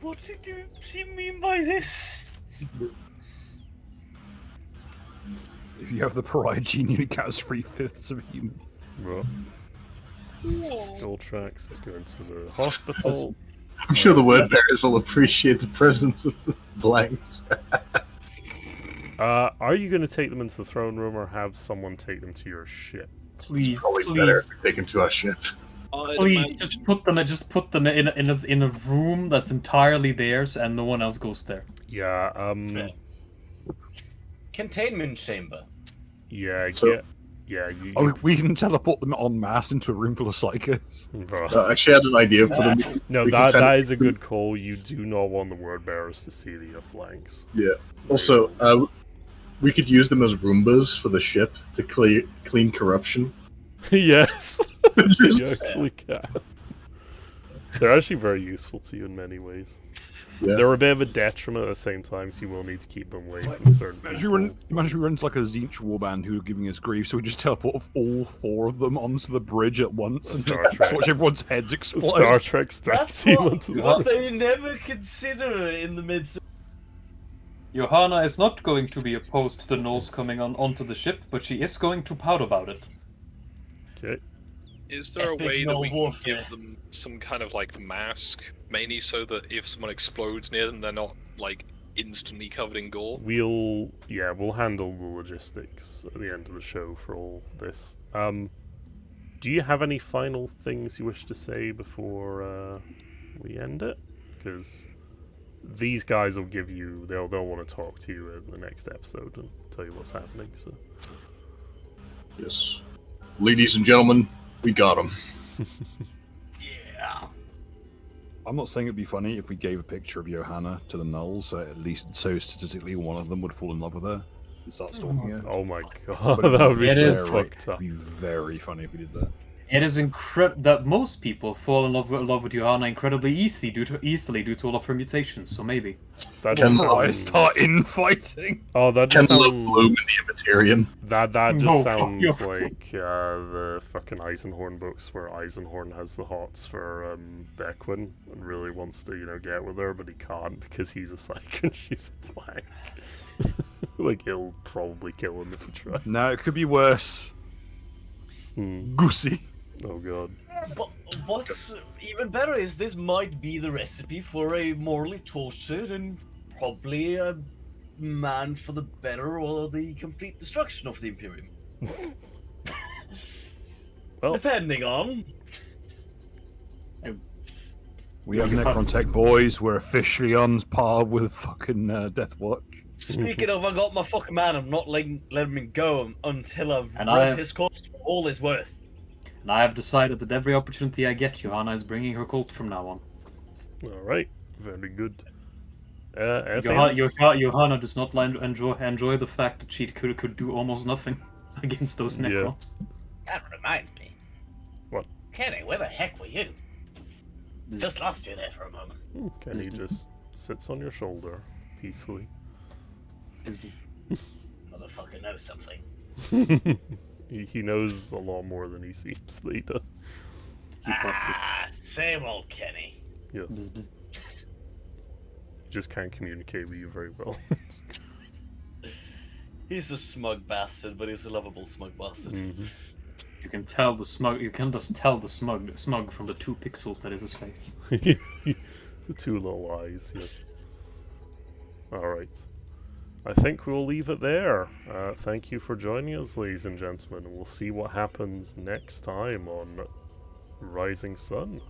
What do you mean by this? If you have the pariah gene, it counts 3/5 of a human. Right. Ultrax is going to the hospital. I'm sure the word bearers will appreciate the presence of the blanks. Are you going to take them into the throne room, or have someone take them to your ship? Please, Probably please, better if we take them to our ship. please, just put them in a room that's entirely theirs, and no one else goes there. Yeah. Containment chamber. Yeah. So- We can teleport them en masse into a room full of psychos. I actually had an idea for them. No, We can that is a good call. You do not want the word bearers to see the blanks. Yeah. Also, we could use them as Roombas for the ship to clean corruption. Yes, you actually can. They're actually very useful to you in many ways. Yeah. They're a bit of a detriment at the same time, so you will need to keep them away from certain people. Imagine we run into like a Tzeentch warband who are giving us grief, so we just teleport all 4 of them onto the bridge at once and Star Trek. watch everyone's heads explode. Star Trek strike That's team onto the what they never consider in the mid. Johanna is not going to be opposed to the Knolls coming onto the ship, but she is going to pout about it. Okay. Is there a Epic way that no we can warfare. give them some kind of like mask, mainly so that if someone explodes near them, they're not like instantly covered in gore? We'll handle the logistics at the end of the show for all this. Do you have any final things you wish to say before we end it? Because these guys will give you, they'll want to talk to you in the next episode and tell you what's happening. So Yes. Ladies and gentlemen, we got them. Yeah. I'm not saying it'd be funny if we gave a picture of Johanna to the Nulls, so statistically one of them would fall in love with her and start stalking her. oh my god, that would be so fucked up. It'd be very funny if we did that. It is incredible that most people fall in love with Johanna incredibly easily due to all of her mutations. So maybe. That Can just I sounds... start infighting? Oh, that Can just the bloom in sounds... the Immaterium? That No, just fuck sounds you. like the fucking Eisenhorn books where Eisenhorn has the hots for Beckwin and really wants to, get with her, but he can't because he's a psych and she's a blank. Like, he'll probably kill him if he tries. No, it could be worse. Goosey. Oh god. But what's even better is this might be the recipe for a morally tortured and probably a man for the better or the complete destruction of the Imperium. Well, Depending on. We have Necron Tech boys. We're officially on par with fucking Death Watch. Speaking of, I got my fucking man. I'm not letting him go until I've And rubbed his corpse for all his worth. And I have decided that every opportunity I get, Johanna is bringing her cult from now on. alright. Very good. anything else? Johanna does not enjoy the fact that she could do almost nothing against those Necrons. That reminds me. What? Kenny, where the heck were you? Just lost you there for a moment. Kenny just sits on your shoulder peacefully. Motherfucker knows something. He knows a lot more than he seems that he does. Same old Kenny. Yes. Bzz, bzz. Just can't communicate with you very well. He's a smug bastard, but he's a lovable smug bastard. You can tell the smug. You can just tell the smug from the 2 pixels that is his face. The 2 little eyes, yes. Alright. I think we'll leave it there. Thank you for joining us, ladies and gentlemen. We'll see what happens next time on Rising Sun.